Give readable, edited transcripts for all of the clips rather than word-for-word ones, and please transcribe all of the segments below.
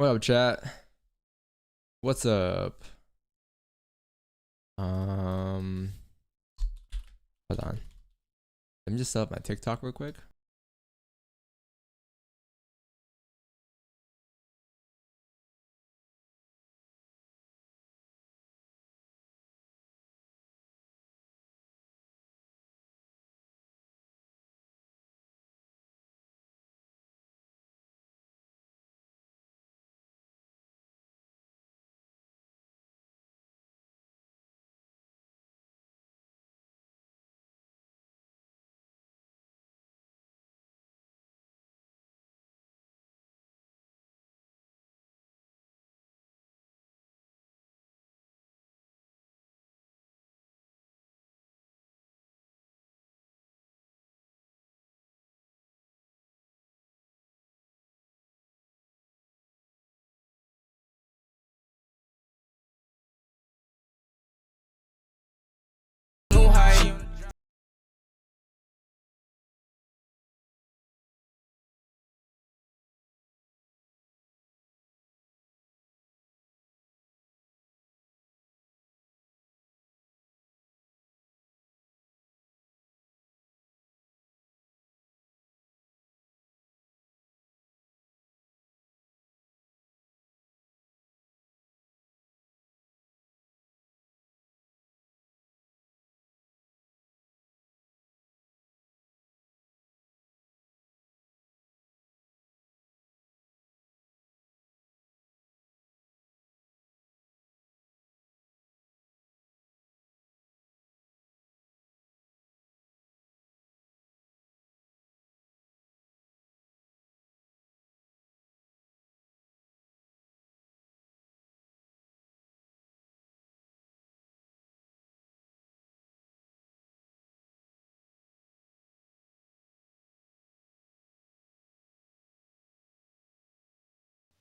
What up, chat? What's up? Hold on. Let me just set up my TikTok real quick.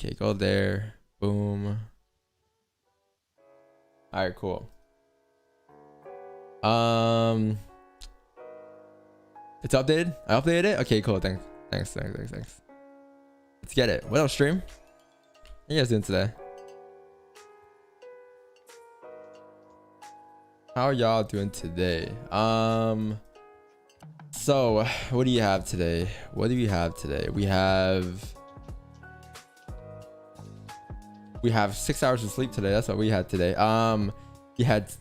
Okay, go there. Boom. All right, cool. It's updated. I updated it. Okay, cool. Thanks. Let's get it. What else, stream? What you guys doing today? How are y'all doing today? So what do you have today? We have 6 hours of sleep today. That's what we had today. We had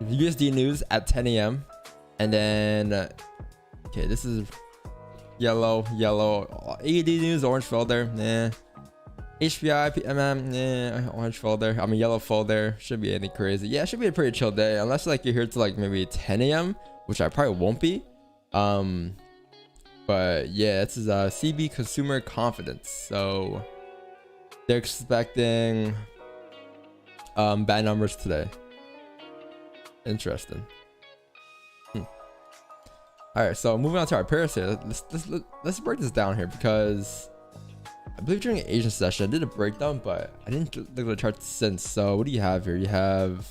USD news at 10 a.m. and then okay, this is yellow. AED news, orange folder. Nah. HPI, orange folder. I mean yellow folder. Should be anything crazy. Yeah, it should be a pretty chill day, unless like you're here to like maybe 10 a.m., which I probably won't be. But yeah, this is CB consumer confidence. So they're expecting bad numbers today. Interesting. All right, so moving on to our pairs here. Let's break this down here, because I believe during an Asian session I did a breakdown, but I didn't look at the charts since. So what do you have here? You have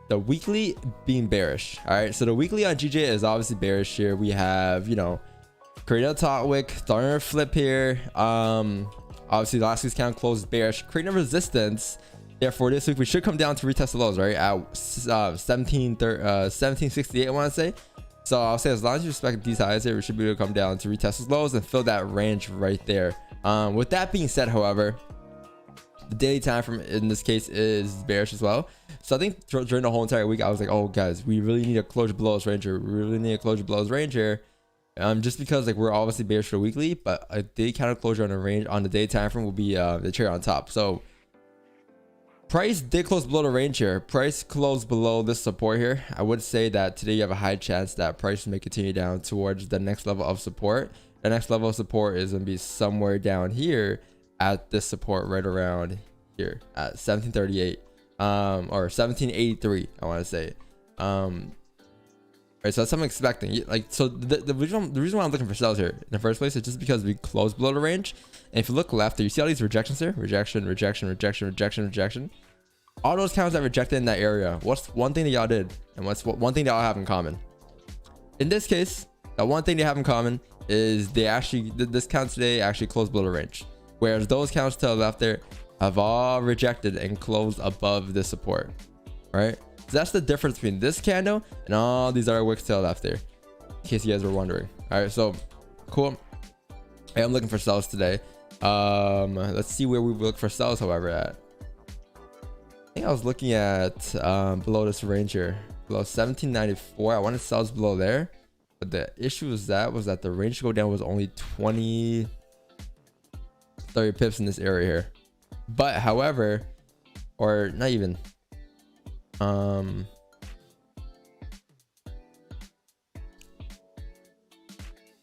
the weekly being bearish. All right, so the weekly on GJ is obviously bearish here. We have, you know, creating a top wick, starting a flip here. Obviously last week's count closed bearish, creating a resistance. Therefore this week we should come down to retest the lows, right, at 1768 I want to say. So I'll say as long as you respect these highs here, we should be able to come down to retest those lows and fill that range right there. With that being said, however, the daily time frame in this case is bearish as well. So I think during the whole entire week I was like, oh guys, we really need a closure below this range here. Just because like we're obviously bearish for the weekly, but a day counter closure on the range on the day time frame will be the cherry on top. So price did close below the range here. Price closed below this support here. I would say that today you have a high chance that price may continue down towards the next level of support. The next level of support is going to be somewhere down here at this support right around here at 1738 or 1783 I want to say. Right, so that's what I'm expecting. Like, so the reason why I'm looking for sales here in the first place is just because we closed below the range. And if you look left, you see all these rejections here: rejection. All those counts that rejected in that area. What's one thing that y'all did, and what's one thing that y'all have in common? In this case, that one thing they have in common is they actually, this count today actually closed below the range, whereas those counts to the left there have all rejected and closed above the support. All right, so that's the difference between this candle and all these other wicks to the left there, in case you guys were wondering. All right, so cool. I am looking for sells today. Let's see where we look for sells, however, at. I think I was looking at below this range here, below 1794. I wanted sells below there, but the issue was that the range to go down was only 20, 30 pips in this area here. But however, or not even,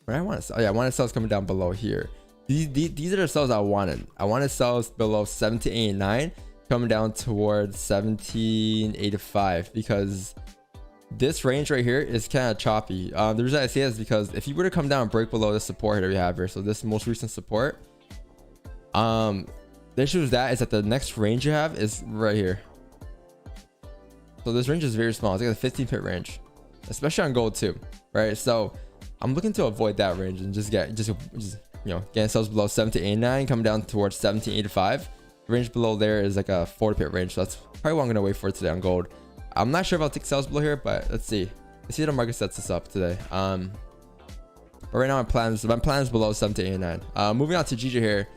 what I want to sell, yeah, I wanted sells coming down below here. These are the sells I wanted. I wanted sells below 1789 coming down towards 1785, because this range right here is kind of choppy. The reason I say this is because if you were to come down and break below the support that we have here, so this most recent support, the issue is that the next range you have is right here. So this range is very small. It's like a 15 pip range, especially on gold too, right? So I'm looking to avoid that range and just you know, getting sales below 1789, coming down towards 1785. The range below there is like a 40 pip range, so that's probably what I'm gonna wait for today on gold. I'm not sure if I'll take sales below here, but let's see. Let's see how the market sets this up today. But right now my plan is below 1789. Moving on to GJ here.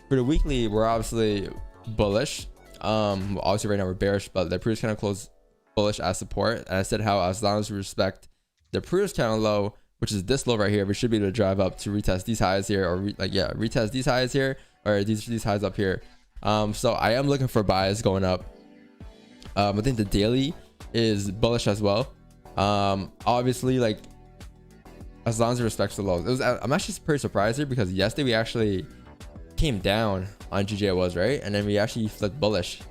For the weekly, we're obviously bullish. Obviously right now we're bearish, but the previous kind of closed bullish as support. And I said how as long as we respect the previous kind of low, which is this low right here, we should be able to drive up to retest these highs here, or retest these highs here, or these highs up here. So I am looking for buys going up. I think the daily is bullish as well. Obviously, like, as long as it respects the lows. I'm actually pretty surprised here, because yesterday we actually came down on GJ, it was right, and then we actually flipped bullish.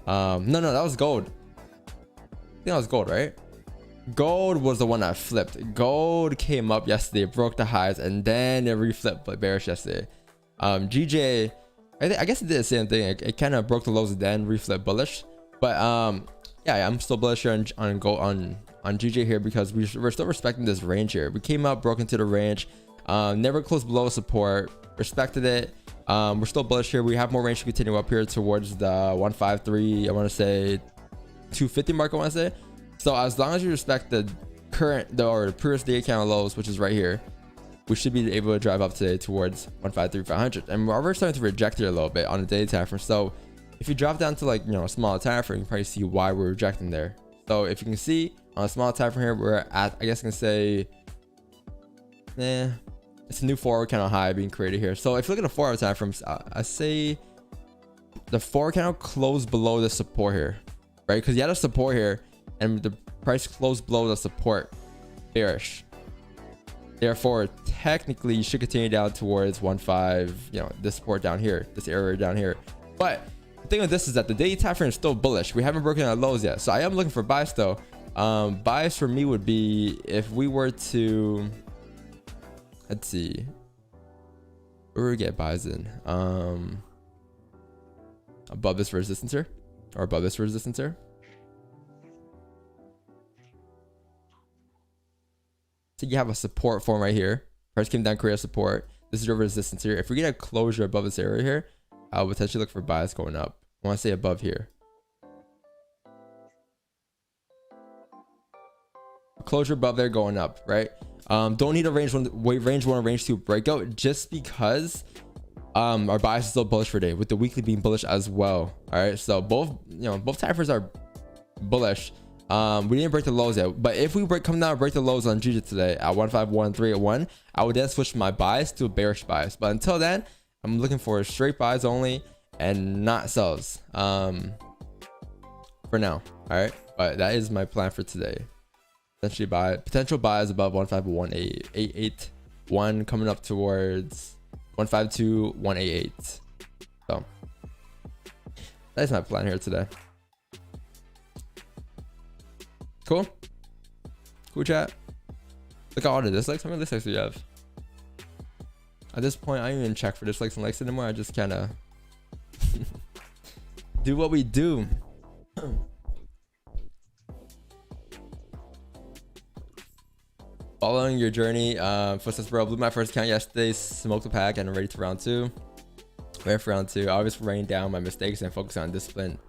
No, that was gold. I think that was gold, right? Gold was the one that flipped. Gold came up yesterday, broke the highs, and then it reflipped like bearish yesterday. GJ, I guess it did the same thing. It kind of broke the lows and then reflipped bullish. But yeah, I'm still bullish on GJ here, because we're still respecting this range here. We came up, broke into the range, never closed below support, respected it. We're still bullish here. We have more range to continue up here towards the 153, I want to say 250 mark, I want to say. So as long as you respect the previous day count lows, which is right here, we should be able to drive up today towards 153,500. And we're starting to reject it a little bit on the daily time frame. So if you drop down to, like, you know, a smaller time frame, you can probably see why we're rejecting there. So if you can see on a small time frame here, we're at, I guess I can say, it's a new forward candle high being created here. So if you look at the 4 hour time frames, I say the 4 candle closed below the support here, right? Because you had a support here and the price closed below the support, bearish. Therefore, technically, you should continue down towards 1.5, you know, this support down here, this area down here. But the thing with this is that the daily time frame is still bullish. We haven't broken our lows yet, so I am looking for buys though. Buys for me would be if we were to, let's see, where would we get buys in? Above this resistance here, or above this resistance here. So you have a support form right here. Price came down, create a support. This is your resistance here. If we get a closure above this area here, I'll potentially look for buys going up. I want to say above here. Closure above there going up, right? Don't need a range one or range two breakout, just because our bias is still bullish for today, with the weekly being bullish as well. All right, so both time frames are bullish. We didn't break the lows yet, but if we come down and break the lows on GJ today at 151.381, I would then switch my bias to a bearish bias. But until then, I'm looking for straight buys only and not sells for now. All right, but that is my plan for today. Essentially, potential buys above 151.881, coming up towards 152.188. So that is my plan here today. Cool chat. Look at all the dislikes. How many dislikes do you have? At this point, I don't even check for dislikes and likes anymore. I just kind of do what we do. Following your journey, footsteps, bro. Blew my first account yesterday, smoked a pack, and I'm ready for round 2. Ready for round 2. I always writing down my mistakes and focus on discipline.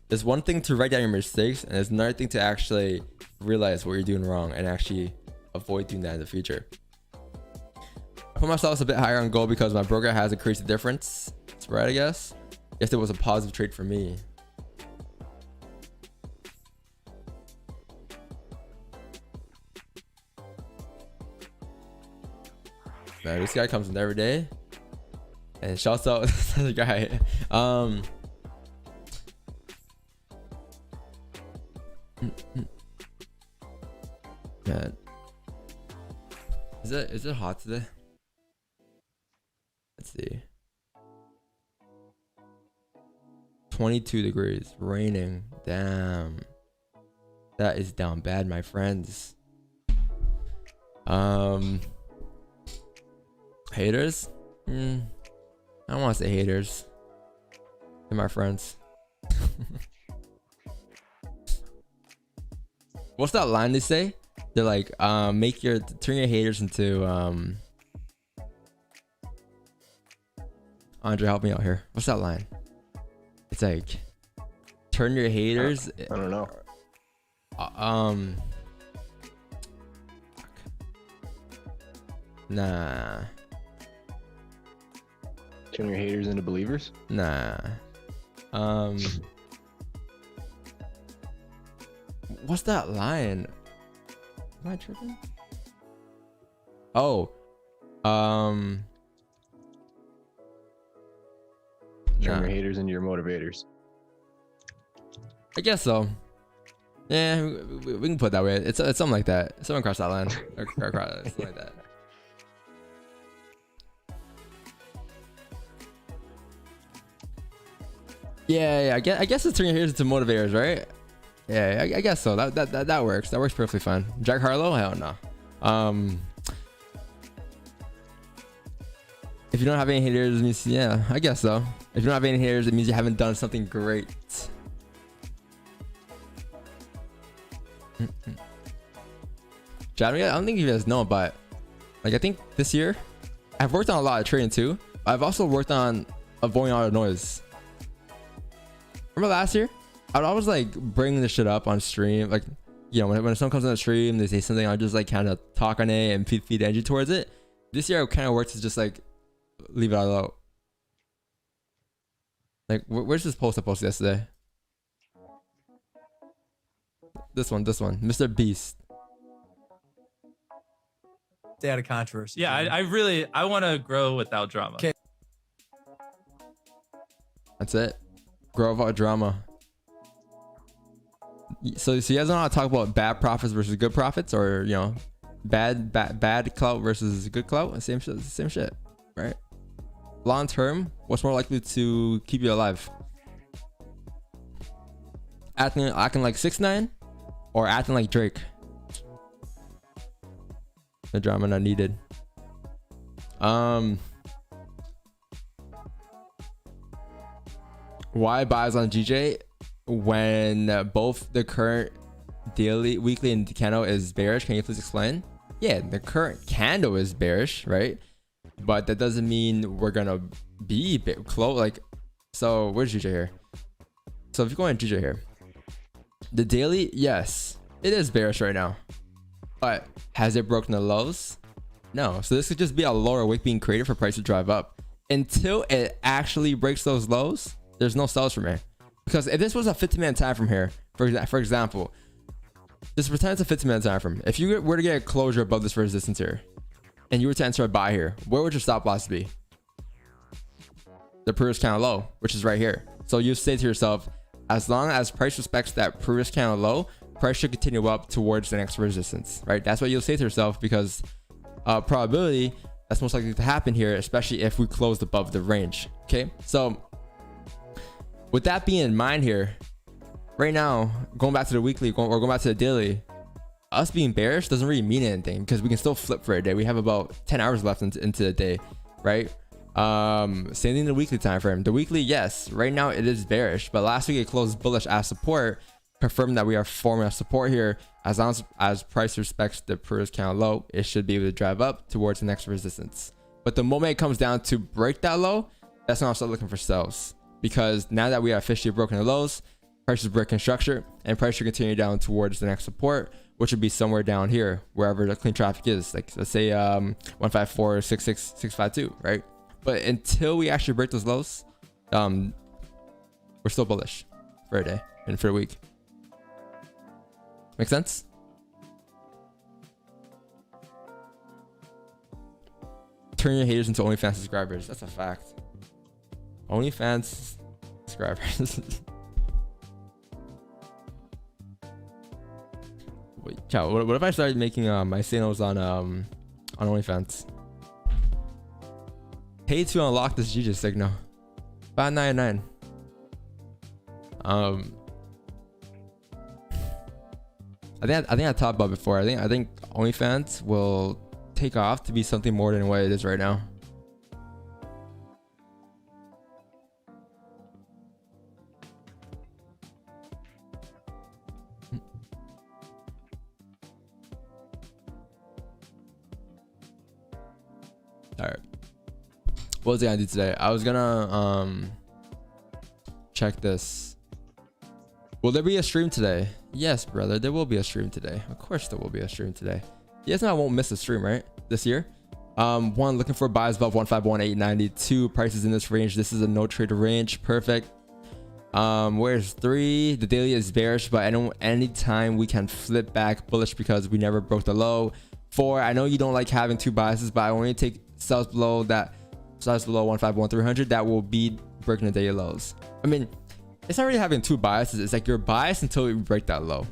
There's one thing to write down your mistakes, and there's another thing to actually realize what you're doing wrong and actually avoid doing that in the future. I put myself a bit higher on gold because my broker has increased the difference. That's right, I guess. It was a positive trade for me. Man, this guy comes in every day and shouts out the guy. Man, is it hot today? Let's see. 22 degrees, raining. Damn, that is down bad, my friends. Haters? I don't want to say haters. They're my friends. What's that line they say? They're like, turn your haters into Andre, help me out here. What's that line? It's like, turn your haters. I don't know. Nah. Turn your haters into believers? Nah. What's that line? Am I tripping? Oh. Turn Nah. your haters into your motivators. I guess so. Yeah, we can put it that way. It's something like that. Someone cross that line. Or something like that. Yeah, I guess it's turning haters into motivators, right? Yeah, I guess so. That works. That works perfectly fine. Jack Harlow? Hell no. If you don't have any haters, it means, yeah, I guess so. If you don't have any haters, it means you haven't done something great. Chad, I don't think you guys know, but like I think this year, I've worked on a lot of trading too. I've also worked on avoiding all the noise. Remember last year? I would always like bring this shit up on stream. Like, you know, when someone comes on the stream, they say something, I'll just like kind of talk on it and feed energy towards it. This year, it kind of works to just like leave it all out. Like, where's this post I posted yesterday? This one, Mr. Beast. Stay out of controversy. Yeah, I want to grow without drama. Okay. That's it. Grow without drama. So you guys know how to talk about bad profits versus good profits, or you know, bad clout versus good clout? Same shit, right? Long term, what's more likely to keep you alive? Acting like 6ix9ine, or acting like Drake? The drama not needed. Why buys on GJ when both the current daily, weekly, and candle is bearish? Can you please explain? Yeah, the current candle is bearish, right? But that doesn't mean we're gonna be close. Like, so where's GJ here? So if you go on GJ here, the daily, yes, it is bearish right now, but has it broken the lows? No. So this could just be a lower wick being created for price to drive up. Until it actually breaks those lows, there's no sells from here. Because if this was a 50-minute time from here, for example, just pretend it's a 50-minute time from. If you were to get a closure above this resistance here, and you were to enter a buy here, where would your stop loss be? The previous candle low, which is right here. So you say to yourself, as long as price respects that previous candle low, price should continue up towards the next resistance, right? That's what you'll say to yourself, because probability, that's most likely to happen here, especially if we closed above the range. Okay, so with that being in mind here, right now, going back to the weekly or going back to the daily, us being bearish doesn't really mean anything, because we can still flip for a day. We have about 10 hours left into the day, right? Same thing in the weekly time frame. The weekly, yes, right now it is bearish, but last week it closed bullish as support. confirming that we are forming a support here. As long as price respects the previous candle low, it should be able to drive up towards the next resistance. But the moment it comes down to break that low, that's when I'll start looking for sells. Because now that we have officially broken the lows, price is breaking structure, and price should continue down towards the next support, which would be somewhere down here, wherever the clean traffic is. Like let's say 154.66652, right? But until we actually break those lows, we're still bullish for a day and for a week. Make sense? Turn your haters into OnlyFans subscribers. That's a fact. OnlyFans subscribers. Wait, chat. What if I started making my signals on OnlyFans? Pay to unlock this GG signal. $5.99. I think I talked about it before. I think OnlyFans will take off to be something more than what it is right now. All right. What was I gonna do today? I was gonna check this. Will there be a stream today? Yes, brother. There will be a stream today. Of course there will be a stream today. Yes, no, I won't miss a stream, right? This year. One, looking for buys above 151.892. Prices in this range. This is a no trade range. Perfect. Where's 3? The daily is bearish, but anytime we can flip back bullish because we never broke the low. 4, I know you don't like having 2 biases, but I want you to take sells below that, sells below 151.300. That will be breaking the daily lows. I mean, it's not really having 2 biases. It's like you're biased until we break that low.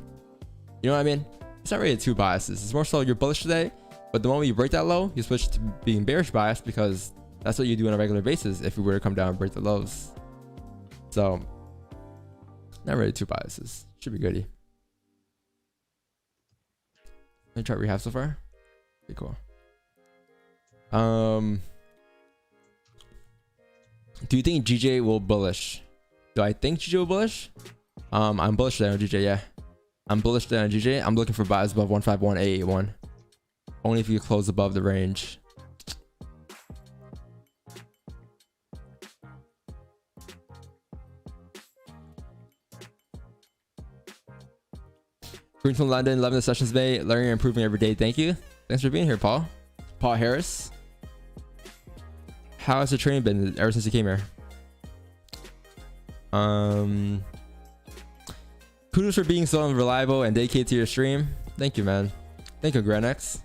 You know what I mean? It's not really 2 biases. It's more so you're bullish today, but the moment you break that low, you switch to being bearish bias because that's what you do on a regular basis if we were to come down and break the lows. So, not really 2 biases. Should be goody. Any chart we have so far? Pretty cool. Do you think GJ will bullish? Do I think GJ will bullish? I'm bullish there on GJ, yeah. I'm bullish there on GJ. I'm looking for buys above 151.881. Only if you close above the range. Green from London, loving the sessions, Bay. Learning and improving every day. Thank you. Thanks for being here, Paul. Paul Harris. How has the training been ever since you came here? Kudos for being so reliable and dedicated to your stream. Thank you, man. Thank you, Grenex.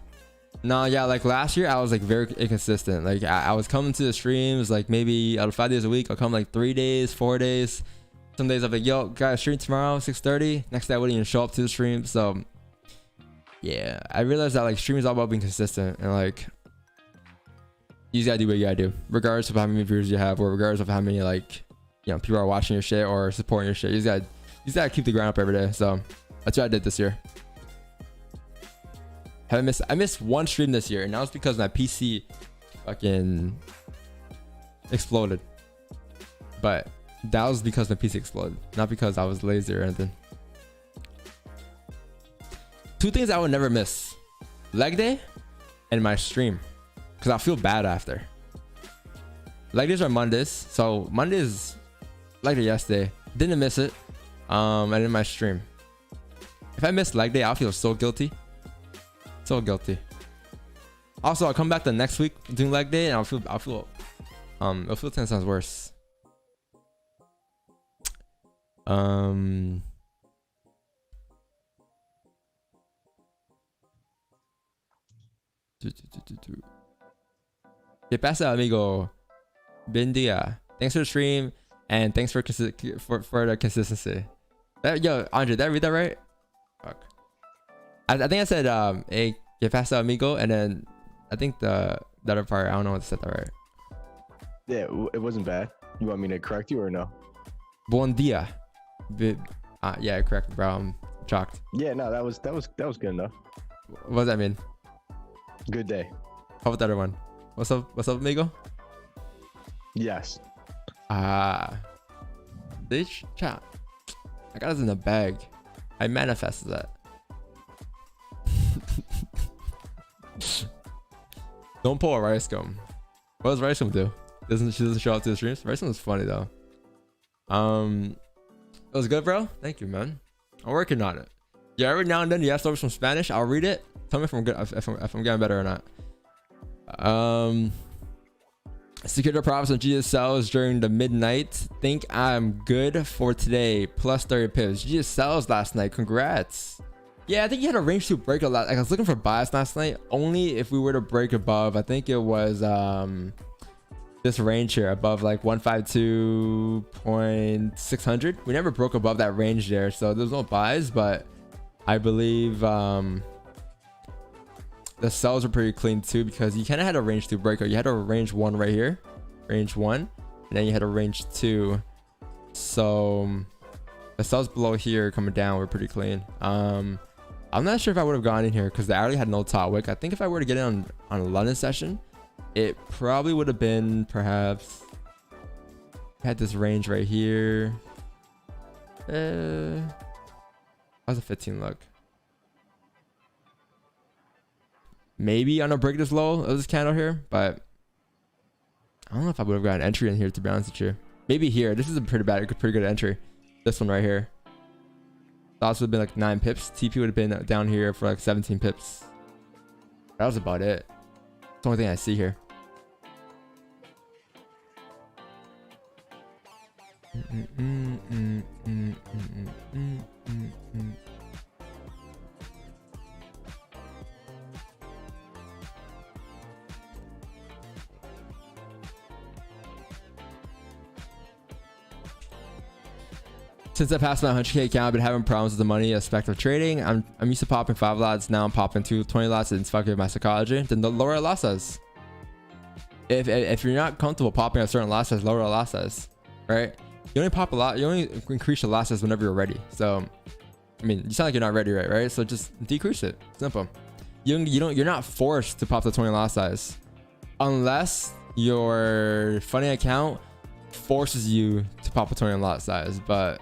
No, yeah, like last year I was like very inconsistent. Like I was coming to the streams like maybe out of 5 days a week. I'll come like 3 days, 4 days. Some days I'm like, yo, got a stream tomorrow, 6:30. Next day I wouldn't even show up to the stream. So yeah, I realized that like streaming is all about being consistent and like you just gotta do what you gotta do, regardless of how many viewers you have or regardless of how many like, you know, people are watching your shit or supporting your shit. You just gotta keep the grind up every day. So that's what I did this year. I missed 1 stream this year, and that was because my PC fucking exploded. But that was because my PC exploded, not because I was lazy or anything. 2 things I would never miss: leg day and my stream, because I feel bad after. Leg days are Mondays, so Mondays leg day yesterday, didn't miss it. And then my stream. If I miss leg day, I'll feel so guilty. So guilty. Also, I'll come back the next week doing leg day, and it'll feel 10 times worse. Que pasa, amigo? Buen dia. Thanks for the stream, and thanks for the consistency. Yo, Andre, did I read that right? Fuck. I think I said hey, que pasa, amigo, and then I think the other part, I don't know what to say that right. Yeah, it wasn't bad. You want me to correct you or no? Bon dia. Yeah, correct, bro. I'm shocked. Yeah, no, that was good enough. What does that mean? Good day. How about the other one? What's up, amigo? Yes. Bitch, chat. I got us in the bag. I manifested that. Don't pull a rice gum. What does rice gum do? She doesn't show up to the streams. Rice gum is funny though. It was good, bro. Thank you, man. I'm working on it. Yeah, every now and then you ask over some Spanish. I'll read it. Tell me if I'm good, if I'm getting better or not. Secured the profits on GS sells during the midnight. Think I'm good for today. Plus 30 pips. GS sells last night. Congrats. Yeah, I think you had a range to break a lot. Like I was looking for buys last night. Only if we were to break above. I think it was this range here above like 152.600. We never broke above that range there, so there's no buys. But I believe the sells are pretty clean too, because you kind of had a range to break. You had a range 1 right here, range 1, and then you had a range 2. So the sells below here coming down were pretty clean. I'm not sure if I would have gone in here because the hourly had no top wick. I think if I were to get in on a London session, it probably would have been perhaps had this range right here. How's a 15 look? Maybe on a break this low of this candle here, but I don't know if I would have got an entry in here, to be honest with you. Maybe here. This is a pretty good entry. This one right here. Thoughts would have been like 9 pips. TP would have been down here for like 17 pips. That was about it. That's the only thing I see here. Since I passed my 100k account, I've been having problems with the money aspect of trading. I'm used to popping 5 lots. Now I'm popping 20 lots. It's fucking my psychology. Then the lower lot size. If you're not comfortable popping a certain lot size, lower a lot size, right? You only pop a lot. You only increase your lot size whenever you're ready. So, I mean, you sound like you're not ready, right? So just decrease it. Simple. You're not forced to pop the 20 lot size, unless your funding account forces you to pop a 20 lot size, but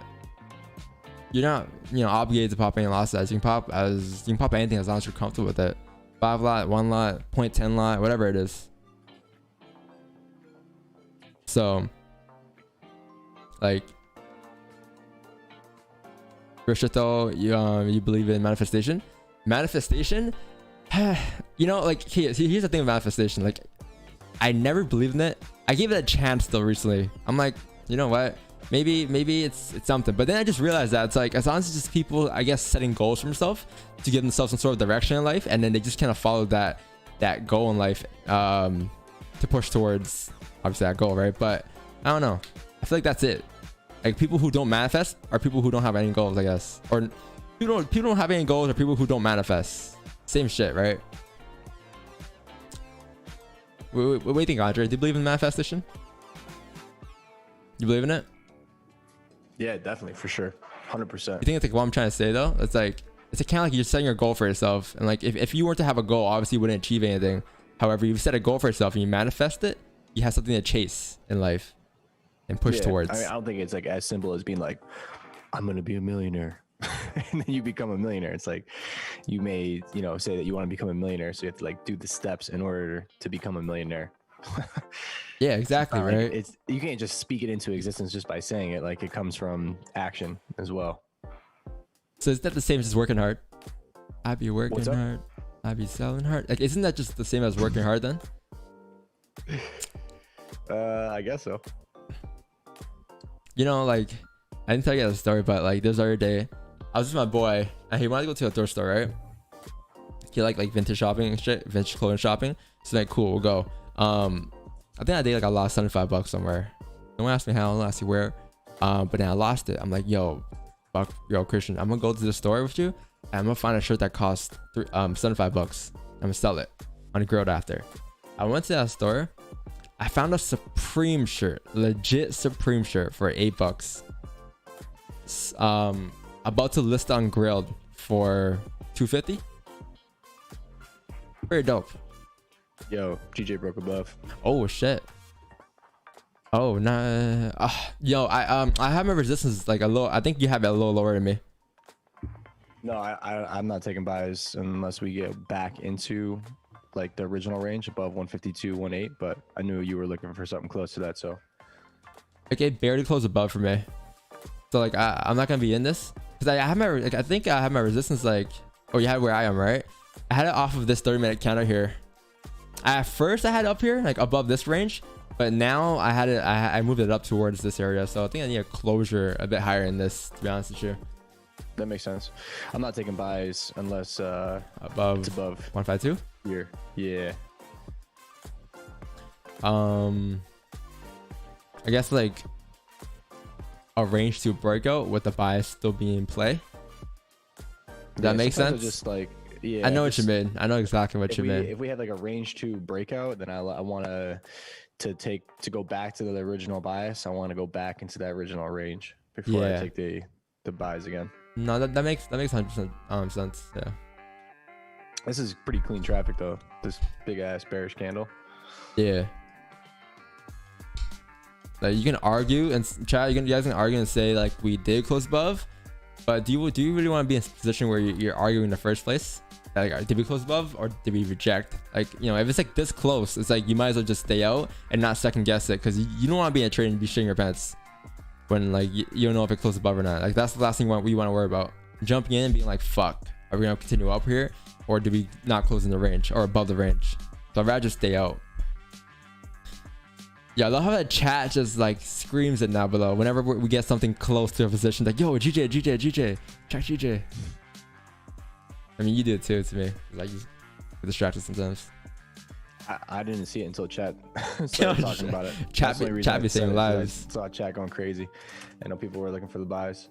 you're not, obligated to pop any lot size. You can pop anything as long as you're comfortable with it. 5 lot, 1 lot, 0.10 lot, whatever it is. So, like, Rishito, you believe in manifestation? Manifestation, like here's the thing with manifestation. Like, I never believed in it. I gave it a chance though recently. I'm like, you know what? Maybe it's something. But then I just realized that it's like, as long as it's just people, I guess, setting goals for themselves to give themselves some sort of direction in life, and then they just kind of follow that goal in life to push towards obviously that goal, right? But I don't know. I feel like that's it. Like, people who don't manifest are people who don't have any goals, I guess. Or people don't have any goals are people who don't manifest. Same shit, right? What do you think, Andre? Do you believe in manifestation? You believe in it? Yeah, definitely, for sure. 100%. You think it's like what I'm trying to say though? It's kind of like you're setting a goal for yourself, and like if you weren't to have a goal, obviously you wouldn't achieve anything. However, you set a goal for yourself and you manifest it, you have something to chase in life and push towards. I don't think it's like as simple as being like, I'm gonna be a millionaire. And then you become a millionaire. It's like, you may, say that you want to become a millionaire, so you have to like do the steps in order to become a millionaire. Yeah, exactly, right? Like, you can't just speak it into existence just by saying it. Like, it comes from action as well. So is that the same as working hard? I be working hard. I be selling hard. Like, isn't that just the same as working hard then? I guess so. Like, I didn't tell you guys a story, but like there's other day, I was with my boy and he wanted to go to a thrift store, right? He like vintage shopping and shit, vintage clothing shopping. So like, cool, we'll go. I think that day like I lost $75 somewhere. Don't ask me how, don't ask me where. But then I lost it. I'm like, yo, Christian, I'm gonna go to the store with you and I'm gonna find a shirt that costs $75. I'm gonna sell it on Grilled after. I went to that store. I found a Supreme shirt, legit Supreme shirt for $8. About to list on Grilled for $250. Very dope. Yo, GJ broke above. Oh shit. Oh nah. Yo, I have my resistance like a little. I think you have it a little lower than me. No, I'm not taking buys unless we get back into like the original range above 152.18. But I knew you were looking for something close to that, so Like it barely closed above for me. So like I'm not gonna be in this because I have my like I think I have my resistance like, oh, you had where I am, right? I had it off of this 30-minute candle here. At first I had it up here like above this range, but now I had it I moved it up towards this area. So I think I need a closure a bit higher in this, to be honest with you. that makes sense. I'm not taking buys unless Above it's above 152. here. Yeah. I guess like a range 2 breakout with the bias still being in play. Does that make sometimes sense? I just like, yeah. I know what you mean. I know exactly what you mean. If we had like a range 2 breakout, then I want to go back to the original bias. I want to go back into that original range before I Yeah. take the buys again. No, that makes 100% sense. Yeah. This is pretty clean traffic though. This big ass bearish candle. Yeah. Like you can argue and chat. You guys can argue and say like we did close above, but do you really want to be in a position where you're arguing in the first place? Like, did we close above or did we reject? Like, you know, if it's like this close, it's like you might as well just stay out and not second guess it, because you don't want to be in a trade and be shitting your pants when like you don't know if it closed above or not. Like that's the last thing we want to worry about. Jumping in and being like, fuck, are we gonna continue up here or do we not close in the range or above the range? So I'd rather just stay out. Yeah, I love how that chat just like screams it now below whenever we get something close to a position. Like, yo, GJ, check GJ. I mean, you do it too to me. Like, you get distracted sometimes. I didn't see it until chat started talking about it. Chat be saying lives. I saw chat going crazy. I know people were looking for the buys.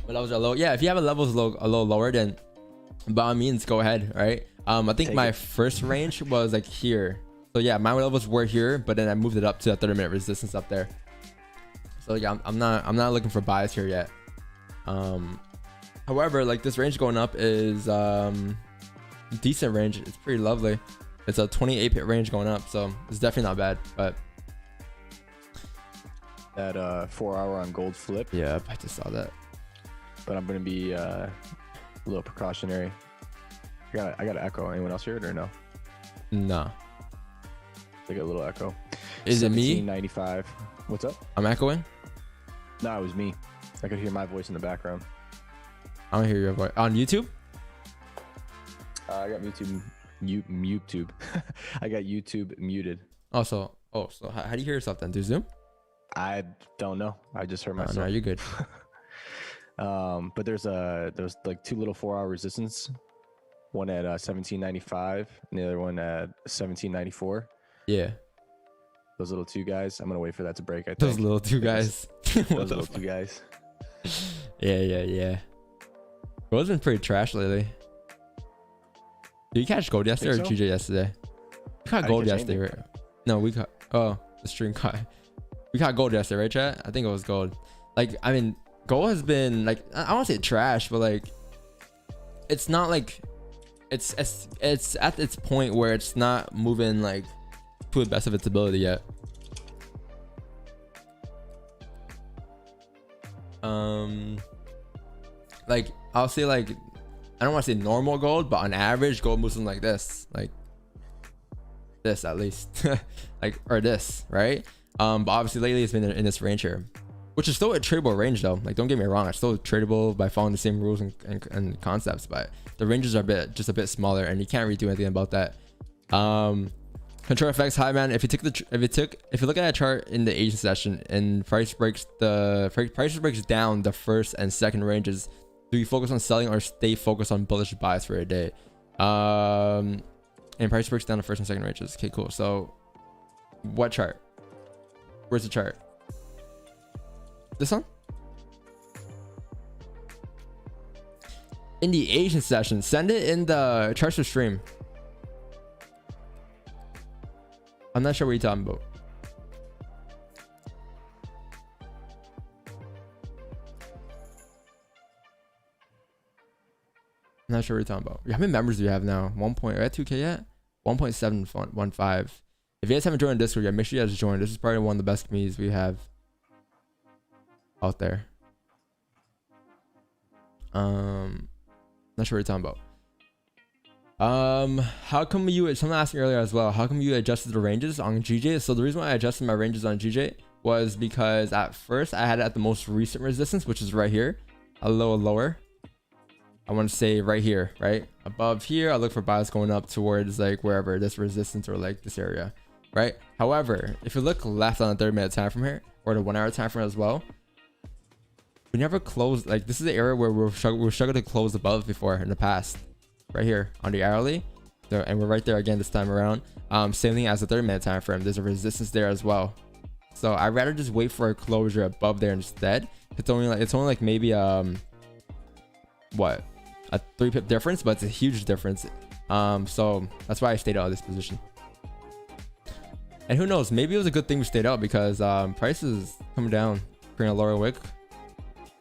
What levels are low? Yeah, if you have a levels a little lower, then by all means go ahead, right? I think my first range was like here. So yeah, my levels were here, but then I moved it up to that 30-minute resistance up there. So yeah, I'm not looking for buys here yet. However, like this range going up is decent range. It's pretty lovely. It's a 28 pip range going up, so it's definitely not bad. But that 4-hour on gold flip. Yeah, I just saw that. But I'm gonna be a little precautionary. I got an echo. Anyone else hear it or no? No. I got a little echo. Is it me? 1795. What's up? I'm echoing. No, it was me. I could hear my voice in the background. I don't hear your voice on YouTube. I got YouTube. I got YouTube muted. So how do you hear yourself then? Do Zoom? I don't know. I just heard myself. No, you're good. But there's like two little 4-hour resistance. One at 1795 and the other one at 1794. Yeah. Those little two guys. I'm gonna wait for that to break. I think. Those little two guys. Those little two guys. Yeah. Gold's been pretty trash lately. Did you catch gold yesterday or so? GJ yesterday? We caught gold yesterday, right? No, we caught. Oh, the stream caught. We caught gold yesterday, right, chat? I think it was gold. Like, I mean, gold has been like, I don't want to say trash, but like, it's not like, it's at its point where it's not moving like to the best of its ability yet. Like I'll say like, I don't want to say normal gold, but on average gold moves something like like this at least. Like, or this, right? But obviously lately it's been in this range here, which is still a tradable range though. Like, don't get me wrong, it's still tradable by following the same rules and concepts, but the ranges are just a bit smaller and you can't really do anything about that. Control effects high, man. If you look at a chart in the Asian session and price breaks down the first and second ranges, do you focus on selling or stay focused on bullish buys for a day? And price breaks down the first and second ranges. Okay, cool. So what chart? Where's the chart? This one? In the Asian session, send it in the charts to stream. I'm not sure what you're talking about. I'm not sure what you're talking about. How many members do you have now? Are you at 2K yet? 1.715. If you guys haven't joined Discord yet, make sure you guys join. This is probably one of the best communities we have out there. Not sure what you're talking about. How come you, someone asked me earlier as well, how come you adjusted the ranges on GJ? So the reason why I adjusted my ranges on GJ was because at first I had it at the most recent resistance, which is right here, a little lower. I want to say right here, right above here. I look for bias going up towards like wherever this resistance or like this area, right? However, if you look left on the 30-minute time frame here, or the 1 hour time frame as well, we never closed. Like this is the area where we're struggling to close above before in the past, right here on the hourly. So, and we're right there again this time around. Same thing as the 30-minute time frame. There's a resistance there as well. So I'd rather just wait for a closure above there instead. It's only like maybe what, a 3 pip difference, but it's a huge difference. So that's why I stayed out of this position. And who knows, maybe it was a good thing we stayed out because prices coming down, creating a lower wick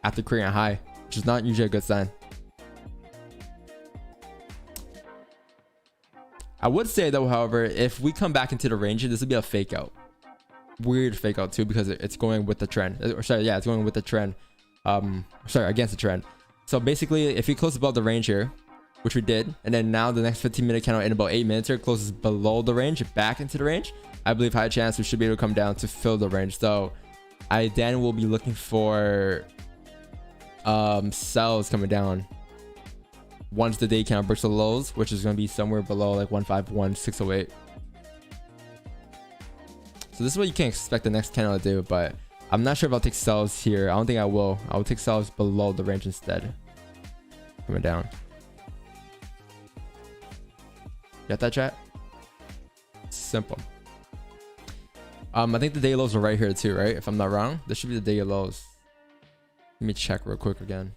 after creating a high, which is not usually a good sign. I would say though, however, if we come back into the range, this would be a fake out. Weird fake out too, because it's going with the trend. Or sorry, yeah, it's going with the trend. Sorry, against the trend. So basically, if we close above the range here, which we did, and then now the next 15-minute candle in about 8 minutes here closes below the range, back into the range, I believe high chance we should be able to come down to fill the range. So I then will be looking for sells coming down once the day candle breaks the lows, which is going to be somewhere below like 151,608. So this is what you can expect the next candle to do, but I'm not sure if I'll take sells here. I don't think I will. I will take sells below the range instead. Coming down. Got that, chat? Simple. I think the day lows are right here too, right? If I'm not wrong, this should be the day lows. Let me check real quick again.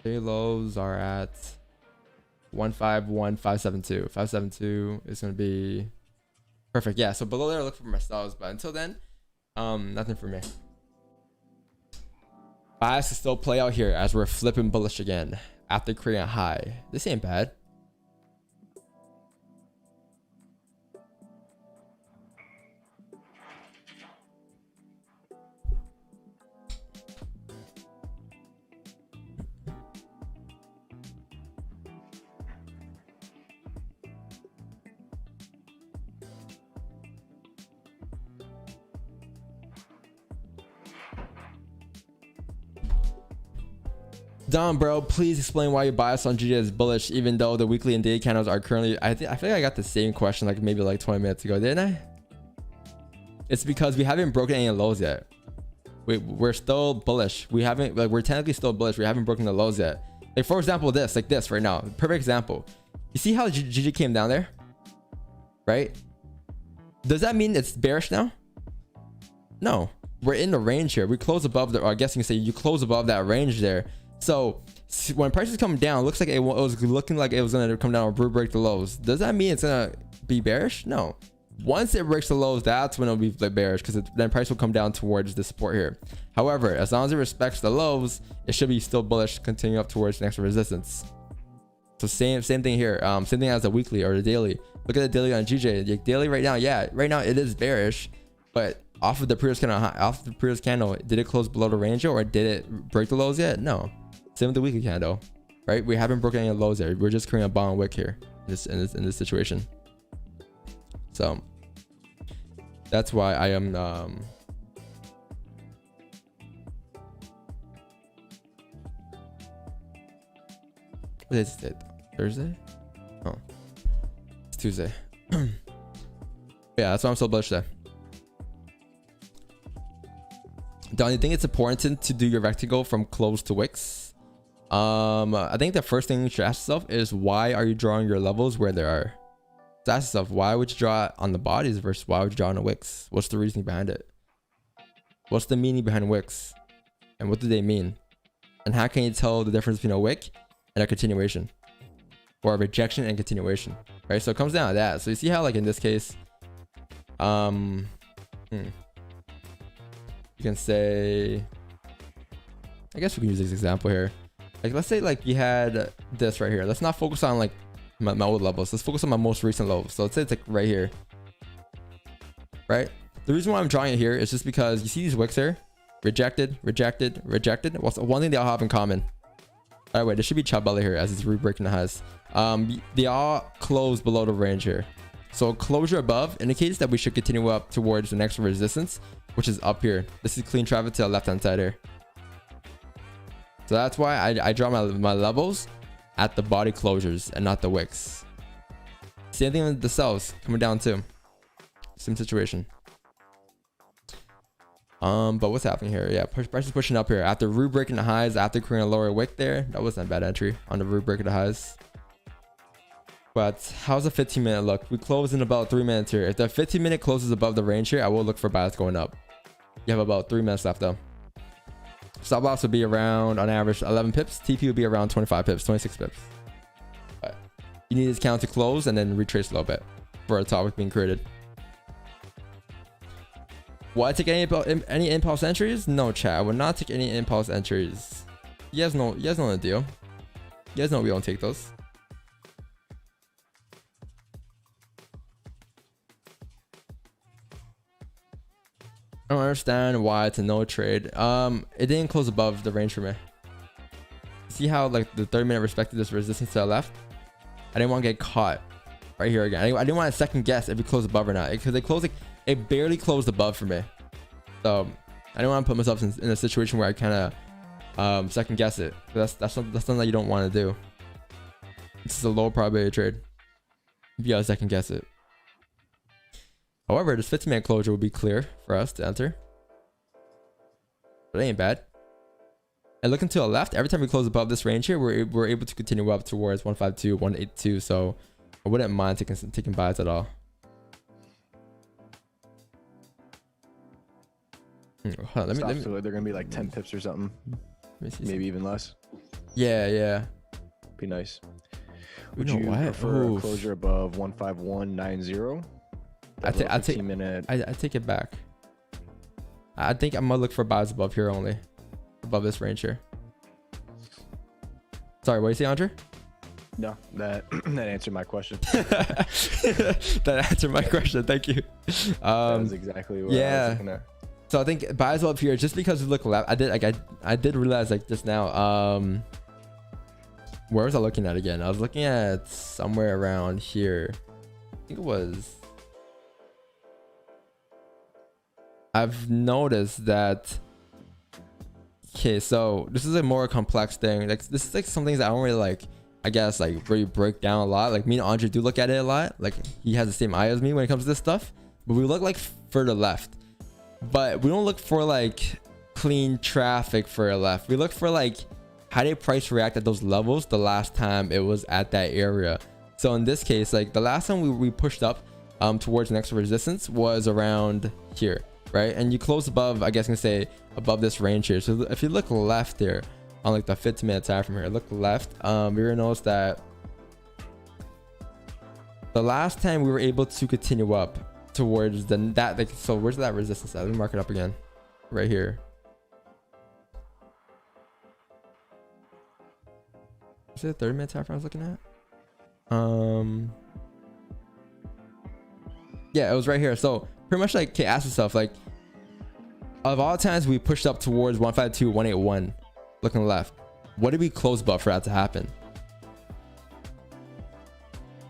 Day lows are at 151,572. 572 is going to be perfect. Yeah, so below there, I look for my sells, but until then, nothing for me. Bias can still play out here as we're flipping bullish again after creating a high. This ain't bad. Dom, bro, please explain why your bias on GJ is bullish, even though the weekly and daily candles are currently. I feel like I got the same question like maybe like 20 minutes ago, didn't I? It's because we haven't broken any lows yet. We're still bullish. We haven't, like, we're technically still bullish. We haven't broken the lows yet. Like for example, this, like this right now, perfect example. You see how GJ came down there, right? Does that mean it's bearish now? No, we're in the range here. We close above the, or I guess you can say you close above that range there. So when prices come down, it looks like it was looking like it was going to come down or break the lows. Does that mean it's going to be bearish? No. Once it breaks the lows, that's when it'll be like bearish, because then price will come down towards the support here. However, as long as it respects the lows, it should be still bullish, continue up towards the next resistance. So same thing here. Same thing as the weekly or the daily. Look at the daily on GJ. The daily right now, yeah, right now it is bearish, but off of the previous candle, did it close below the range or did it break the lows yet? No. Same with the weekly candle, right? We haven't broken any lows there. We're just creating a bond wick here in this situation. So that's why I am what is it? Thursday? Oh, it's Tuesday. Yeah, that's why I'm so bullish there. Don, you think it's important to do your rectangle from close to wicks? I think the first thing you should ask yourself is, why are you drawing your levels where there are? So ask yourself, why would you draw it on the bodies versus why would you draw on the wicks? What's the reasoning behind it? What's the meaning behind wicks? And what do they mean? And how can you tell the difference between a wick and a continuation? Or a rejection and continuation, right? So it comes down to that. So you see how, like in this case, you can say, I guess we can use this example here. Like, let's say like you had this right here. Let's not focus on like my old levels. Let's focus on my most recent levels. So let's say it's like right here, right? The reason why I'm drawing it here is just because you see these wicks here. rejected, rejected, rejected. What's one thing they all have in common? All right, wait, there should be chub belly here as it's re-breaking the highs. They all close below the range here. So closure above indicates that we should continue up towards the next resistance, which is up here. This is clean traffic to the left hand side here. So that's why I draw my levels at the body closures and not the wicks. Same thing with the sells coming down too. Same situation. But what's happening here? Yeah, price is pushing up here after re-breaking the highs, after creating a lower wick there. That wasn't a bad entry on the re-break of the highs. But how's the 15-minute look? We close in about 3 minutes here. If the 15-minute closes above the range here, I will look for bias going up. You have about 3 minutes left though. Stop loss would be around, on average, 11 pips. TP would be around 25 pips, 26 pips. But you need this count to close and then retrace a little bit for a topic being created. Will I take any impulse entries? No, chat. I would not take any impulse entries. You guys know the deal. You guys know we don't take those. I don't understand why it's a no trade. It didn't close above the range for me. See how like the 30-minute respected this resistance to the left? I didn't want to get caught right here again. I didn't want to second guess if it closed above or not, because it closed like it barely closed above for me. So I didn't want to put myself in a situation where I kind of second guess it. That's something that you don't want to do. This is a low probability trade if you gotta second guess it. However, this 15-minute closure would be clear for us to enter. But it ain't bad. And looking to the left, every time we close above this range here, we're able to continue up towards 152, 182. So I wouldn't mind taking buys at all. Hold on, let me so they're gonna be like 10 pips or something. Maybe even less. Yeah. Be nice. Would you know you what? prefer a closure above 15190? I take it back. I think I'm gonna look for buys above here only, above this range here. Sorry, what do you say, Andre? No, that answered my question. That answered my question. Thank you. That's exactly what I was looking at. So I think buys up here just because we look left. I did realize like just now. Where was I looking at again? I was looking at somewhere around here. I think it was. I've noticed that. Okay, so this is a more complex thing. Like this is like some things I don't really like. I guess like really break down a lot. Like me and Andre do look at it a lot. Like he has the same eye as me when it comes to this stuff. But we look like further left. But we don't look for like clean traffic further left. We look for like how did price react at those levels the last time it was at that area. So in this case, like the last time we pushed up towards the next resistance was around here, right? And you close above, I guess I'm gonna say above this range here. So if you look left here on like the 15-minute time from here, look left, you're gonna notice that the last time we were able to continue up towards so where's that resistance at? Let me mark it up again right here. Is it the 30-minute time frame I was looking at? Yeah, it was right here. So pretty much like, okay, ask yourself, like of all times we pushed up towards 152, 181 looking left, what did we close above for that to happen?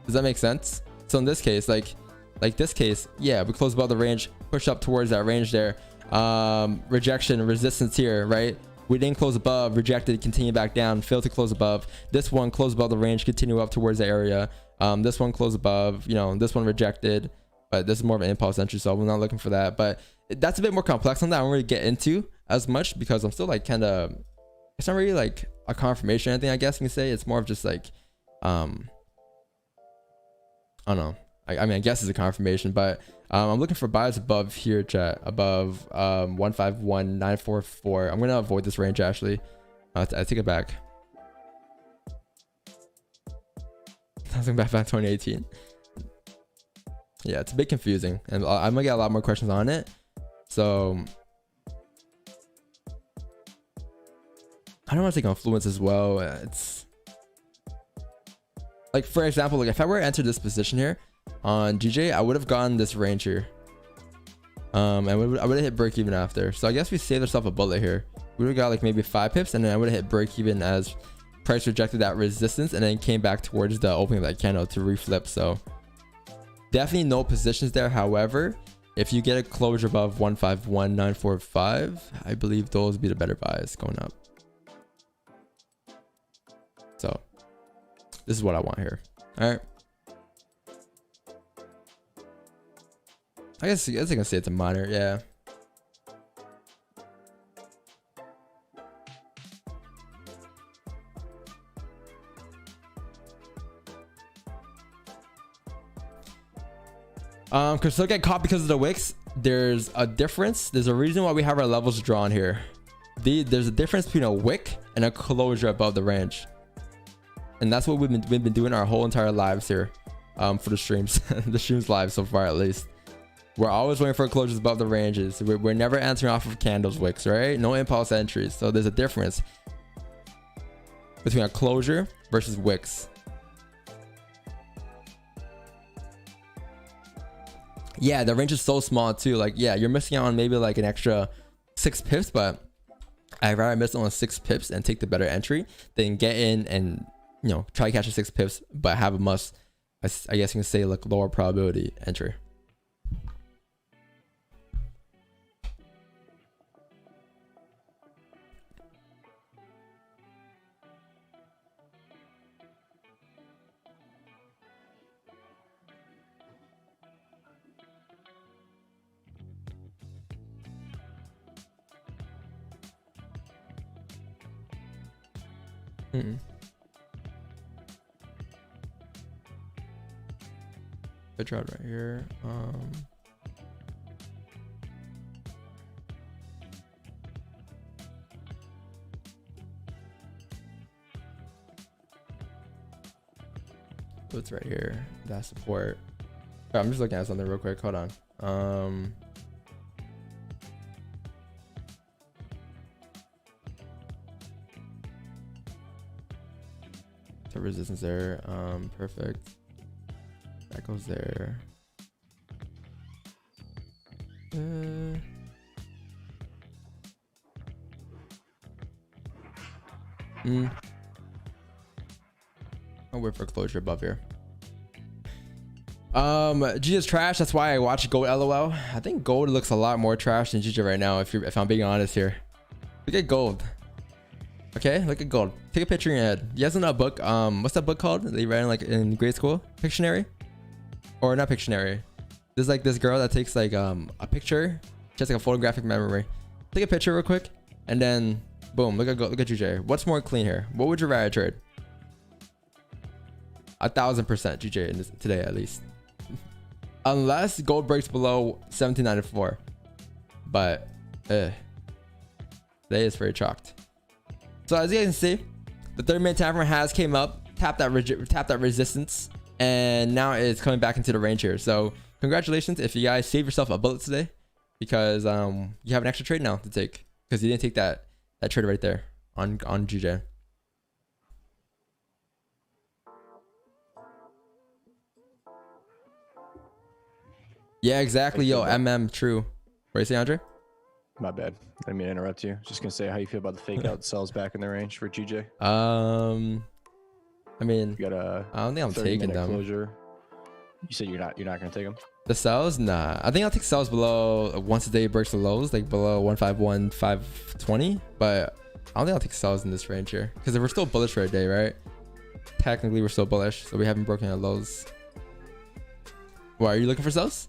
Does that make sense? So in this case, like this case, yeah, we close above the range, push up towards that range there. Rejection, resistance here, right? We didn't close above, rejected, continue back down, failed to close above. This one closed above the range, continue up towards the area. This one closed above, this one rejected, but this is more of an impulse entry, so we're not looking for that. But that's a bit more complex, something I don't really get into as much because I'm still like kind of, it's not really like a confirmation or anything, I guess you can say. It's more of just like, I don't know. I mean, I guess it's a confirmation, but I'm looking for buys above here, chat, above 151,944. I'm gonna avoid this range actually. I take it back. Something back 2018. Yeah, it's a bit confusing, and I'm gonna get a lot more questions on it. So I don't want to take influence as well. It's like, for example, like if I were to enter this position here on GJ, I would have gotten this range here. And I would have hit break even after. So I guess we saved ourselves a bullet here. We would have got like maybe 5 pips, and then I would have hit break even as price rejected that resistance and then came back towards the opening of that candle to reflip. So definitely no positions there. However, if you get a closure above 151.945, I believe those would be the better buys going up. So this is what I want here. All right. I guess I can say it's a minor. Yeah. Could still get caught because of the wicks. There's a difference. There's a reason why we have our levels drawn here. There's a difference between a wick and a closure above the range, and that's what we've been doing our whole entire lives here, for the streams, the streams live so far at least. We're always waiting for closures above the ranges. We're never answering off of candles wicks, right? No impulse entries. So there's a difference between a closure versus wicks. Yeah, the range is so small too. Like, yeah, you're missing out on maybe like an extra 6 pips, but I'd rather miss on 6 pips and take the better entry than get in and, you know, try to catch the 6 pips, but have a must, I guess you can say, like lower probability entry. Good job right here. What's right here? That support. Oh, I'm just looking at something real quick. Hold on. The resistance there. Perfect. That goes there. I'll wait for closure above here. G is trash. That's why I watch gold. LOL. I think gold looks a lot more trash than GG right now. If I'm being honest here, look at gold. Okay, look at gold. Take a picture in your head. You guys know that book? What's that book called that you read in, like, in grade school? Pictionary, or not Pictionary? There's like this girl that takes like a picture, just like a photographic memory. Take a picture real quick, and then boom. Look at GJ. What's more clean here? What would you rather trade? 1000% GJ in this, today at least. Unless gold breaks below 1794, but today is very chalked. So as you guys can see, the 30-minute time frame has came up, tapped that resistance, and now it's coming back into the range here. So congratulations if you guys saved yourself a bullet today, because you have an extra trade now to take, because you didn't take that trade right there on GJ. Yeah, exactly. Yo, true. What do you say, Andre? My bad. I didn't mean to interrupt you. Just gonna say how you feel about the fake out sells back in the range for GJ. I mean, you got a I don't think I'm taking them. Closure. You said you're not gonna take them. The sells, nah. I think I'll take sells below once a day breaks the lows, like below 151 520. But I don't think I'll take sells in this range here, because we're still bullish for a day, right? Technically, we're still bullish, so we haven't broken our lows. Why are you looking for sells?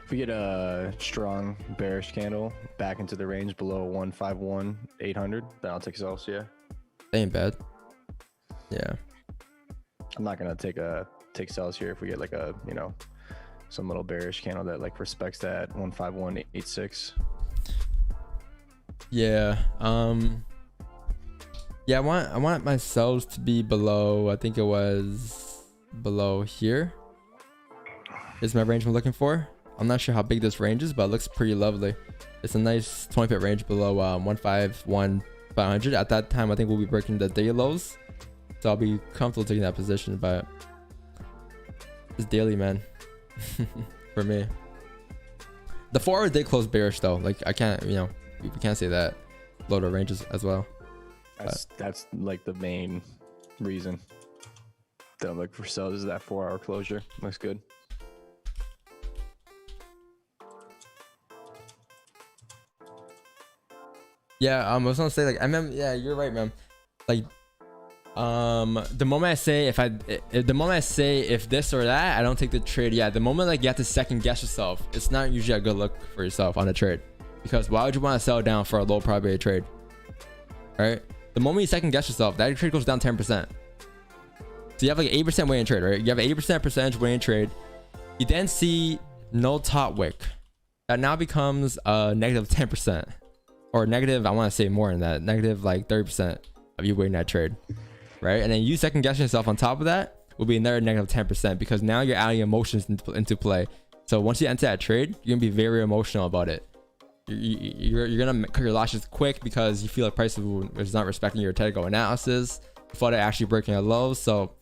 If we get a strong bearish candle back into the range below 151 800, then I'll take sells. Yeah, they ain't bad. Yeah, I'm not gonna take sells here if we get like a, you know, some little bearish candle that like respects that 151.86. Yeah. Yeah, I want my sells to be below, I think it was below here is my range I'm looking for. I'm not sure how big this range is, but it looks pretty lovely. It's a nice 20 pip range below 151 500. At that time, I think we'll be breaking the daily lows, so I'll be comfortable taking that position. But it's daily, man. For me, The 4 hour did close bearish though. Like I can't, you know, we can't say that. Lower ranges as well. That's like the main reason that I'm looking for sales is that 4 hour closure. Looks good. Yeah, I was gonna say like I remember. Yeah, you're right, man. Like, the moment I say if this or that, I don't take the trade. Yeah, the moment like you have to second guess yourself, it's not usually a good look for yourself on a trade, because why would you want to sell down for a low probability trade, right? The moment you second guess yourself, that trade goes down 10%. So you have like 8% win in trade, right? You have an 8% percentage win in trade. You then see no top wick. That now becomes negative 10%. Or negative, I want to say more than that, negative like 30% of you winning that trade, right? And then you second guessing yourself on top of that will be another negative 10%, because now you're adding emotions into play. So once you enter that trade, you're gonna be very emotional about it. You're gonna cut your losses quick because you feel like price is not respecting your technical analysis before they're actually breaking a low. So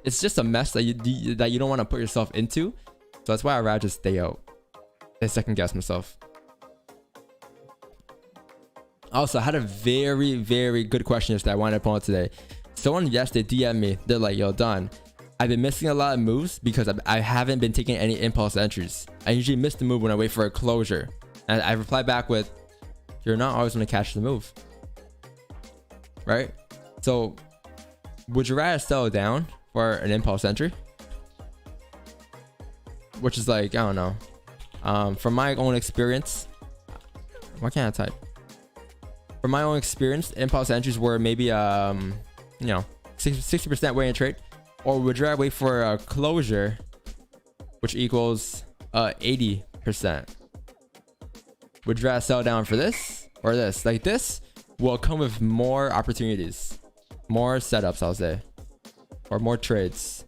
it's just a mess that you don't want to put yourself into. So that's why I'd rather just stay out and second guess myself. Also, I had a very, very good question that I wanted to point out today. Someone yesterday DM'd me. They're like, yo, Don, I've been missing a lot of moves because I haven't been taking any impulse entries. I usually miss the move when I wait for a closure. And I replied back with, you're not always going to catch the move. Right? So, would you rather sell down for an impulse entry? Which is like, I don't know. From my own experience, why can't I type? From my own experience, impulse entries were maybe 60% wait in trade, or would you rather wait for a closure, which equals 80%? Would you rather sell down for this or this? Like this will come with more opportunities, more setups, I'll say, or more trades.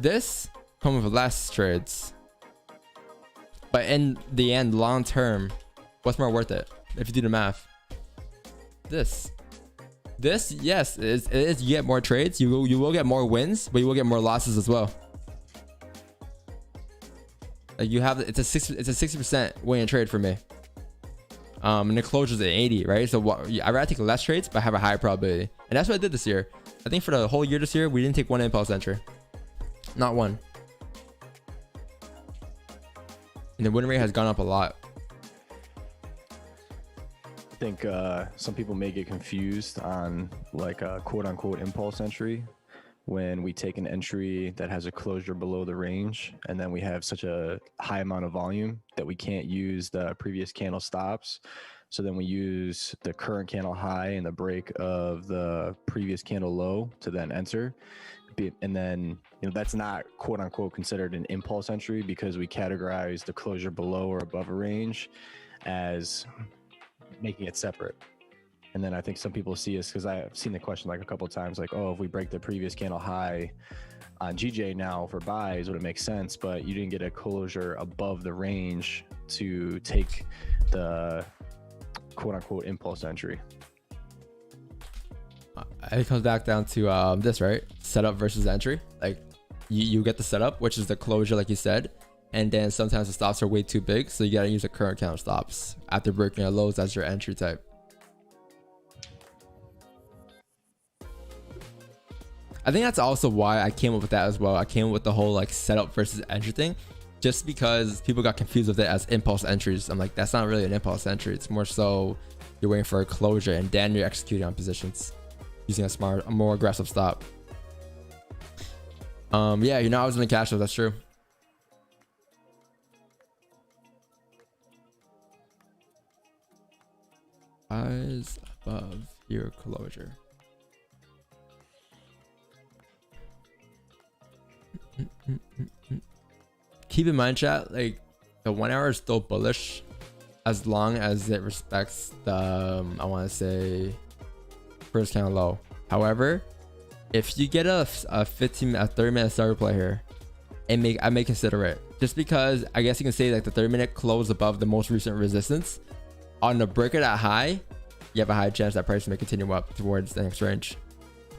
This come with less trades, but in the end, long term, what's more worth it if you do the math? This, yes, it is. You get more trades, you will get more wins, but you will get more losses as well. Like you have, it's a 60% win in trade for me. And the closure's at 80, right? So I'd rather take less trades, but have a higher probability. And that's what I did this year. I think for the whole year this year, we didn't take one impulse entry, not one. And the win rate has gone up a lot. I think some people may get confused on like a quote unquote impulse entry when we take an entry that has a closure below the range, and then we have such a high amount of volume that we can't use the previous candle stops. So then we use the current candle high and the break of the previous candle low to then enter. And then, that's not quote unquote considered an impulse entry because we categorize the closure below or above a range as making it separate. And then I think some people see us, because I've seen the question like a couple of times, like, oh, if we break the previous candle high on GJ now for buys, would it make sense? But you didn't get a closure above the range to take the quote unquote impulse entry. It comes back down to this, right? Setup versus entry. Like you get the setup, which is the closure, like you said, and then sometimes the stops are way too big, so you gotta use the current candle stops after breaking your lows as your entry type. I think that's also why I came up with that as well. I came up with the whole like setup versus entry thing, just because people got confused with it as impulse entries. I'm like, that's not really an impulse entry. It's more so you're waiting for a closure and then you're executing on positions using a more aggressive stop. Yeah, I was in the cash flow. That's true. Eyes above your closure. Keep in mind, chat, like the 1 hour is still bullish as long as it respects the I want to say first candle low. However, if you get a 30-minute starter play here, I may consider it, just because I guess you can say like the 30-minute close above the most recent resistance on the break of that high, you have a high chance that price may continue up towards the next range,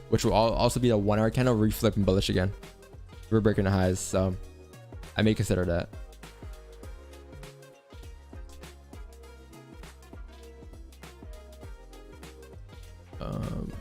which will also be the 1 hour candle reflipping bullish again. We're breaking the highs, so I may consider that. Um,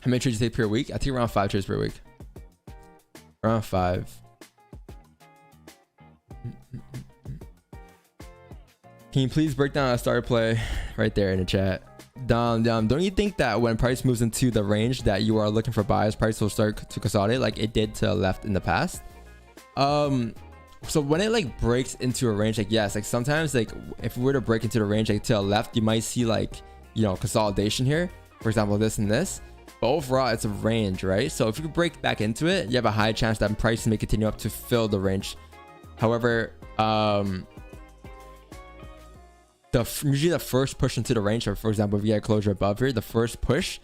how many trades you take per week? I think around 5 trades per week. Around 5. Can you please break down a starter play right there in the chat? Don't you think that when price moves into the range that you are looking for buys, price will start to consolidate like it did to the left in the past? So when it like breaks into a range, like yes, like sometimes like if we were to break into the range like to the left, you might see like, you know, consolidation here. For example, this and this. But overall, it's a range, right? So if you break back into it, you have a high chance that price may continue up to fill the range. However, usually the first push into the range, or for example, if you get a closure above here, the first push,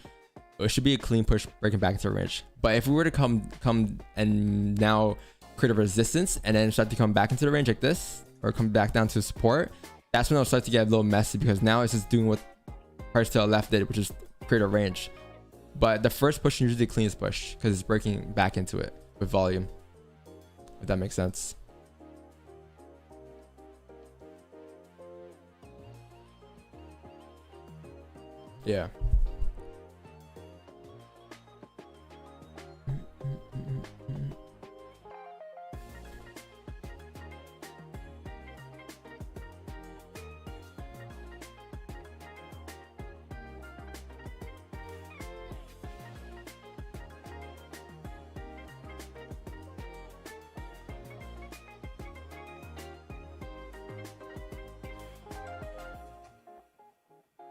it should be a clean push breaking back into the range. But if we were to come and now create a resistance and then start to come back into the range like this, or come back down to support, that's when it'll start to get a little messy, because now it's just doing what price to the left did, which is create a range. But the first push is usually the cleanest push because it's breaking back into it with volume, if that makes sense. Yeah.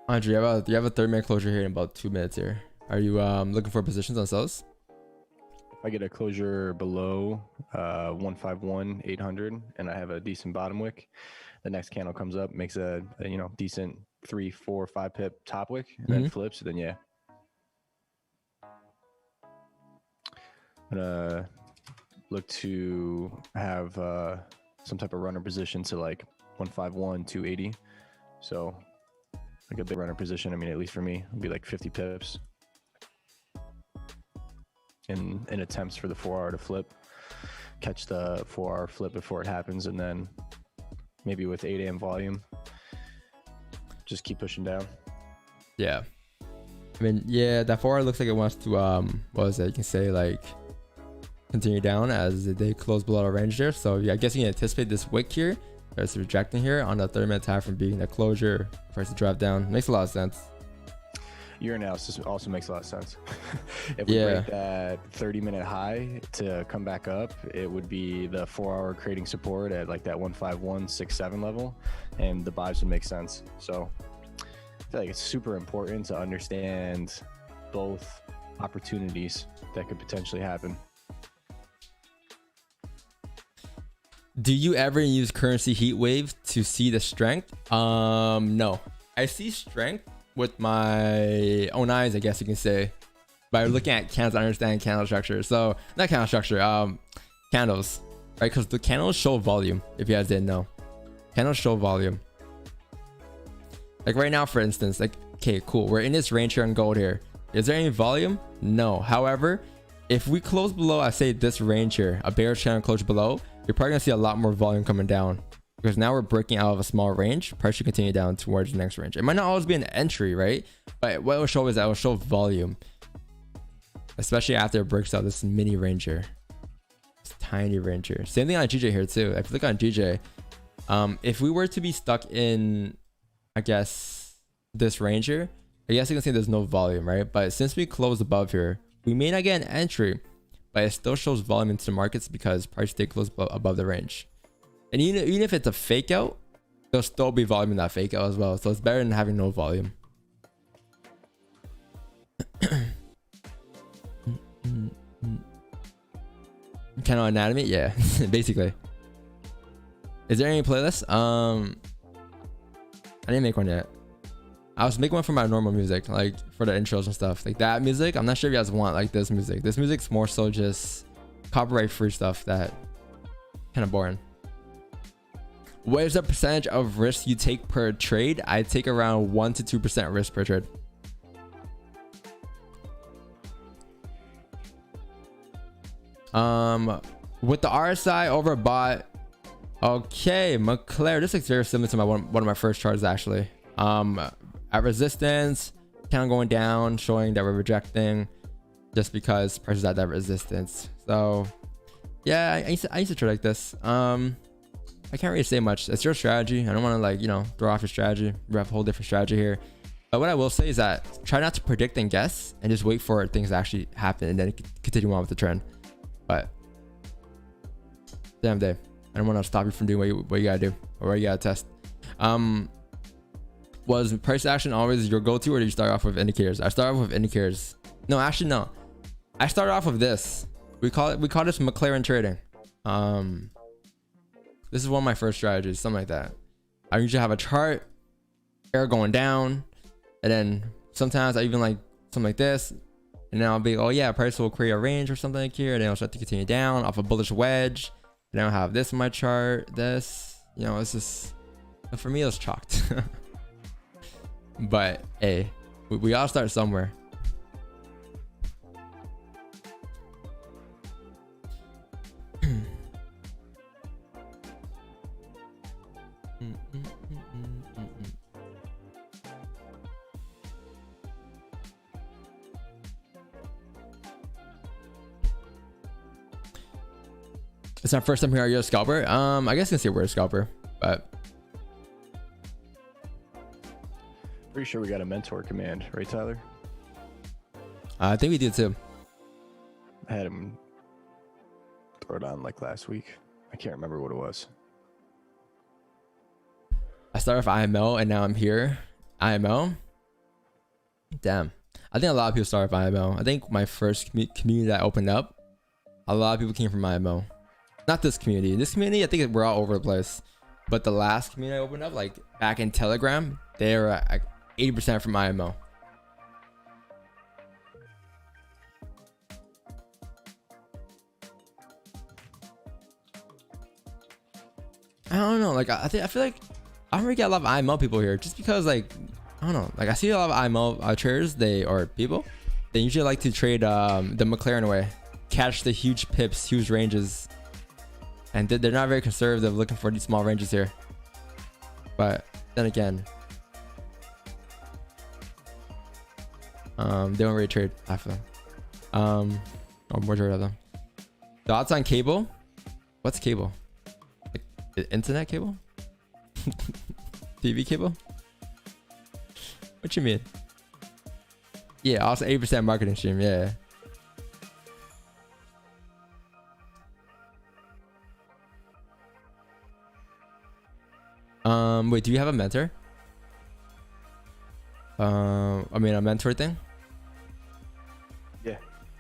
Andre, you have a 30-minute closure here in about 2 minutes here. Are you looking for positions on sells? If I get a closure below 151 800 and I have a decent bottom wick, the next candle comes up, makes a you know, decent 3, 4, 5 pip top wick, and then flips, then yeah, I'm gonna look to have some type of runner position to like 151 280. So like a big runner position, I mean, at least for me, would be like 50 pips in attempts for the 4-hour to flip, catch the 4-hour flip before it happens, and then maybe with 8 a.m. volume, just keep pushing down. Yeah. I mean, yeah, that 4-hour looks like it wants to, what was that? You can say like continue down as they close below the range there. So yeah, I guess you can anticipate this wick here. It's rejecting here on the 30-minute time from being the closure, price to drop down. Makes a lot of sense. Your analysis also makes a lot of sense. If we break that 30-minute high to come back up, it would be the 4-hour creating support at like that 151.67 level, and the buys would make sense. So I feel like it's super important to understand both opportunities that could potentially happen. Do you ever use currency heat wave to see the strength? No, I see strength with my own eyes, I guess you can say, by looking at candles. I understand candle structure. So not candle structure, candles, right? Because the candles show volume. If you guys didn't know, candles show volume. Like right now, for instance, like, okay, cool, we're in this range here on gold here. Is there any volume? No. However, if we close below, I say this range here, a bearish channel closure below, you're probably gonna see a lot more volume coming down, because now we're breaking out of a small range. Price should continue down towards the next range. It might not always be an entry, right? But what it will show is that it will show volume, especially after it breaks out this mini range here, this tiny range here. Same thing on GJ here too. If you look on GJ, if we were to be stuck in, I guess, this range here, I guess you can say there's no volume, right? But since we closed above here, we may not get an entry, but it still shows volume into the markets because price did close above the range. And even if it's a fake out, there'll still be volume in that fake out as well. So it's better than having no volume. Candle anatomy, yeah, basically. Is there any playlist? I didn't make one yet. I was making one for my normal music, like for the intros and stuff, like that music. I'm not sure if you guys want like this music. This music's more so just copyright free stuff that kind of boring. What is the percentage of risk you take per trade? I take around 1 to 2% risk per trade. With the RSI overbought. Okay, McLaren. This looks very similar to one of my first charts actually. At resistance, kind of going down, showing that we're rejecting, just because price is at that resistance. So yeah, I used to trade like this. I can't really say much. It's your strategy. I don't want to like, you know, throw off your strategy. We have a whole different strategy here. But what I will say is that try not to predict and guess, and just wait for things to actually happen, and then continue on with the trend. But damn day, I don't want to stop you from doing what you gotta do, or what you gotta test. Was price action always your go-to, or did you start off with indicators? I started off with indicators. No, actually no. I started off with this. We call this McLaren trading. This is one of my first strategies, something like that. I usually have a chart, air going down, and then sometimes I even like something like this, and then I'll be, oh yeah, price will create a range or something like here, and then I'll start to continue down off a bullish wedge. And then I'll have this in my chart, this, you know, it's just, for me, it's chalked. But hey, we all start somewhere. It's my first time here. Are you a scalper? I guess I can say we're a scalper, but Pretty sure we got a mentor command, right, Tyler? I think we did too. I had him throw it on like last week. I can't remember what it was. I started with IMO and now I'm here. IMO. Damn. I think a lot of people started with IMO. I think my first community that opened up, a lot of people came from IMO. Not this community. This community, I think we're all over the place. But the last community I opened up, like back in Telegram, they were at 80% from IMO. I don't know. Like I feel like I don't really get a lot of IMO people here, just because like I don't know. Like I see a lot of IMO traders, or people. They usually like to trade the McLaren way, catch the huge pips, huge ranges. And they're not very conservative, looking for these small ranges here. But then again, they don't really trade half of them. Or majority of them. Thoughts on cable? What's cable? Like internet cable? TV cable? What you mean? Yeah, also 80% marketing stream. Yeah. Wait, do you have a mentor? I mean a mentor thing? Yeah.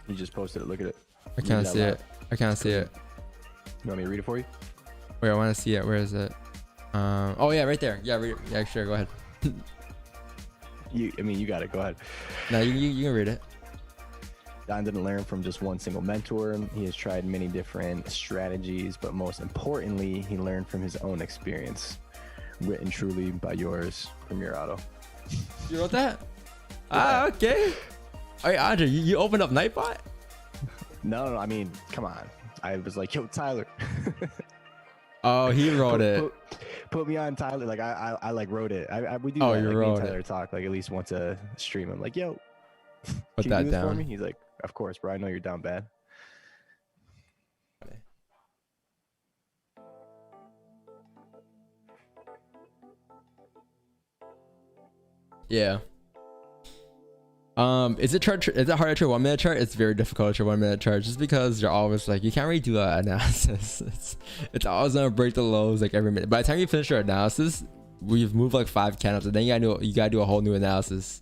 You just posted it. Look at it. I can't see it. I can't see it. You want me to read it for you? Wait, I want to see it. Where is it? Oh yeah, right there. Yeah, read it. Yeah, sure. Go ahead. I mean, you got it. Go ahead. No, you can read it. Don didn't learn from just one single mentor. He has tried many different strategies, but most importantly, he learned from his own experience. Written truly by yours, Premier Auto. You wrote that? Yeah. Ah, okay. All right, Andre, you opened up Nightbot? No, I mean, come on. I was like, yo, Tyler. Oh, he wrote it. Put me on, Tyler. Like I like wrote it. We do. Oh, that, you like, wrote me and Tyler it. talk like at least once a stream. I'm like, yo, Put can that you do this for down. me? He's like, of course, bro. I know you're down bad. Yeah. Is it hard to trade 1 minute chart? It's very difficult to trade 1 minute chart, just because you're always like, you can't really do an analysis. It's always gonna break the lows like every minute. By the time you finish your analysis, we've moved like 5 candles, and then you gotta do a whole new analysis.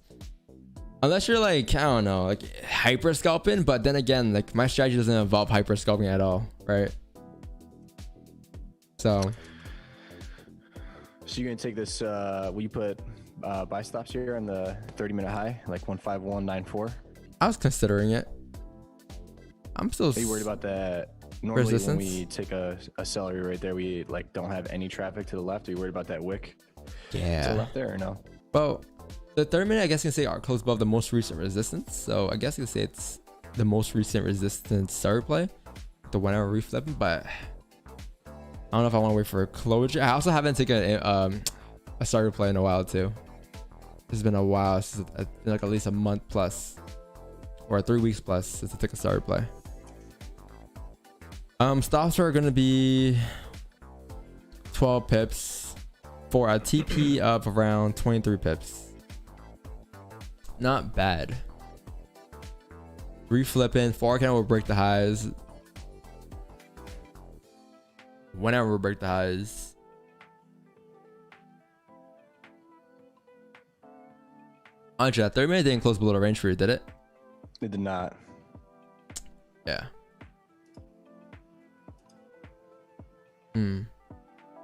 Unless you're like, I don't know, like hyper scalping, but then again, like my strategy doesn't involve hyper scalping at all, right? So you're gonna take this? Will you put buy stops here on the 30-minute high, like 151.94? I was considering it. I'm still. Are you worried about that Normally when Resistance? we take a celery right there, we like don't have any traffic to the left. Are you worried about that wick to the Yeah. left there or no? Well, the 30-minute, I guess you can say, are close above the most recent resistance. So I guess you can say it's the most recent resistance start play, the whenever reflipping. But I don't know if I want to wait for a closure. I also haven't taken a starter play in a while too. It's been a while, since like at least a month plus, or 3 weeks plus since I took a starter play. Stops are gonna be 12 pips for a TP of around 23 pips. Not bad. Reflipping, forward candle will break the highs. Whenever we break the highs. Andre, that 30-minute didn't close below the range for you, did it? It did not. Yeah.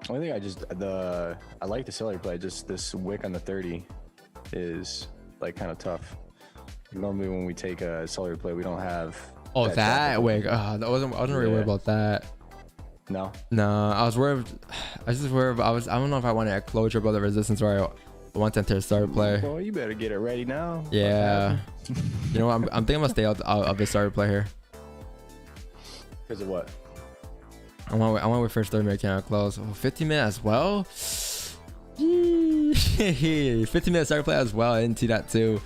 Only thing I like the celery play. Just this wick on the 30 is like kind of tough. Normally when we take a celery play, we don't have. Oh, that traffic. way. I wasn't really worried about that. No. No, I was worried. I was just worried. I don't know if I wanted a closure above the resistance or I want to enter a starter play. Boy, you better get it ready now. Yeah. You know what? I'm thinking I'm gonna stay out of the starter play here. Because of what? I want to wait for 30-minute candle close. Oh, 15 minutes as well. 15-minute starter play as well. I didn't see that too.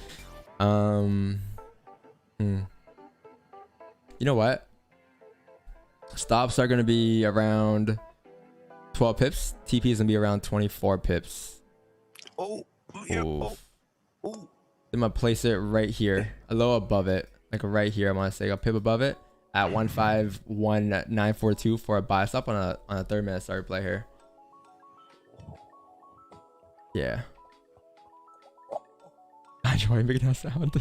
You know what? Stops are gonna be around 12 pips. TP is gonna be around 24 pips. Oh, yeah. I'm gonna place it right here, a little above it, like right here. I want to say a pip above it at 151.942 for a buy stop on a 30-minute starter play here. Yeah. I enjoy making that sound.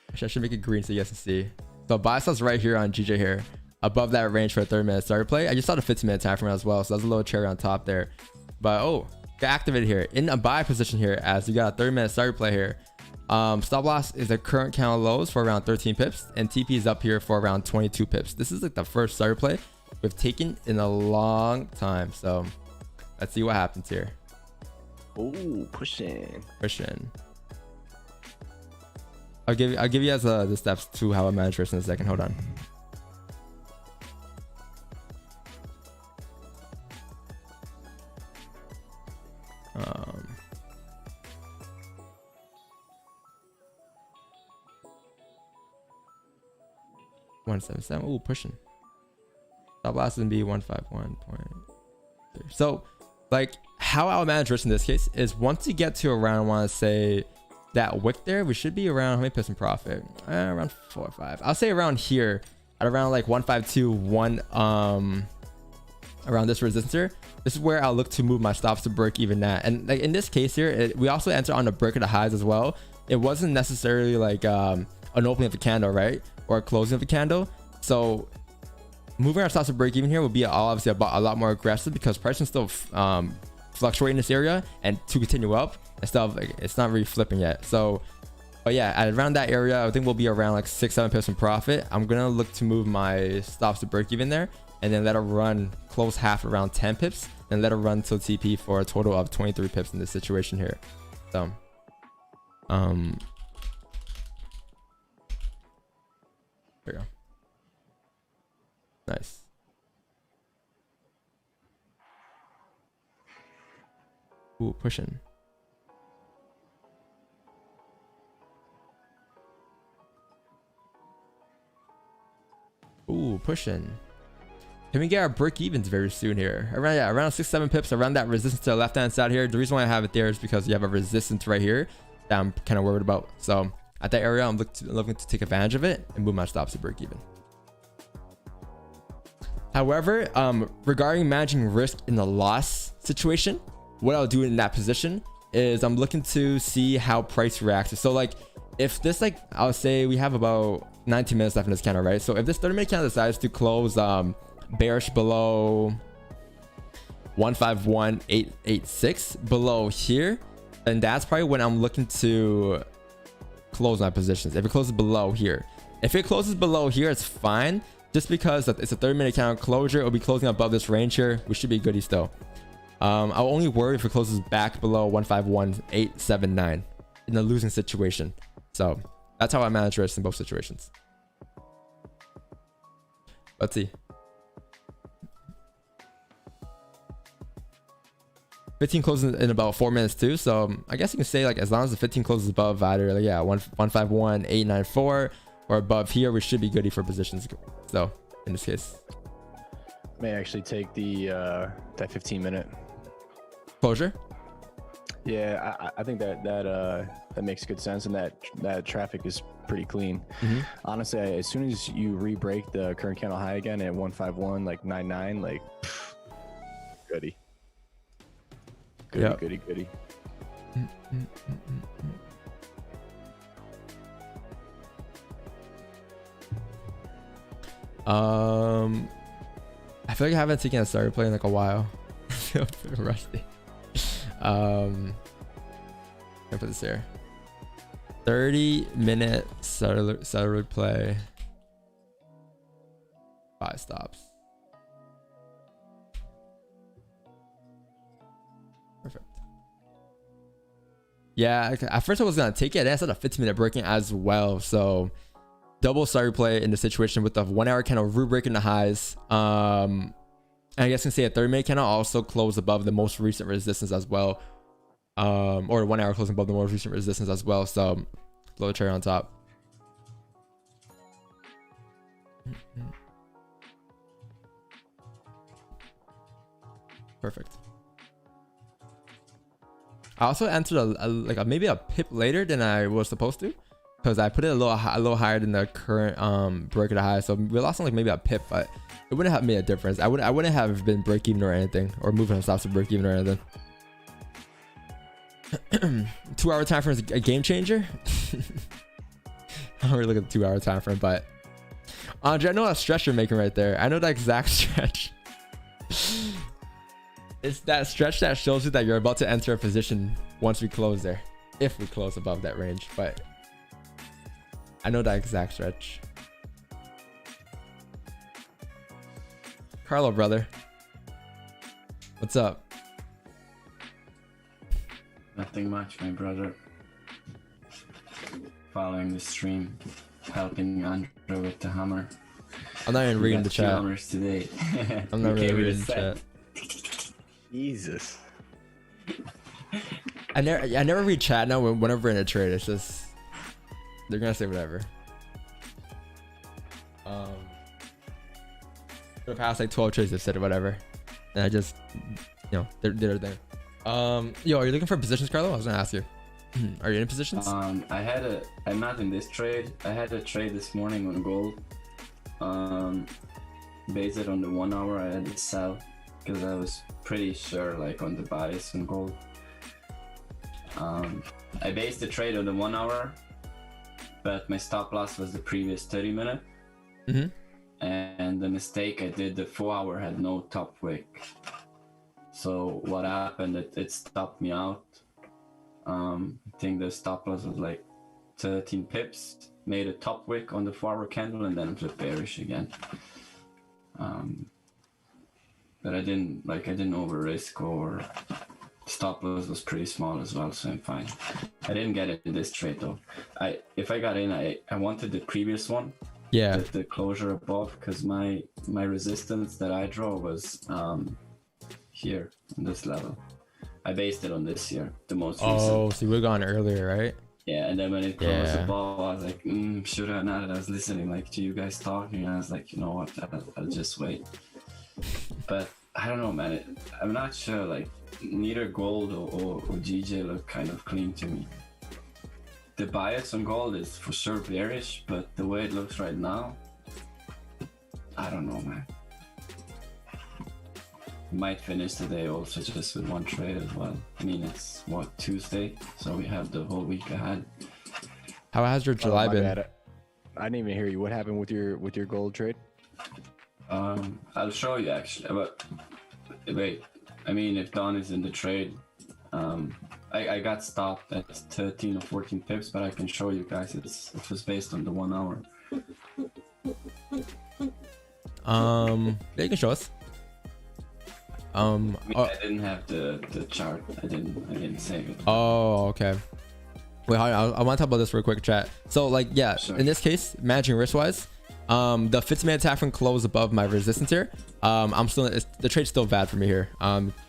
Actually, I should make it green so you guys can see. So buy stop's right here on GJ here, above that range for a 30-minute starter play. I just saw the 15-minute time frame as well, so that's a little cherry on top there. But got activated here in a buy position here as you got a 30-minute starter play here. Stop loss is the current count lows for around 13 pips, and TP is up here for around 22 pips. This is like the first starter play we've taken in a long time, so let's see what happens here. Oh, pushing. I'll give you guys the steps to how I manage this in a second. Hold on. $177. Ooh, pushing. Stop loss is gonna be 151.3. So, like, how I'll manage risk in this case is once you get to around, I want to say that wick there, we should be around how many pips in profit? Around 4 or 5. I'll say around here at around like 152.1. Around this resistance here. This is where I'll look to move my stops to break even at. And like in this case here, we also enter on the break of the highs as well. It wasn't necessarily like an opening of the candle, right, or a closing of the candle. So moving our stops to break even here will be obviously a lot more aggressive because price can still fluctuate in this area and to continue up and stuff. Like, it's not really flipping yet. So, but yeah, at around that area, I think we'll be around like 6-7 pips in profit. I'm gonna look to move my stops to break even there, and then let it run close half around 10 pips, and let it run till TP for a total of 23 pips in this situation here. So, there we go. Nice. Ooh, pushing. Ooh, pushing. Can we get our break evens very soon here? Around 6-7 pips around that resistance to the left hand side here. The reason why I have it there is because you have a resistance right here that I'm kind of worried about. So at that area, I'm looking to take advantage of it and move my stops to break even. However, regarding managing risk in the loss situation, what I'll do in that position is I'm looking to see how price reacts. So like if this, like I'll say we have about 19 minutes left in this candle, right? So if this 30-minute candle decides to close bearish below 151.886 below here, then that's probably when I'm looking to close my positions. If it closes below here, If it closes below here, it's fine. Just because it's a 30-minute candle closure, it'll be closing above this range here. We should be goody still. I'll only worry if it closes back below 151.879 in a losing situation. So that's how I manage risk in both situations. Let's see. 15 closes in about 4 minutes too. So I guess you can say like as long as the 15 closes above either like 151.894 or above here, we should be goody for positions. So in this case, May actually take the that 15-minute closure. Yeah, I think that makes good sense, and that traffic is pretty clean. Honestly, as soon as you re-break the current candle high again at 151 like 99, like goody. Goody. I feel like I haven't taken a starter play in like a while. I feel a bit rusty. Can I put this here? 30-minute starter play. 5 stops. Perfect. Yeah, at first I was gonna take it. That's at a 15-minute breaking as well. So double starter play in the situation with the 1 hour candle re-breaking the highs. And I guess I can say a 30-minute candle also closed above the most recent resistance as well. Or 1 hour closing above the most recent resistance as well. So blow the cherry on top. Perfect. I also entered maybe a pip later than I was supposed to, because I put it a little higher than the current break of the high. So we lost on like maybe a pip, but it wouldn't have made a difference. I wouldn't have been break even or anything, or moving on stops to break even or anything. 2 hour time frame is a game changer. I don't really look at the 2 hour time frame, but Andre, I know that stretch you're making right there. I know that exact stretch. It's that stretch that shows you that you're about to enter a position once we close there, if we close above that range. But I know that exact stretch. Carlo, brother, what's up? Nothing much, my brother. Following the stream, helping Andrew with the hammer. I'm not even reading the chat. Hammers today. I'm not really reading the chat. Jesus. I never read chat now whenever in a trade. It's just they're gonna say whatever. For the past like 12 trades they've said whatever, and I just they're there. Yo, are you looking for positions, Carlo? I was gonna ask you. Are you in positions? I'm not in this trade. I had a trade this morning on gold. Based on the 1 hour, I had to sell because I was pretty sure like on the bias on gold. I based the trade on the 1 hour, but my stop loss was the previous 30-minute. And the mistake I did, the 4 hour had no top wick. So what happened, it stopped me out. I think the stop loss was like 13 pips, made a top wick on the 4 hour candle, and then flipped bearish again. But I didn't over risk, or stop loss was pretty small as well, so I'm fine. I didn't get it in this trade though. If I got in, I wanted the previous one. Yeah. The closure above, because my resistance that I draw was here on this level. I based it on this here, the most recent. Oh, so you were gone earlier, right? Yeah, and then when it closed above, I was like, should I? Now that I was listening like to you guys talking, I was like, you know what, I'll just wait. But I don't know, man. I'm not sure. Like neither gold or GJ look kind of clean to me. The bias on gold is for sure bearish, but the way it looks right now, I don't know, man. Might finish today also just with one trade as well. I mean, it's what, Tuesday, so we have the whole week ahead. How has your July been? Bad. I didn't even hear you. What happened with your gold trade? I'll show you actually, but wait. I mean, if Don is in the trade, I got stopped at 13 or 14 pips, but I can show you guys. It was based on the 1 hour. Yeah, you can show us. I mean, I didn't have the chart. I didn't save it. Oh, okay. Wait, I want to talk about this real quick, chat. So, like, yeah, Sure. in this case, managing risk-wise, the 15-minute time frame closed above my resistance here. I'm still, the trade's still bad for me here.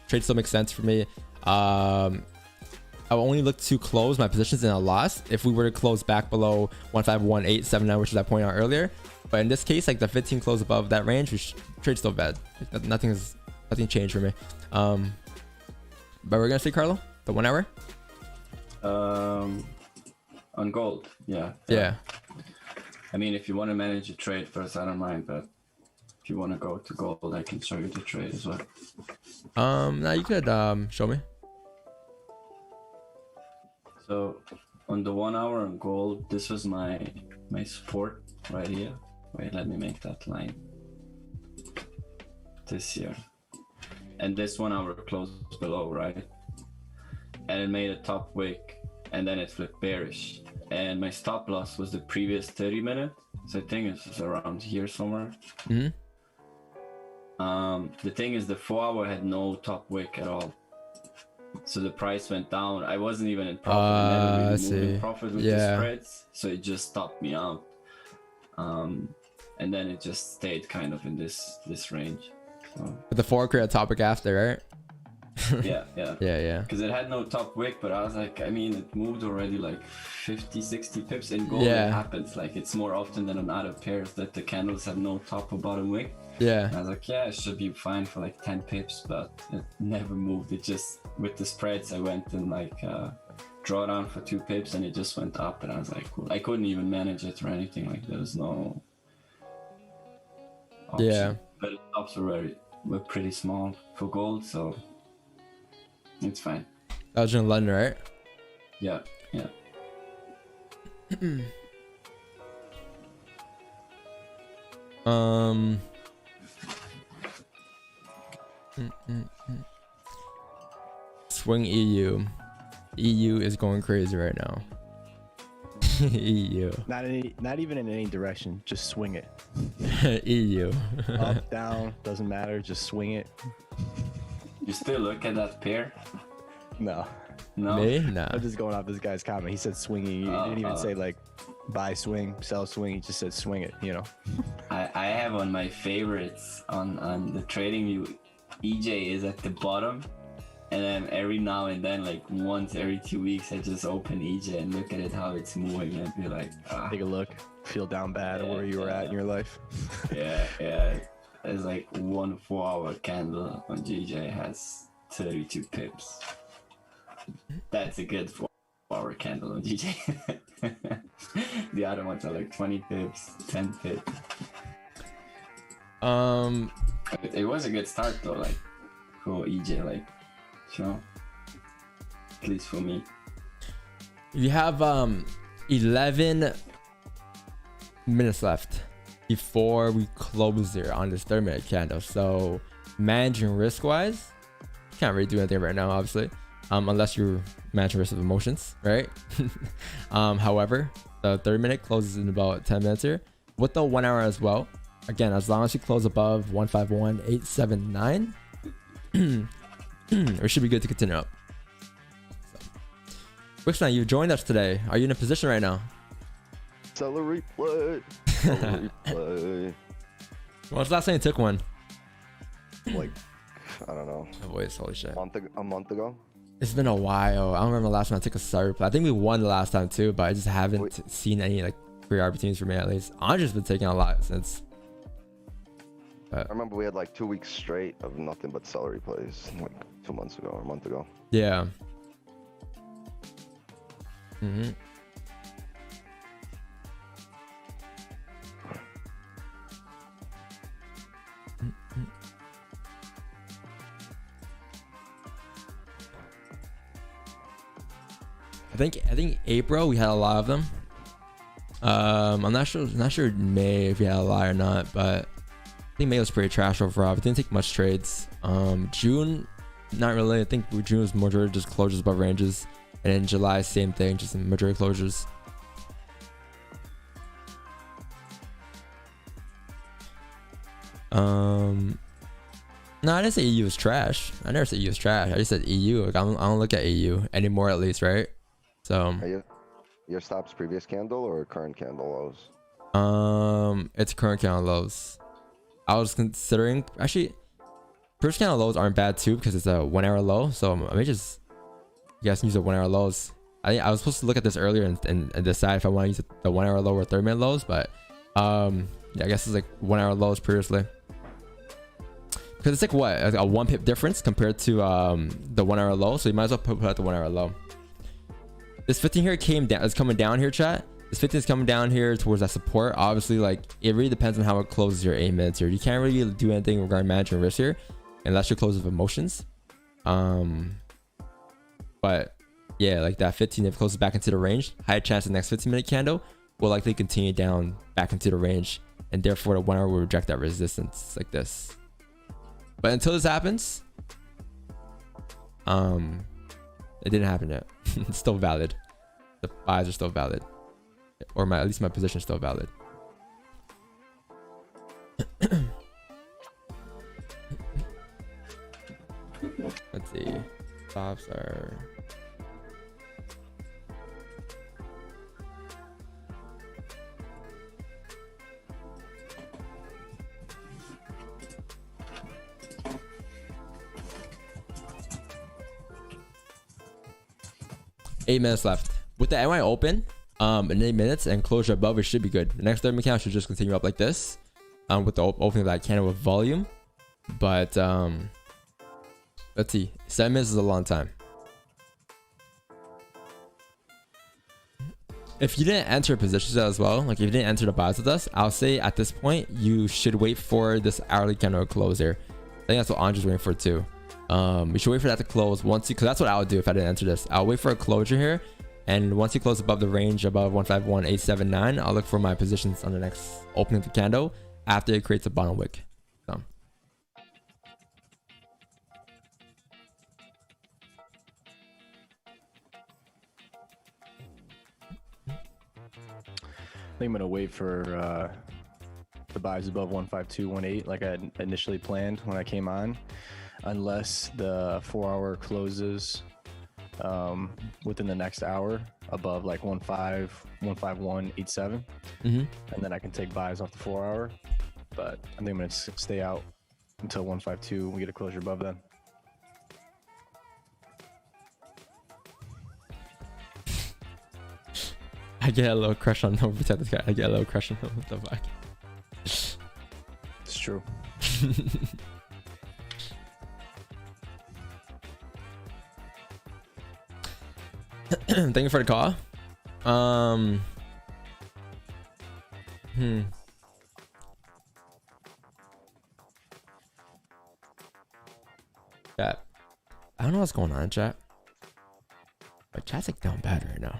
Trade still makes sense for me. I will only look to close my positions in a loss if we were to close back below 151879, which is I pointed out earlier. But in this case, like the 15 close above that range, which trade's still bad. Like, nothing changed for me. But we're gonna see Carlo, the 1 hour. On gold, yeah. Yeah. I mean, if you want to manage a trade first, I don't mind, but if you want to go to gold, I can show you the trade as well. Now you could show me. So on the 1 hour on gold, this was my support right here. Wait, let me make that line. This here. And this 1 hour closed below, right? And it made a top wick, and then it flipped bearish. And my stop loss was the previous 30 minute. So I think it's around here somewhere. Mm-hmm. The thing is, the 4 hour had no top wick at all. So the price went down. I wasn't even in profit. I never really moved in profit with the spreads. So it just stopped me out. And then it just stayed kind of in this range. So. But the forward create a topic after, right? Yeah. Yeah. Because it had no top wick, but I was like, I mean, it moved already like 50, 60 pips in gold. Yeah. It happens. Like, it's more often than on other pairs that the candles have no top or bottom wick. Yeah. And I was like, yeah, it should be fine for like 10 pips, but it never moved. It just, with the spreads, I went and like draw down for 2 pips and it just went up. And I was like, cool. I couldn't even manage it or anything. Like, there was no option. Yeah. But the tops were pretty small for gold, so it's fine. That was in London, right? Yeah. Swing EU. EU is going crazy right now. EU. Not even in any direction. Just swing it. EU. Up, down, doesn't matter. Just swing it. You still look at that pair? No. No? Me? Nah. I'm just going off this guy's comment. He said swinging. He didn't even say like buy swing, sell swing. He just said swing it, you know. I have on my favorites on the trading view, EJ is at the bottom, and then every now and then, like once every 2 weeks, I just open EJ and look at it how it's moving and be like, take a look, feel down bad where you were at in your life. yeah. There's like 1 4 hour candle on GJ has 32 pips. That's a good 4 hour candle on GJ. The other ones are like 20 pips, 10 pips. It was a good start though, like for EJ, like, you know, at least for me. You have 11 minutes left before we close here on this 3-minute candle. So managing risk wise, can't really do anything right now, obviously, unless you're managing risk of emotions, right? However, the 30-minute closes in about 10 minutes here with the 1 hour as well. Again, as long as you close above 151.879, we should be good to continue up. Wixman, you joined us today. Are you in a position right now? Celery play. Celery play. When was the last time you took one? Like, I don't know. Oh, voice, holy shit. A month ago. It's been a while. I don't remember the last time I took a celery play. I think we won the last time too, but I just haven't seen any like free opportunities for me at least. Andre's been taking a lot since. I remember we had like 2 weeks straight of nothing but celery plays, like 2 months ago or a month ago. Yeah. I think April we had a lot of them. I'm not sure May if we had a lot or not, but I think May was pretty trash overall. We didn't take much trades. June, not really. I think June was majority just closures above ranges, and in July same thing, just majority closures. No, I didn't say EU was trash. I never said EU was trash. I just said EU. Like, I don't look at EU anymore, at least, right? So Are your stops previous candle or current candle lows? it's current candle lows. I was considering actually previous candle lows aren't bad too because it's a 1 hour low. So I may just, you guys can use the 1 hour lows. I was supposed to look at this earlier and decide if I want to use the 1 hour low or 30-minute lows, but yeah, I guess it's like 1 hour lows previously. Because it's like what, like a 1 pip difference compared to the 1 hour low. So you might as well put out the 1 hour low. This 15 here came down. It's coming down here, chat. This 15 is coming down here towards that support. Obviously, like it really depends on how it closes your 8 minutes here. You can't really do anything regarding managing risk here unless you close with emotions. But yeah, like that 15, if it closes back into the range, high chance the next 15-minute candle will likely continue down back into the range, and therefore the 1 hour will reject that resistance like this. But until this happens, it didn't happen yet. It's still valid. The buys are still valid, or at least my position is still valid. Let's see. Stops are. Eight minutes left. With the NY open in 8 minutes and closure above, it should be good. The next 30-minute count should just continue up like this with the opening of that candle with volume. But let's see. 7 minutes is a long time. If you didn't enter positions as well, like if you didn't enter the buys with us, I'll say at this point you should wait for this hourly candle to close here. I think that's what Andre's waiting for too. We should wait for that to close once you, because that's what I would do if I didn't enter this. I'll wait for a closure here, and once you close above the range above 151.879, I'll look for my positions on the next opening of the candle after it creates a bottom wick. So I think I'm gonna wait for the buys above 152.18 like I had initially planned when I came on, unless the 4 hour closes within the next hour above like 151.87, and then I can take buys off the 4 hour. But I think I'm gonna stay out until 152 and we get a closure above then. I get a little crush on him. Protect this guy. I get a little crush on him. What the fuck? It's true. Thank you for the call. Chat. I don't know what's going on in chat, but chat's like down bad right now.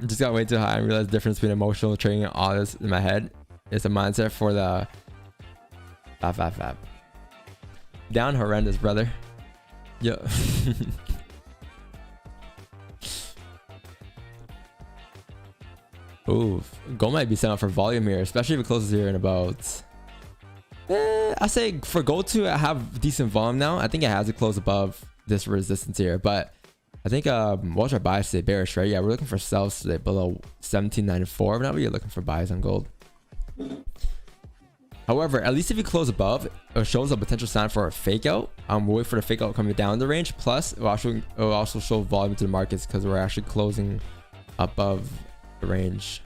Just got way too high and realized the difference between emotional trading and all this in my head. It's a mindset for the fab. Down horrendous, brother. Yo. Ooh, gold might be set up for volume here, especially if it closes here in about. I say for gold to have decent volume now, I think it has to close above this resistance here. But I think what's our bias today? Bearish, right? Yeah, we're looking for sells today below 1794. We're not really looking for buys on gold. However, at least if you close above, it shows a potential sign for a fake out. We'll wait for the fake out coming down the range. Plus, it will also show volume to the markets because we're actually closing above the range.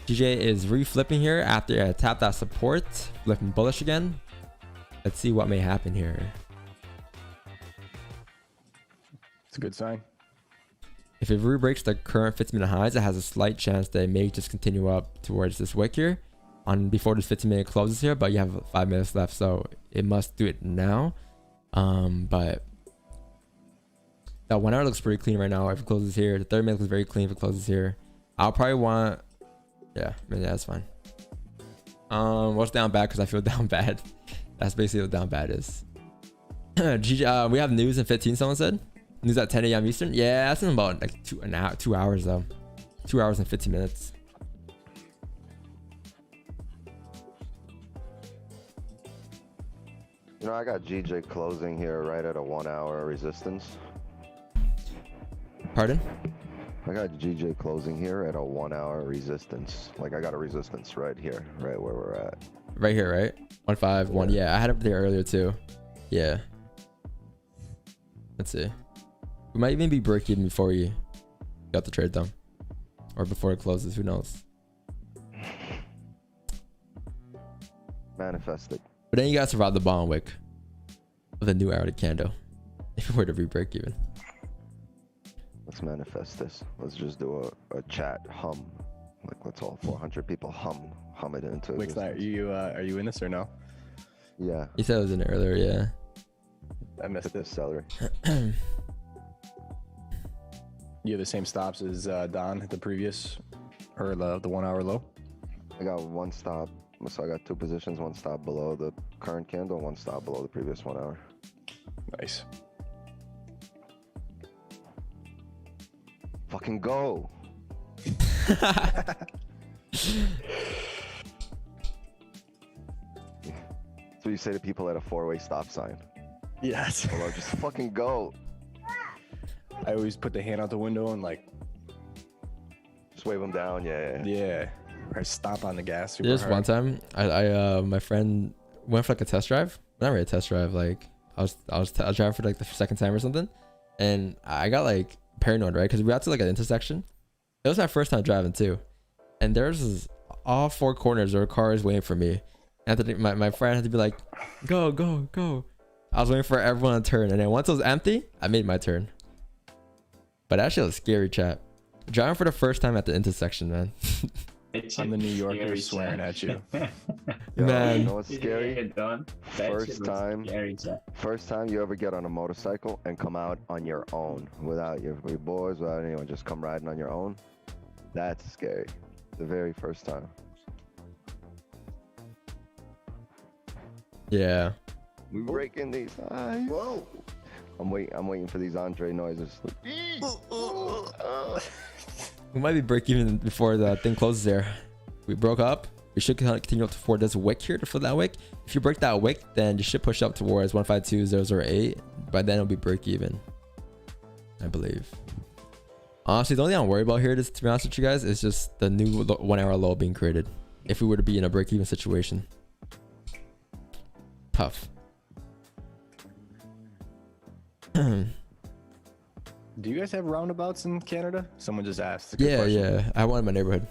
GJ is reflipping here after I tap that support, flipping bullish again. Let's see what may happen here. It's a good sign. If it re-breaks the current 15-minute highs, it has a slight chance that it may just continue up towards this wick here on before this 15-minute closes here, but you have 5 minutes left, so it must do it now. But that 1 hour looks pretty clean right now if it closes here. The 30-minute looks very clean if it closes here. I'll probably want, yeah, that's fine. What's down bad? Because I feel down bad. That's basically what down bad is. GG, we have news in 15, someone said. News at 10 a.m. Eastern. Yeah, that's in about like 2 hours though. 2 hours and 15 minutes. You know, I got GJ closing here right at a 1 hour resistance. Pardon? I got GJ closing here at a 1 hour resistance. Like I got a resistance right here, right where we're at. Right here, right? 151. Yeah, I had it there earlier too. Yeah. Let's see. We might even be break even before you got the trade done, or before it closes. Who knows? Manifest it. But then you gotta survive the bottom wick of the new hourly candle if you were to re-break even. Let's manifest this. Let's just do a chat hum. Like let's all 400 people hum it into Wix, existence. are you in this or no? Yeah, You said it was in it earlier, yeah. I missed this it. celery. You have the same stops as Don at the previous, or the 1 hour low? I got one stop. So I got two positions, one stop below the current candle, one stop below the previous 1 hour. Nice. Fucking go. So you say to people at a four-way stop sign. Yes. Hello, just fucking go. I always put the hand out the window and like, Just wave them down, yeah. yeah. Or stomp on the gas super There's hard. one time my friend went for like a test drive. Not really a test drive, like I was driving for like the second time or something, and I got like paranoid, right? Because we had to like an intersection. It was my first time driving too, and there's all four corners there were cars waiting for me. And my friend had to be like, go, go, go. I was waiting for everyone to turn, and then once it was empty, I made my turn. But that shit was scary, chat. Driving for the first time at the intersection, man. I'm the New Yorker swearing at you. Yo, Man. you know what's scary? Done. First time you ever get on a motorcycle and come out on your own without your boys, without anyone, just come riding on your own. That's scary. The very first time. Yeah. We breaking these eyes. Whoa. I'm waiting for these Andre noises. We might be break even before the thing closes there. We broke up. We should continue up for this wick here to fill that wick. If you break that wick, then you should push up towards 152.008. By then it'll be break even, I believe. Honestly, the only thing I'm worried about here, to be honest with you guys, is just the new 1 hour low being created. If we were to be in a break even situation. Tough. Do you guys have roundabouts in Canada? Someone just asked. Yeah. I have one in my neighborhood.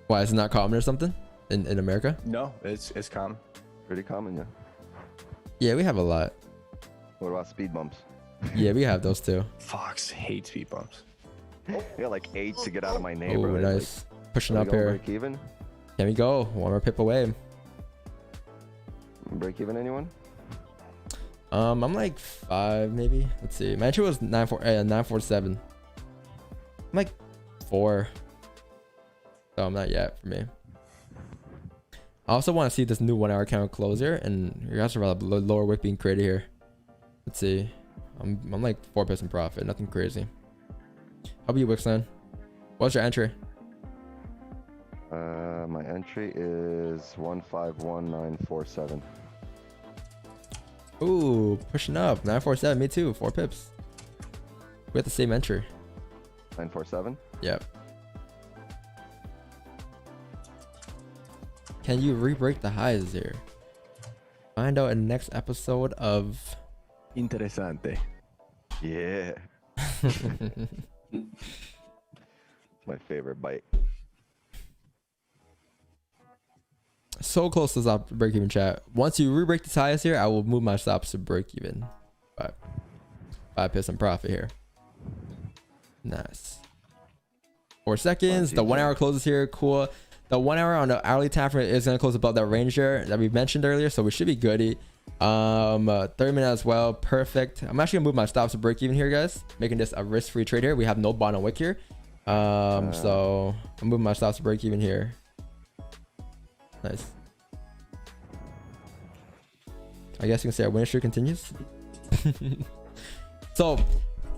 Why, is it not common or something in America? No, it's common. Pretty common, yeah. Yeah, we have a lot. What about speed bumps? Yeah, we have those too. Fox hates speed bumps. Yeah, like 8 to get out of my Oh, neighborhood. nice. Pushing Like, up are we here. gonna break even? Can we go? One more pip away. Break even, anyone? I'm like 5 maybe. Let's see. My entry was 947. I'm like 4. So I'm not yet for me. I also want to see this new 1 hour candle close here, and you're also about lower wick being created here. Let's see. I'm like 4 pips in profit. Nothing crazy. How about you, Wixland? What's your entry? My entry is 151947. Ooh, pushing up. 947. Me too. 4 pips. We have the same entry. 947? Yep. Can you re-break the highs here? Find out in the next episode of Interesante. Yeah. My favorite bite. So close to stop break even, chat. Once you re-break the highs here, I will move my stops to break even. 5 pips in profit here. Nice. 4 seconds. The 1 hour closes here. Cool. The 1 hour on the hourly time frame is going to close above that range there that we mentioned earlier, so we should be goody. 30 minutes as well. Perfect. I'm actually gonna move my stops to break even here, guys, making this a risk-free trade here. We have no bottom wick here, so I'm moving my stops to break even here. Nice. I guess you can say our winning streak continues. So the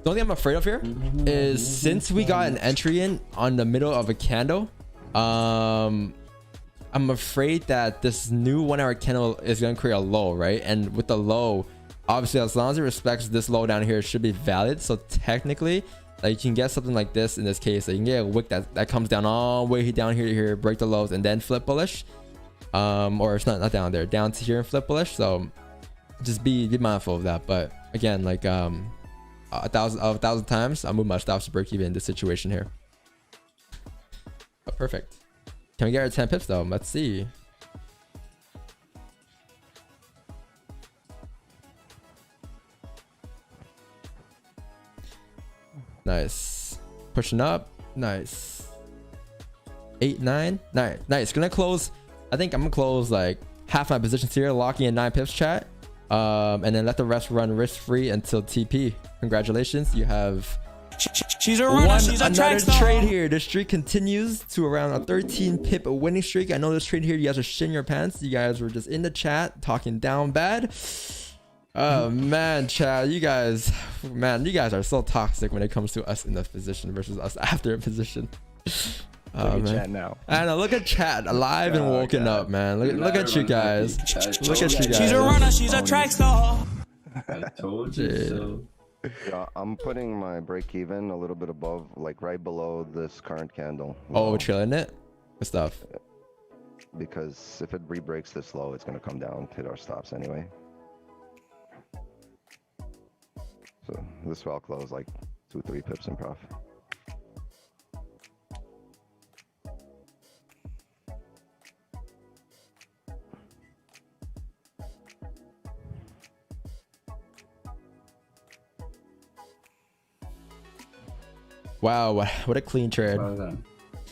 only thing I'm afraid of here is, since we got an entry in on the middle of a candle, I'm afraid that this new 1 hour candle is going to create a low, right? And with the low, obviously, as long as it respects this low down here, it should be valid. So technically, like, you can get something like this in this case. Like, you can get a wick that comes down all the way down here, break the lows, and then flip bullish. Or it's not down there, down to here and flip bullish. So just be mindful of that. But again, like a thousand times, I move my stops to break even in this situation here. But perfect. Can we get our 10 pips though? Let's see. Nice. Pushing up. Nice. 8, 9. Nice. Gonna close. I think I'm gonna close like half my positions here, locking in 9 pips, chat. And then let the rest run risk free until TP. Congratulations. You have she's a runner. She's a another trade here. The streak continues to around a 13 pip winning streak. I know this trade here, you guys are shitting your pants. You guys were just in the chat talking down bad. Oh man, chat, you guys are so toxic when it comes to us in this position versus us after a position. Look at chat now. I know, look at chat alive and woken up, man. Look at you guys. Look at you guys. She's a runner. She's a track star. I told you so. Yeah, I'm putting my break even a little bit above, like right below this current candle. Oh, chilling it? Good stuff. Because if it re-breaks this low, it's going to come down, hit our stops anyway. So this will close like 2-3 pips in profit. Wow, what a clean trade. Well done.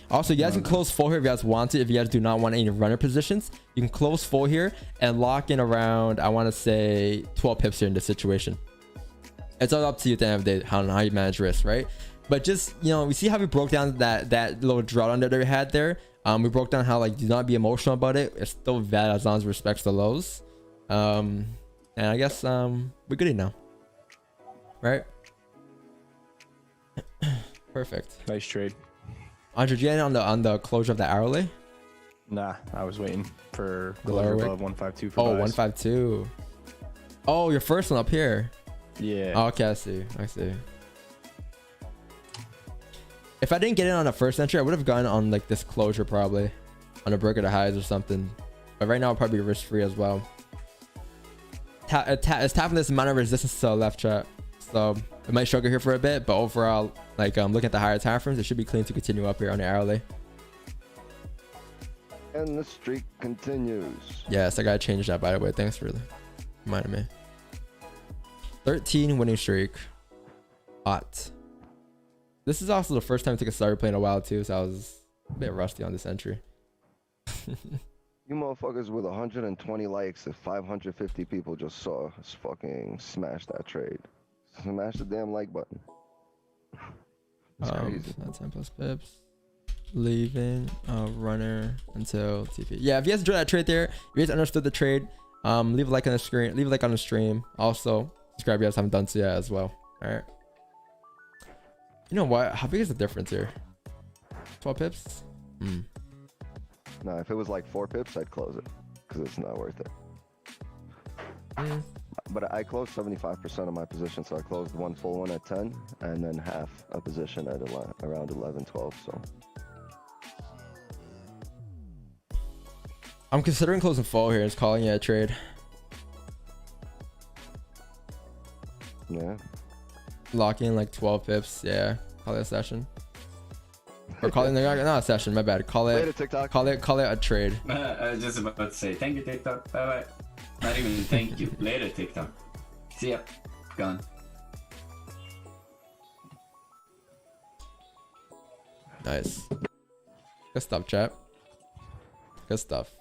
Also, you guys can close full here if you guys want to. If you guys do not want any runner positions, you can close full here and lock in around, I want to say 12 pips here in this situation. It's all up to you at the end of the day, how you manage risk, right? But just, you know, we see how we broke down that little drawdown that we had there. We broke down how, like, do not be emotional about it. It's still valid as long as it respects the lows. And I guess we're good now, right? Perfect. Nice trade. Andre, did you end on the closure of the hourly? Nah, I was waiting for The closure lower above 152 for Oh, buys. 152. Oh, your first one up here. Yeah. Oh, okay, I see. If I didn't get in on the first entry, I would have gone on like this closure probably, on a break of the highs or something. But right now, I'll probably be risk free as well. It's tapping this amount of resistance to the left, chat. So it might struggle here for a bit, but overall, like looking at the higher time frames, it should be clean to continue up here on the hourly. And the streak continues. Yes, I gotta change that, by the way. Thanks for reminding me. 13 winning streak. Hot. This is also the first time I took a starter play in a while too, so I was a bit rusty on this entry. You motherfuckers with 120 likes if 550 people just saw us fucking smash that trade. Smash the damn like button. That's crazy. That's 10 plus pips. Leaving runner until TP. Yeah, if you guys enjoyed that trade there, if you guys understood the trade, leave a like on the screen, leave a like on the stream. Also, subscribe if you guys haven't done so yet as well. Alright. You know what? How big is the difference here? 12 pips? No, if it was like 4 pips, I'd close it. Because it's not worth it. But I closed 75% of my position, so I closed one full one at 10, and then half a position at around 11, 12, so. I'm considering closing full here. It's calling it a trade. Yeah. Lock in like 12 pips. Yeah. Call it a session. Or call it not a session, my bad. Call it Later, TikTok. Call it a trade. I was just about to say thank you, TikTok. Bye bye. Not even thank you. Later, TikTok. See ya. Gone. Nice. Good stuff, chat. Good stuff.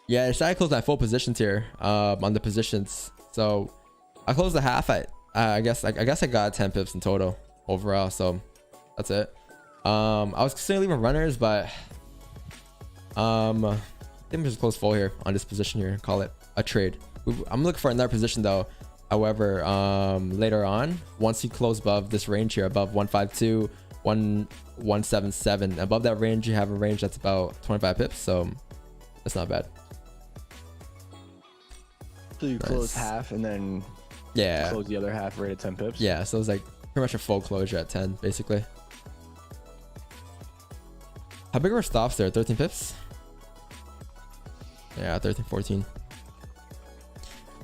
Yeah, I decided to close my full positions here on the positions. So I closed the half. I guess I got 10 pips in total overall. So that's it. I was considering leaving runners, but I think I'm just close full here on this position here. Call it a trade. I'm looking for another position though. However, later on, once you close above this range here, above 152 177. Above that range, you have a range that's about 25 pips, so that's not bad. So you close half and then close the other half right at 10 pips? Yeah, so it's like pretty much a full closure at 10, basically. How big were stops there? 13 pips? Yeah, 13, 14.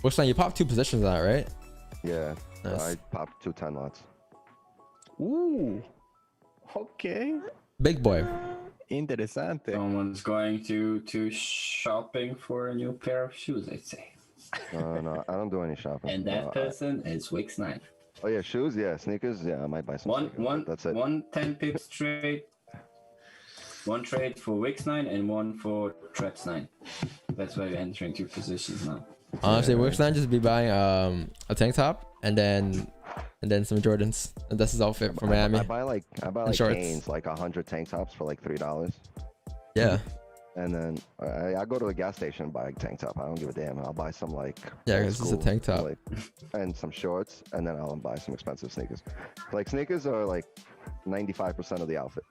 Looks like you popped 2 positions on that, right? Yeah, Nice. I popped 2 10 lots. Ooh. Okay. Big boy. Interesante. Someone's going to shopping for a new pair of shoes, I'd say. No, I don't do any shopping. And that person is Wix 9. Oh yeah, shoes, yeah, sneakers, yeah, I might buy some. Sneakers, that's it. One 10 pips trade. One trade for Wix 9 and one for Traps 9. That's why you're entering 2 positions now. Honestly, Wix 9 just be buying a tank top and then some Jordans. And that's his outfit for Miami. I buy like shorts. Hanes, like 100 tank tops for like $3. Yeah. And then I go to a gas station and buy a tank top. I don't give a damn. I'll buy some like Yeah, because it's a tank top. like, and some shorts, and then I'll buy some expensive sneakers. Like sneakers are like 95% of the outfit.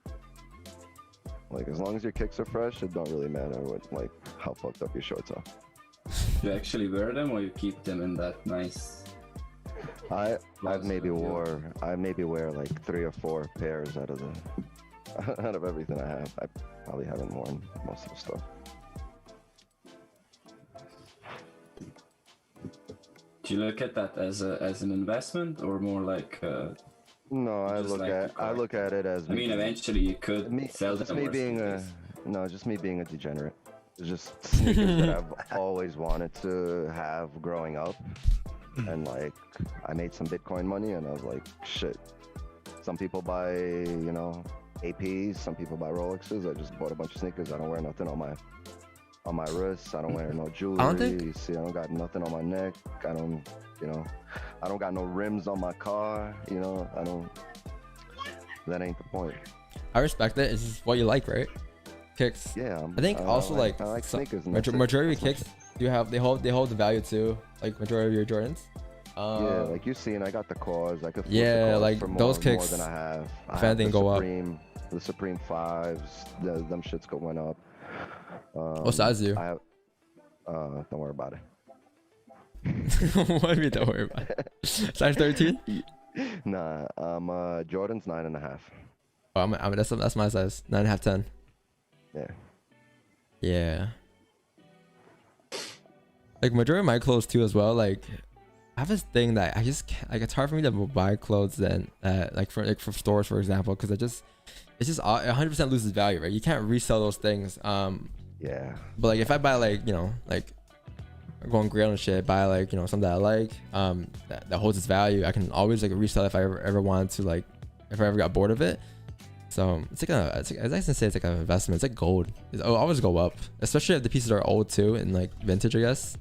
Like as long as your kicks are fresh, it don't really matter what like how fucked up your shorts are. You actually wear them or you keep them in that nice? I maybe wear like 3 or 4 pairs out of everything I have. I probably haven't worn most of the stuff. Do you look at that as an investment or more like? No, I look at it as. I mean, eventually you could sell them. Just me being a degenerate. It's just sneakers that I've always wanted to have growing up, and like I made some Bitcoin money, and I was like, shit. Some people buy, APs. Some people buy Rolexes. I just bought a bunch of sneakers. I don't wear nothing on my wrists. I don't wear no jewelry. You see, I don't got nothing on my neck. I don't got no rims on my car. That ain't the point. I respect it. It's just what you like, right? Kicks. Yeah. I think also I like sneakers. Majority of kicks they hold the value too. Like majority of your Jordans. Yeah, like you see, and I got the cause. I could flip yeah, the cause like for those more kicks. Than I have. If anything, go up. The Supreme 5s, them shits went up. What size do you? Don't worry about it. What do you mean, don't worry about it? Size 13? Nah, Jordan's 9.5. Oh, I mean that's my size. 9.5, 10. Yeah. Yeah. Like majority of my clothes too as well. Like I have this thing that I just can't, like it's hard for me to buy clothes than like from stores, for example, because it's just 100% loses value, right? You can't resell those things. Yeah. But like if I buy like like going grill and shit, buy like something that I like that holds its value, I can always like resell if I ever wanted to, like if I ever got bored of it. So it's like I say it's like an investment. It's like gold. It'll always go up, especially if the pieces are old too and like vintage, I guess.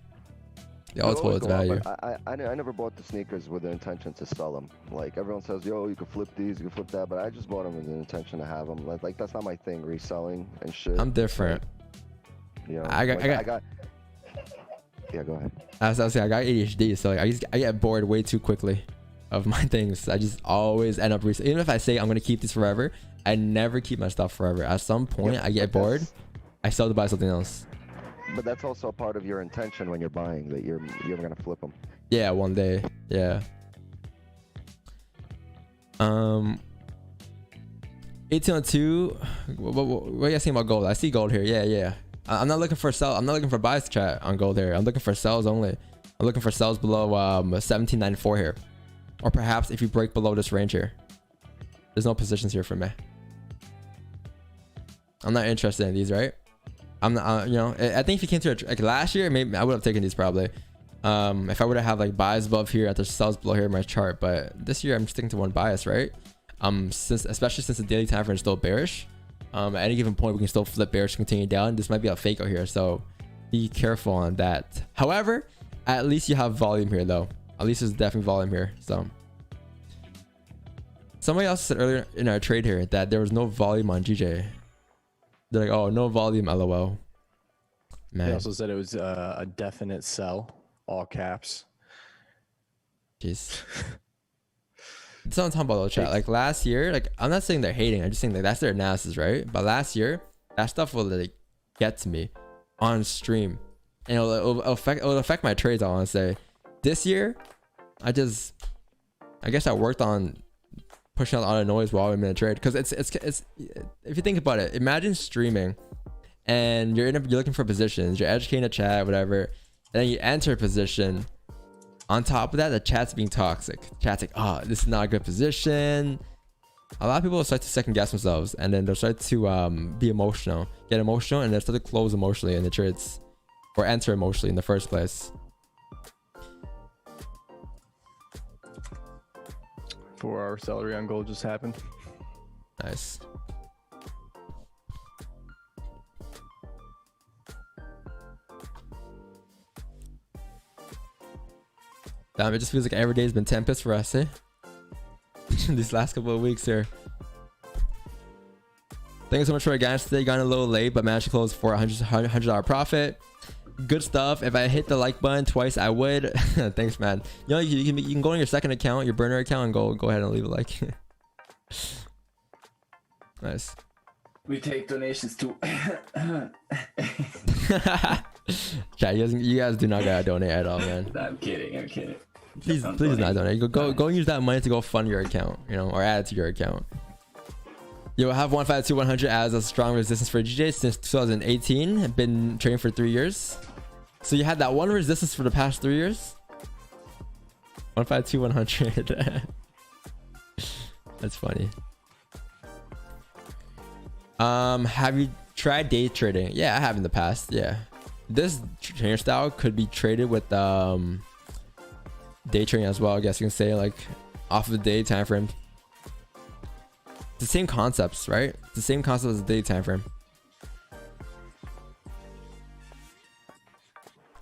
They always hold its value. I never bought the sneakers with the intention to sell them. Like everyone says, yo, you can flip these, you can flip that, but I just bought them with the intention to have them. Like that's not my thing, reselling and shit. I'm different. Like, I got. Yeah, go ahead. I was saying I got ADHD, so like I get bored way too quickly of my things. I just always end up reselling. Even if I say I'm gonna keep this forever, I never keep my stuff forever. At some point, I get bored. I sell to buy something else. But that's also part of your intention when you're buying, that you're gonna flip them. Yeah, one day. Yeah. 1802. What are you guys saying about gold? I see gold here. Yeah. I'm not looking for sell. I'm not looking for buys chat on gold here. I'm looking for sells only. I'm looking for sells below 1794 here, or perhaps if you break below this range here. There's no positions here for me. I'm not interested in these, right? I'm not. I think if you came to like last year, maybe I would have taken these probably. If I were to have like buys above here at the sells below here in my chart, but this year I'm sticking to one bias, right? Especially since the daily time frame is still bearish. At any given point, we can still flip bearish, continue down. This might be a fake out here, so be careful on that. However, at least you have volume here, though. At least there's definitely volume here. So somebody else said earlier in our trade here that there was no volume on GJ. They're like, oh, no volume, lol. Man. They also said it was a definite sell, all caps. Jeez. That's what I'm talking about though, chat. Like last year, like I'm not saying they're hating, I'm just saying like that's their analysis, right? But last year, that stuff will like get to me on stream. And it'll affect my trades, I wanna say. This year, I guess I worked on pushing out all the noise while I'm in a trade. Because it's if you think about it, imagine streaming and you're looking for positions, you're educating a chat, whatever, and then you enter a position. On top of that, the chat's being toxic. Chat's like, oh, this is not a good position. A lot of people will start to second guess themselves, and then they'll start to be emotional, get emotional, and they'll start to close emotionally in the trades, or enter emotionally in the first place. 4-hour salary on gold just happened. Nice. Damn, it just feels like every day has been tempest for us, eh? These last couple of weeks here. Thank you so much for your guys today. Got in a little late, but managed to close for a $100 profit. Good stuff. If I hit the like button twice, I would. Thanks, man. You know, you can go on your second account, your burner account, and go ahead and leave a like. Nice. We take donations too. Chat, you guys do not gotta donate at all, man. No, I'm kidding. Please not donate. Go use that money to go fund your account, you know, or add it to your account. You'll have 152-100 as a strong resistance for GJ since 2018. Been trading for 3 years. So you had that one resistance for the past 3 years. 152-100. That's funny. Have you tried day trading? Yeah, I have in the past. Yeah, this trading style could be traded with day trading as well. I guess you can say, like, off of the day time frame. It's the same concepts, right? It's the same concept as the day time frame.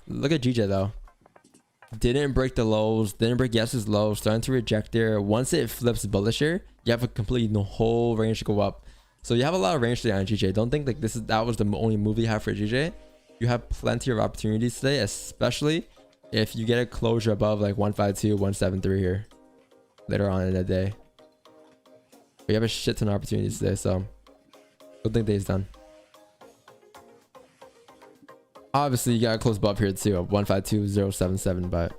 Look at GJ though. Didn't break the lows, didn't break yesterday's lows, starting to reject there. Once it flips bullish here, you have a complete whole range to go up. So you have a lot of range today on GJ. Don't think like that was the only move you have for GJ. You have plenty of opportunities today, especially if you get a closure above like 152, 173 here later on in the day. But you have a shit ton of opportunities today, so don't think day's done. Obviously, you got to close above here too, 152.077, but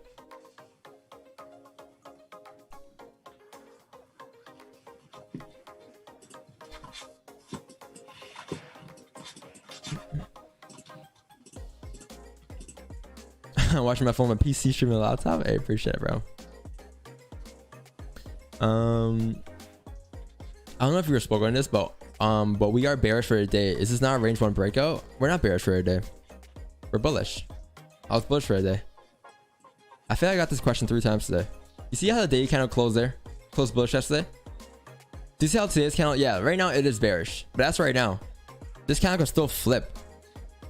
watching my phone, my PC, streaming, laptop. Hey, appreciate it, bro. I don't know if you were spoken on this, but we are bearish for a day. Is this not a range one breakout? We're not bearish for a day. We're bullish. I was bullish for a day. I feel like I got this question 3 times today. You see how the day candle closed there? Closed bullish yesterday? Do you see how today's candle? Yeah, right now it is bearish, but that's right now. This candle can still flip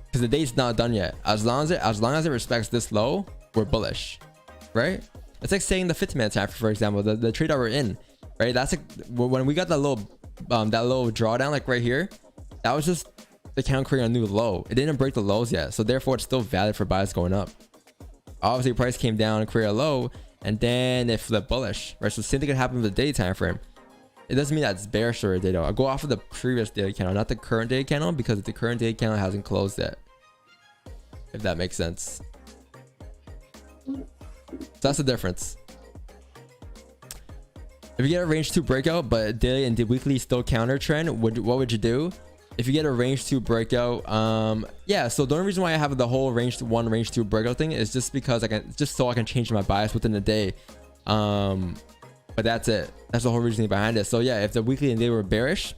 because the day's not done yet. As long as it respects this low, we're bullish, right? It's like saying the 50-minute time, for example, the trade that we're in, right? That's like when we got that little drawdown, like right here. That was just the candle creating a new low. It didn't break the lows yet, so therefore it's still valid for buys going up. Obviously, price came down and created a low, and then it flipped bullish, right? So the same thing could happen with the day time frame. It doesn't mean that it's bearish or a day though. I go off of the previous day candle, not the current day candle, because the current day candle hasn't closed yet. If that makes sense. So that's the difference. If you get a range 2 breakout, but daily and weekly still counter trend, what would you do? If you get a range 2 breakout, yeah. So the only reason why I have the whole range 1, range 2 breakout thing is just because I can change my bias within the day. But that's it. That's the whole reasoning behind it. So yeah, if the weekly and day were bearish,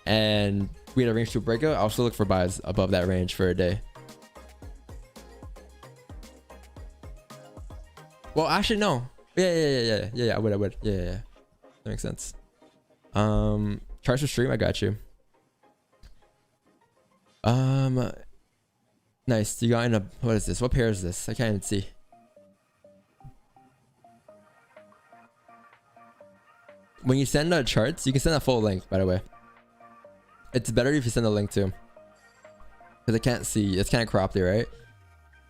and we had a range 2 breakout, I'll still look for buys above that range for a day. Well, actually, no. Yeah. I would. Yeah. That makes sense. Charge for stream. I got you. Nice. You got in a, what is this? What pair is this? I can't even see. When you send out charts, you can send a full link, by the way. It's better if you send a link too, because I can't see. It's kind of cropped there, right?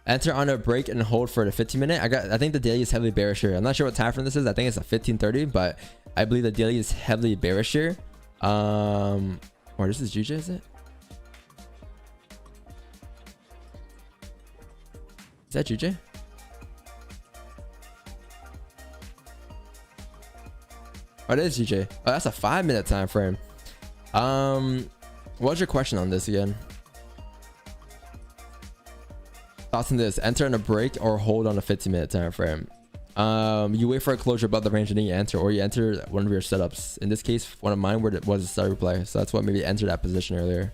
Enter on a break and hold for the 15-minute. I think the daily is heavily bearish here. I'm not sure what time frame this is. I think it's a 1530, but I believe the daily is heavily bearish here. Or this is GJ, is it? Is that GJ? Oh, it is GJ. Oh, that's a 5-minute time frame. What's your question on this again? Thoughts on this? Enter on a break or hold on a 15-minute time frame. You wait for a closure above the range and then you enter, or you enter one of your setups. In this case, one of mine was a start replay, so that's what maybe entered that position earlier.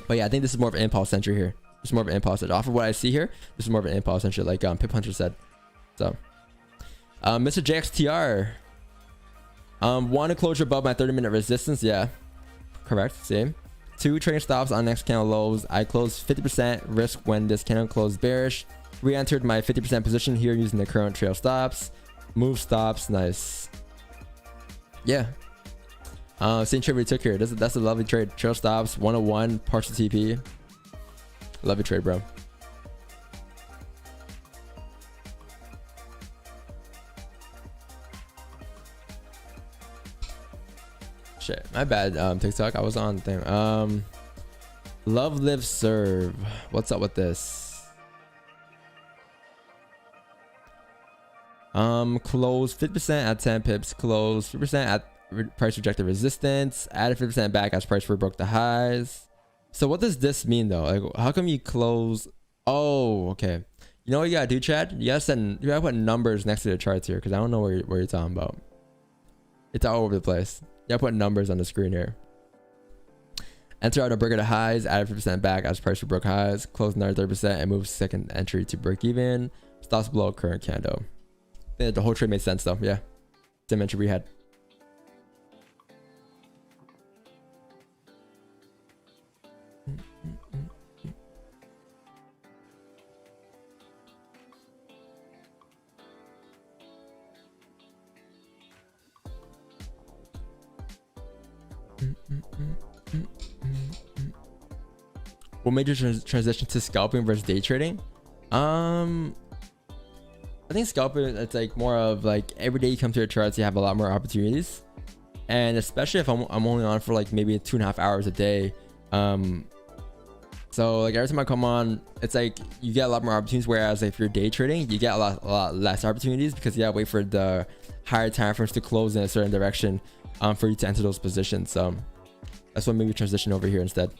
But yeah, I think this is more of an impulse entry here. This is more of an impulse entry. Off of what I see here, this is more of an impulse entry, like Pip Hunter said. So, Mr. JXTR, want a closure above my 30-minute resistance? Yeah, correct. Same. 2 trading stops on next candle lows. I closed 50% risk when this candle closed bearish. Re-entered my 50% position here using the current trail stops. Move stops. Nice. Yeah. Same trade we took here. That's a lovely trade. Trail stops, 101, partial TP. Lovely trade, bro. Shit, my bad. TikTok. I was on thing. Love, live, serve. What's up with this? Close 50% at 10 pips. Close 50% at price rejected resistance. Added 50% back as price broke the highs. So what does this mean though? Like, how come you close? Oh, okay. You know what you gotta do, Chad? You gotta put numbers next to the charts here, because I don't know where you're talking about. It's all over the place. You gotta put numbers on the screen here. Enter out a break of the highs, added 50% back as price broke highs, close another 30% and move second entry to break even. Stops below current candle. Yeah, the whole trade made sense though. Yeah, same entry we had. What made you transition to scalping versus day trading? I think scalping, it's like more of like every day you come to your charts, you have a lot more opportunities, and especially if I'm only on for like maybe 2.5 hours a day. So like every time I come on, it's like you get a lot more opportunities, whereas if you're day trading, you get a lot less opportunities, because you gotta wait for the higher time frames to close in a certain direction for you to enter those positions. So that's what made me transition over here instead.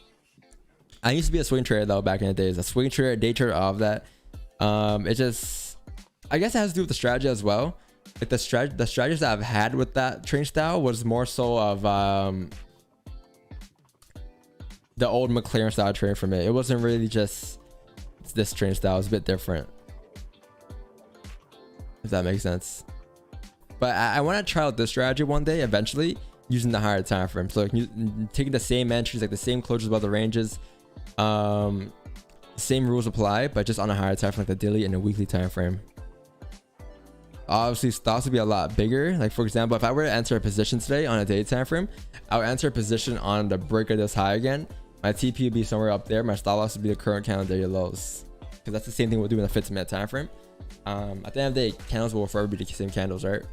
I used to be a swing trader though back in the days. A swing trader, day trader, all of that. It just, I guess it has to do with the strategy as well. Like the strategies that I've had with that trading style was more so of the old McLaren style trading for me. It wasn't really just this trading style. It was a bit different, if that makes sense. But I want to try out this strategy one day eventually, using the higher time frame. So like taking the same entries, like the same closures above the ranges, same rules apply, but just on a higher time frame, like the daily and the weekly time frame. Obviously stops would be a lot bigger. Like for example, if I were to enter a position today on a daily time frame, I would enter a position on the break of this high again. My TP would be somewhere up there. My stop loss would be the current candle daily lows, because that's the same thing we'll do in a 15-minute time frame. At the end of the day, candles will forever be the same candles, right?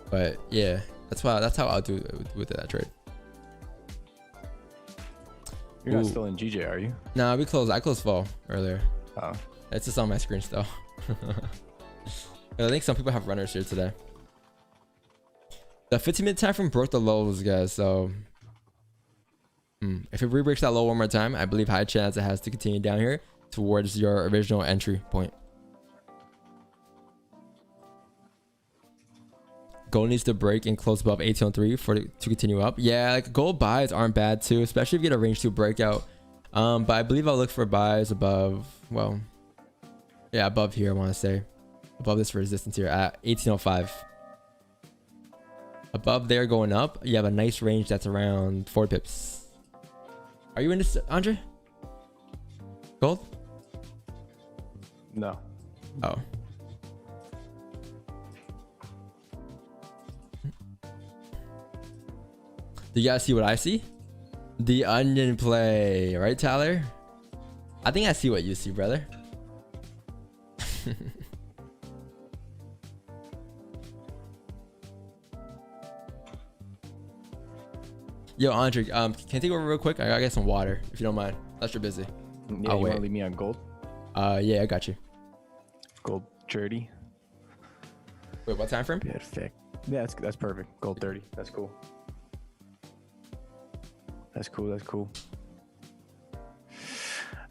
But yeah, that's how I'll do it with that trade. You're not still in GJ, are you? Nah, I closed fall earlier. Oh. It's just on my screen still. I think some people have runners here today. The 15-minute time frame broke the lows, guys. So if it re-breaks that low one more time, I believe high chance it has to continue down here towards your original entry point. Gold needs to break and close above 1803 to continue up. Yeah, like gold buys aren't bad too, especially if you get a range 2 breakout. But I believe I'll look for buys above, well, yeah, above here. I want to say above this resistance here at 1805. Above there going up, you have a nice range that's around 4 pips. Are you in this, Andre? Gold? No. Oh. Do you guys see what I see? The onion play, right, Tyler? I think I see what you see, brother. Yo, Andre, can you take over real quick? I gotta get some water, if you don't mind. Unless you're busy. Yeah, I'll you wait. want to leave me on gold? Yeah, I got you. Gold 30. Wait, what time frame? Perfect. Yeah, that's perfect. Gold 30. That's cool. That's cool. That's cool.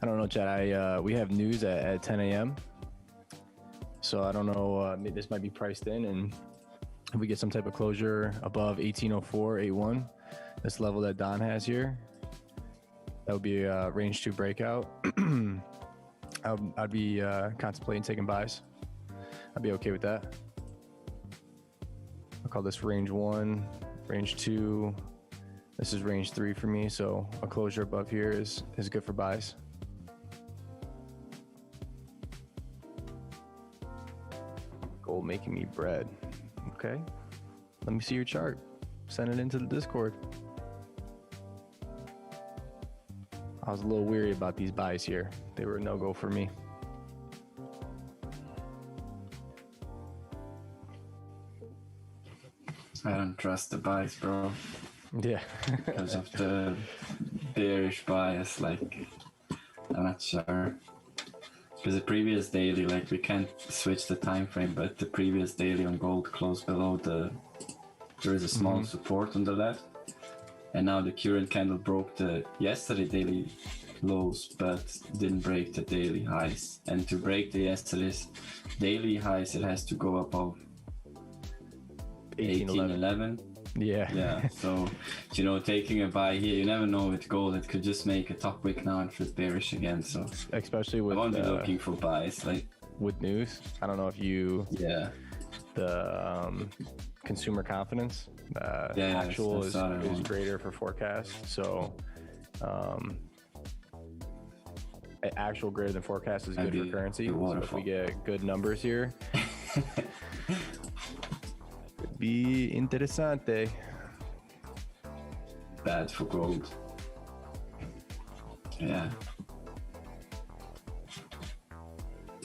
I don't know, Chad. We have news at 10 a.m. So I don't know. This might be priced in, and if we get some type of closure above 1804.81, this level that Don has here, that would be a range 2 breakout. I'd be contemplating taking buys. I'd be okay with that. I'll call this range 1, range 2. This is range 3 for me, so a closure above here is good for buys. Gold making me bread. Okay. Let me see your chart. Send it into the Discord. I was a little weary about these buys here. They were a no-go for me. I don't trust the buys, bro. Yeah. Because of the bearish bias, like, I'm not sure. Because the previous daily, like, we can't switch the time frame, but the previous daily on gold closed below there is a small support on the left. And now the current candle broke the yesterday daily lows, but didn't break the daily highs. And to break the yesterday's daily highs, it has to go above 1811. Yeah. So, you know, taking a buy here, you never know with gold, it could just make a top wick now and flip bearish again. So, especially with I won't be looking for buys, like, with news. I don't know if you, yeah, the consumer confidence, yeah, actual is greater for forecast. So, actual greater than forecast is good for currency. So if we get good numbers here, could be interesante. Bad for gold. Yeah.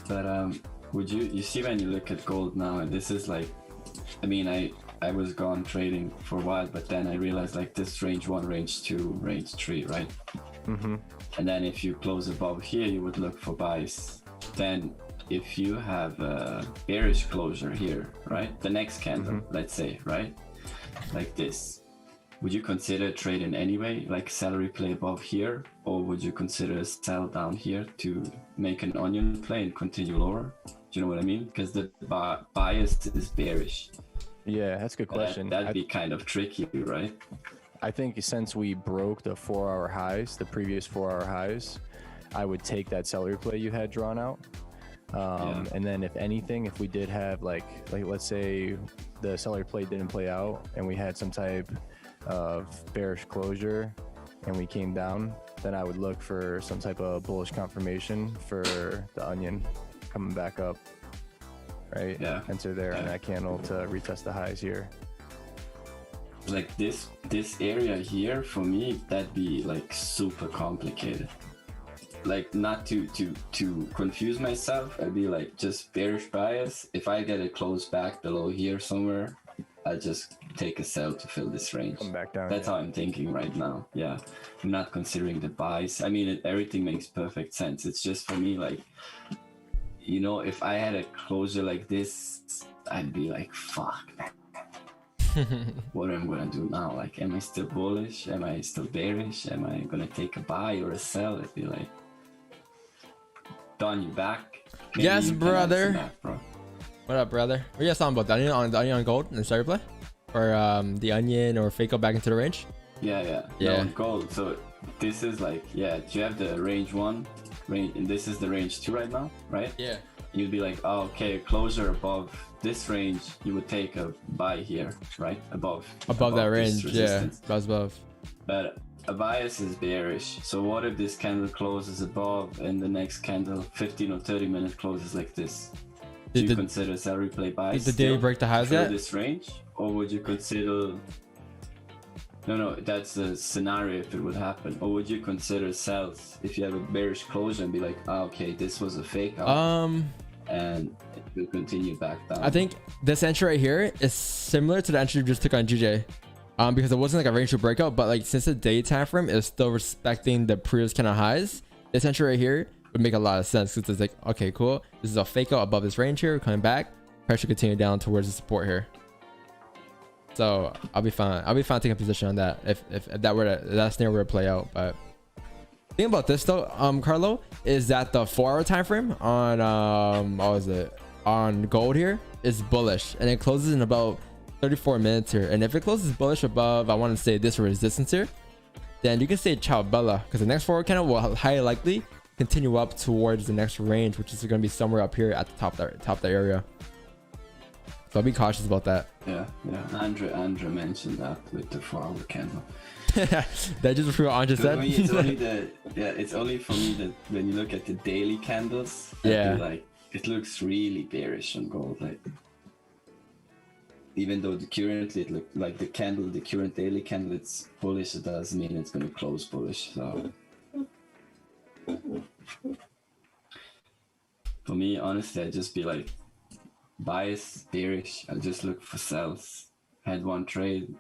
But would you see when you look at gold now, and this is like, I mean, I was gone trading for a while, but then I realized like this range 1, range 2, range 3, right? Mm-hmm. And then if you close above here, you would look for buys. Then if you have a bearish closure here, right? The next candle, let's say, right? Like this. Would you consider trading anyway, like salary play above here? Or would you consider a sell down here to make an onion play and continue lower? Do you know what I mean? Because the bias is bearish. Yeah, that's a good question. That'd be kind of tricky, right? I think since we broke the 4-hour highs, the previous 4-hour highs, I would take that salary play you had drawn out. And then if anything, if we did have like let's say the salary play didn't play out and we had some type of bearish closure and we came down, then I would look for some type of bullish confirmation for the onion coming back up, right? Yeah. Enter there in that candle to retest the highs here. Like this area here, for me, that'd be like super complicated. Like, not to confuse myself, I'd be like just bearish bias. If I get it close back below here somewhere, I'll just take a sell to fill this range. Come back down. That's how I'm thinking right now. Yeah, I'm not considering the buys. I mean, everything makes perfect sense. It's just for me, like, you know, if I had a closure like this, I'd be like, fuck, man. What am I gonna do now? Like, am I still bullish? Am I still bearish? Am I gonna take a buy or a sell? It'd be like, Don, you back? Maybe Yes, you can brother. answer that, bro. What up, brother? What are you guys talking about? The onion on gold and the salary play? Or the onion or fake up back into the range? Yeah. No, on gold. So this is like, yeah, do you have the range 1? And this is the range 2 right now, right? Yeah. You'd be like, oh, okay, closure above this range, you would take a buy here, right? Above Above that this range, yeah. resistance. Above. But a bias is bearish. So what if this candle closes above and the next candle 15 or 30 minute closes like this? Do you consider salary play buys? Did the daily break the highs yet? This range? Or would you consider No, that's a scenario if it would happen. Or would you consider sells if you have a bearish closure and be like, okay, this was a fake out, and it will continue back down? I think this entry right here is similar to the entry we just took on GJ, because it wasn't like a range to breakout, but like since the day time frame is still respecting the previous kind of highs, this entry right here would make a lot of sense because it's like, okay, cool, this is a fake out above this range here, coming back, pressure continue down towards the support here. So I'll be fine. I'll be fine taking a position on that if that scenario were to play out. But the thing about this though, Carlo, is that the 4-hour time frame on what was it, on gold here is bullish, and it closes in about 34 minutes here. And if it closes bullish above, I want to say this resistance here, then you can say ciao bella, because the next forward candle will highly likely continue up towards the next range, which is going to be somewhere up here at the top of the area. So I'll be cautious about that. Yeah. Andre mentioned that with the 4-hour candle. That just what Andre said. It's only for me that when you look at the daily candles, yeah, like it looks really bearish on gold. Like even though currently it looked like the current daily candle, it's bullish, it doesn't mean it's going to close bullish. So for me, honestly, I'd just be like, bias, bearish. I just look for sells. Had one trade.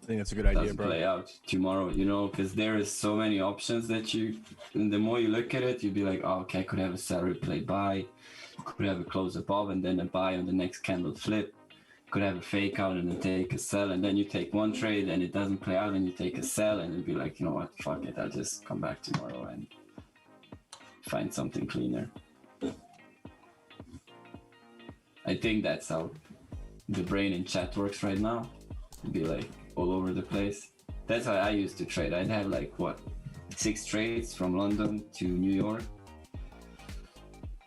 I think that's a good idea, Doesn't bro. play out tomorrow, because there is so many options that and the more you look at it, you'd be like, oh, okay, I could have a sell, replay buy, could have a close above and then a buy on the next candle flip, could have a fake out and then take a sell, and then you take one trade and it doesn't play out and you take a sell, and you'd be like, you know what, fuck it, I'll just come back tomorrow and find something cleaner. I think that's how the brain in chat works right now. It'd be like all over the place. That's how I used to trade. I'd have like 6 trades from London to New York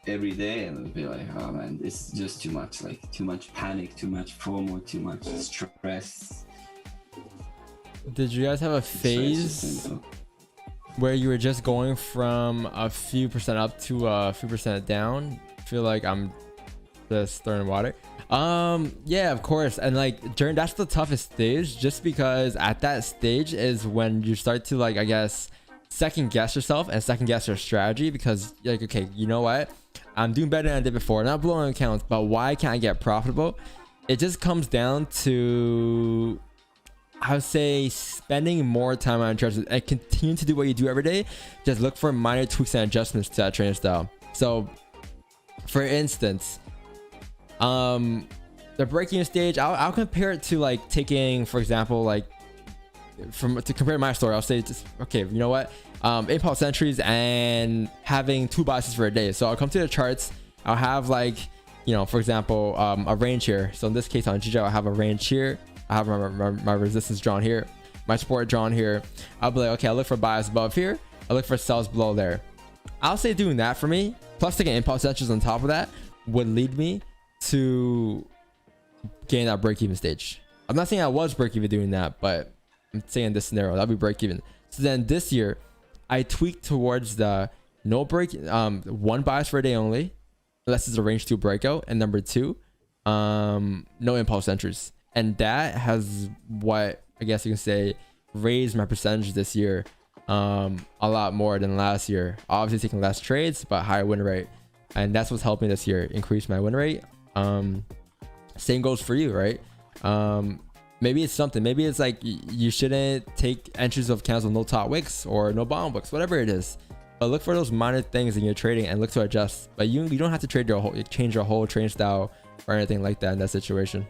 every day, and it'd be like, oh man, it's just too much. Like too much panic, too much FOMO, too much stress. Did you guys have a phase where you were just going from a few percent up to a few percent down? I feel like I'm just throwing water. Yeah, of course. And like that's the toughest stage, just because at that stage is when you start to, like, I guess, second guess yourself and second guess your strategy, because you're like, okay, you know what, I'm doing better than I did before, not blowing accounts, but why can't I get profitable? It just comes down to, I would say, spending more time on charts and continue to do what you do every day. Just look for minor tweaks and adjustments to that training style. So for instance, the breaking stage, I'll compare it to like taking, for example, like to compare my story, I'll say just, okay, you know what, impulse entries and having 2 biases for a day. So I'll come to the charts, I'll have, like, for example, a range here. So in this case on GJ, I'll have a range here, I have my resistance drawn here, my support drawn here. I'll be like, okay, I look for bias above here, I look for sells below there. I'll say doing that for me, plus taking impulse entries on top of that, would lead me to gain that break-even stage. I'm not saying I was break-even doing that, but I'm saying this scenario, that'll be break-even. So then this year, I tweaked towards the no break, 1 bias for a day only, unless it's a range 2 breakout, and number 2, no impulse entries. And that has, what I guess you can say, raised my percentage this year a lot more than last year. Obviously taking less trades, but higher win rate. And that's what's helping this year increase my win rate. Same goes for you, right? Maybe it's something, maybe it's like you shouldn't take entries of candles with no top wicks or no bottom wicks, whatever it is. But look for those minor things in your trading and look to adjust. But you don't have to change your whole trading style or anything like that in that situation.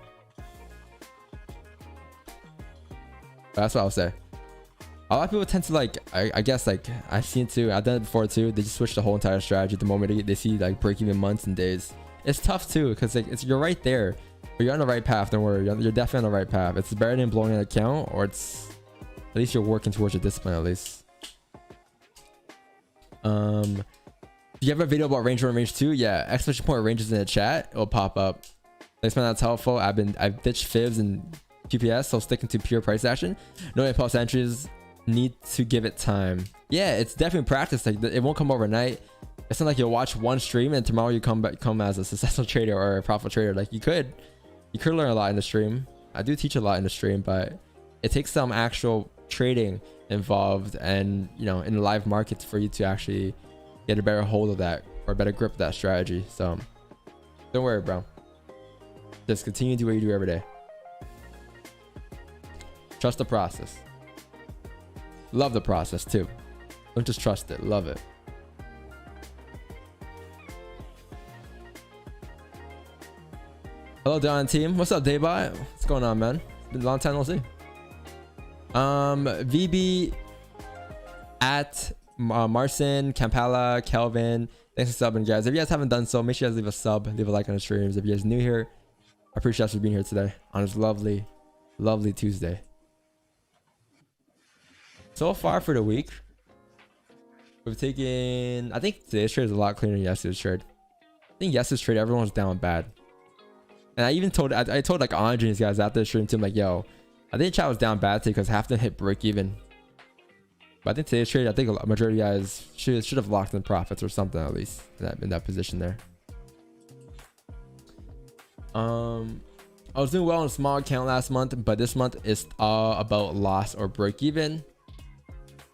But that's what I'll say. A lot of people tend to, like, I guess, like, I've seen too, I've done it before too, they just switch the whole entire strategy the moment they see like break-even months and days. It's tough too, because like you're right there, but you're on the right path. Don't worry, you're definitely on the right path. It's better than blowing an account, or it's at least you're working towards your discipline at least. Do you have a video about range 1 and range 2? Yeah, exclamation point ranges in the chat, it'll pop up. Thanks man, that's helpful. I've ditched fibs and PPS, so sticking to pure price action. No impulse entries, need to give it time. Yeah, it's definitely practice. Like, it won't come overnight. It's not like you'll watch one stream and tomorrow you come as a successful trader or a profitable trader. Like, you could learn a lot in the stream. I do teach a lot in the stream, but it takes some actual trading involved and, you know, in the live markets for you to actually get a better hold of that or a better grip of that strategy. So don't worry, bro. Just continue to do what you do every day. Trust the process. Love the process too. Don't just trust it, love it. Hello, Don team. What's up, Daybot? What's going on, man? It's been a long time no see. VB at Marcin, Kampala, Kelvin. Thanks for subbing, guys. If you guys haven't done so, make sure you guys leave a sub, leave a like on the streams. If you guys new here, I appreciate you for being here today on this lovely, lovely Tuesday. So far for the week, we've taken, I think today's trade is a lot cleaner than yesterday's trade. I think yesterday's trade, everyone was down bad. And I even told, I told like Andre and these guys after the stream too, I'm like, yo, I think chat was down bad today because half of them hit break even. But I think today's trade, I think a majority of guys should have locked in profits or something at least in that position there. I was doing well on a small account last month, but this month is all about loss or break even.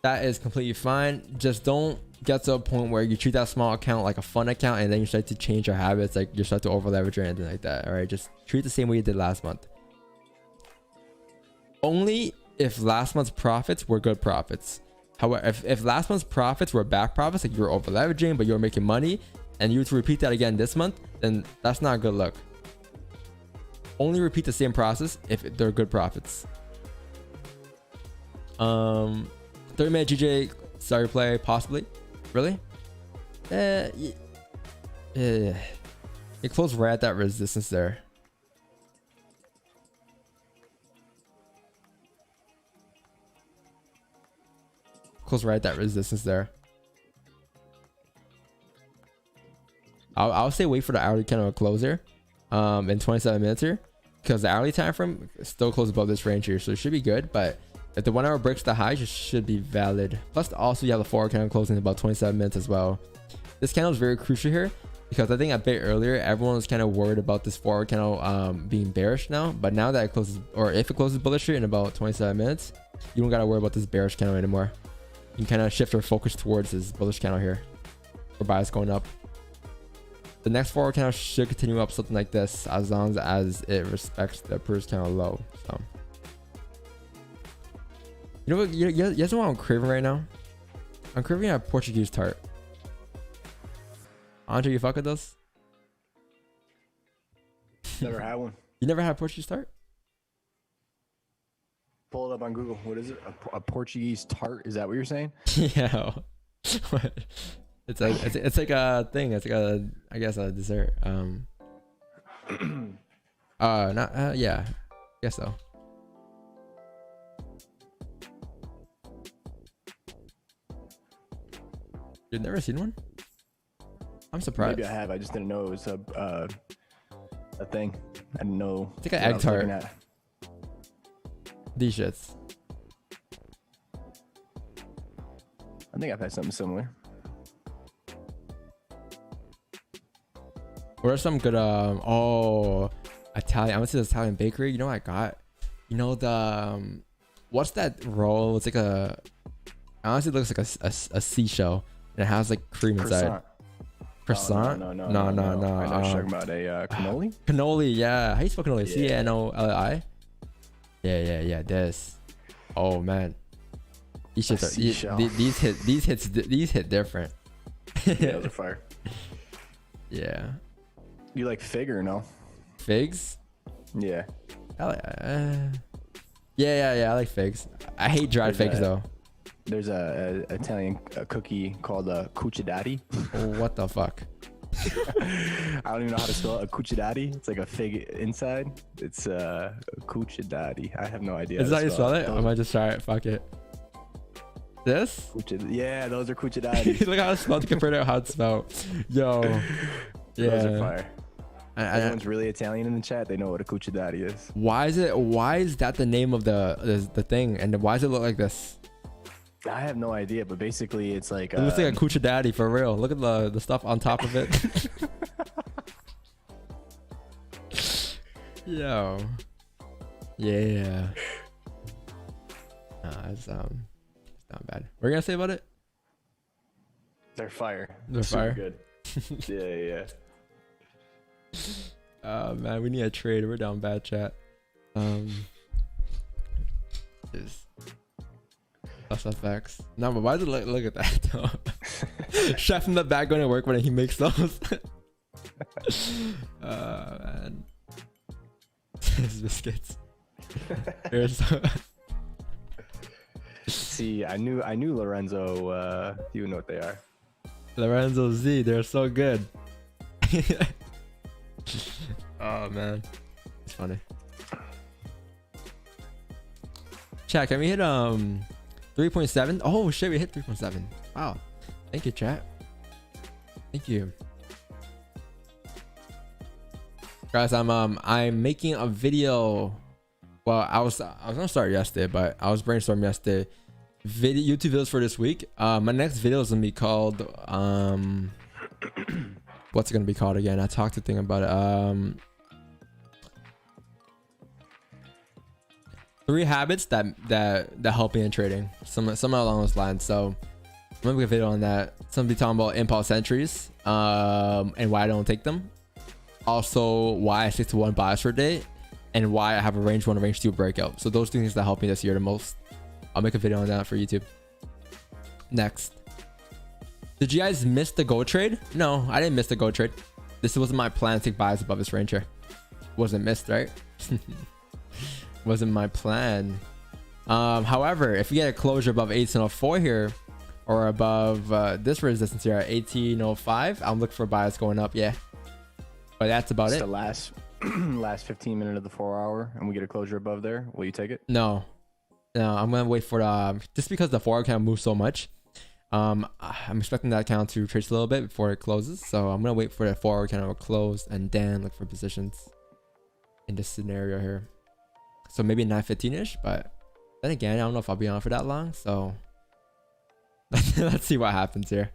That is completely fine. Just don't get to a point where you treat that small account like a fun account and then you start to change your habits, like you start to over leverage or anything like that. All right, just treat it the same way you did last month. Only if last month's profits were good profits. However, if last month's profits were back profits, like you were over leveraging but you were making money, and you were to repeat that again this month, then that's not a good look. Only repeat the same process if they're good profits. 30-minute GJ start play, possibly. Really? Yeah. It closed right at that resistance there. Close right at that resistance there. I'll say wait for the hourly candle to close here in 27 minutes here, because the hourly time frame still closed above this range here, so it should be good. But if the 1 hour breaks the high, it should be valid. Plus also you have the 4 hour candle closing in about 27 minutes as well. This candle is very crucial here because I think a bit earlier everyone was kind of worried about this 4 hour candle being bearish now, but now that it closes, or if it closes bullish here in about 27 minutes, you don't got to worry about this bearish candle anymore. You can kind of shift your focus towards this bullish candle here, or bias going up. The next 4 hour candle should continue up something like this as long as it respects the previous candle low. So, you know what? You guys know what I'm craving right now? I'm craving a Portuguese tart. Andre, you fuck with those? Never had one. You never had Portuguese tart? Pull it up on Google. What is it? A Portuguese tart? Is that what you're saying? Yeah. It's like a thing. It's like a, I guess, a dessert. Yeah, I guess so. You've never seen one? I'm surprised. Maybe I have. I just didn't know it was a thing. I didn't know. It's like an egg tart. These shits. I think I've had something similar. What are some good Italian? I went to this Italian bakery. You know what I got? You know the what's that roll? It's like a, honestly it looks like a seashell and it has like cream inside. Croissant? No. No. I know you're talking about a cannoli. Cannoli, yeah. How you spell cannoli? Yeah. CANOLI? Yeah. This. Oh man, these shits are these hit different. Yeah, those are fire. Yeah. You like fig or no? Figs? Yeah. Yeah. I like figs. I hate dried figs though. There's a Italian cookie called a cucciadati. Oh, what the fuck? I don't even know how to spell it. A cucciadati. It's like a fig inside. It's a cucciadati. I have no idea. Is that how you spell it? I might just try it. Fuck it. This? Yeah, those are cucciadati. Look how it's spelled compared to how it's spelled. Yo. Yeah. Those are fire. Everyone's I, really Italian in the chat. They know what a cucciadati is. why is that the name of the thing? And why does it look like this? I have no idea, but basically it's like It looks like a coochie daddy for real. Look at the stuff on top of it. Yo. Yeah. It's not bad. What are you gonna say about it? They're fire. They're Super fire? good. Yeah. Man, we need a trade. We're down bad, chat. That's FX. No, but why did look at that though? Chef in the back going to work when he makes those. Man. His biscuits. See, I knew Lorenzo. You know what they are. Lorenzo Z, they're so good. Oh man, it's funny. Chat, can we hit 3.7? Oh shit, we hit 3.7. Wow, thank you, chat. Thank you, guys. I'm making a video. Well, I was gonna start yesterday, but I was brainstorming yesterday. YouTube videos for this week. My next video is gonna be called what's it gonna be called again? I talked to Thing about it. 3 habits that help me in trading. Somewhere along those lines. So I'm gonna make a video on that. Somebody talking about impulse entries, and why I don't take them. Also, why I stick to one bias per day, and why I have a range 1 and range 2 breakout. So those 2 things that help me this year the most. I'll make a video on that for YouTube. Next. Did you guys miss the gold trade? No, I didn't miss the gold trade. This wasn't my plan to take buys above this range here. Wasn't missed, right? Wasn't my plan. However, if you get a closure above 1804 here, or above this resistance here at 1805, I'm looking for buys going up. Yeah, but that's about It's it. the last 15 minutes of the 4 hour, and we get a closure above there. Will you take it? No, I'm gonna wait for the just because the 4 hour count moves so much. I'm expecting that count to trace a little bit before it closes, so I'm gonna wait for the 4 hour count to close and then look for positions in this scenario here. So maybe 9:15ish, but then again, I don't know if I'll be on for that long. So let's see what happens here.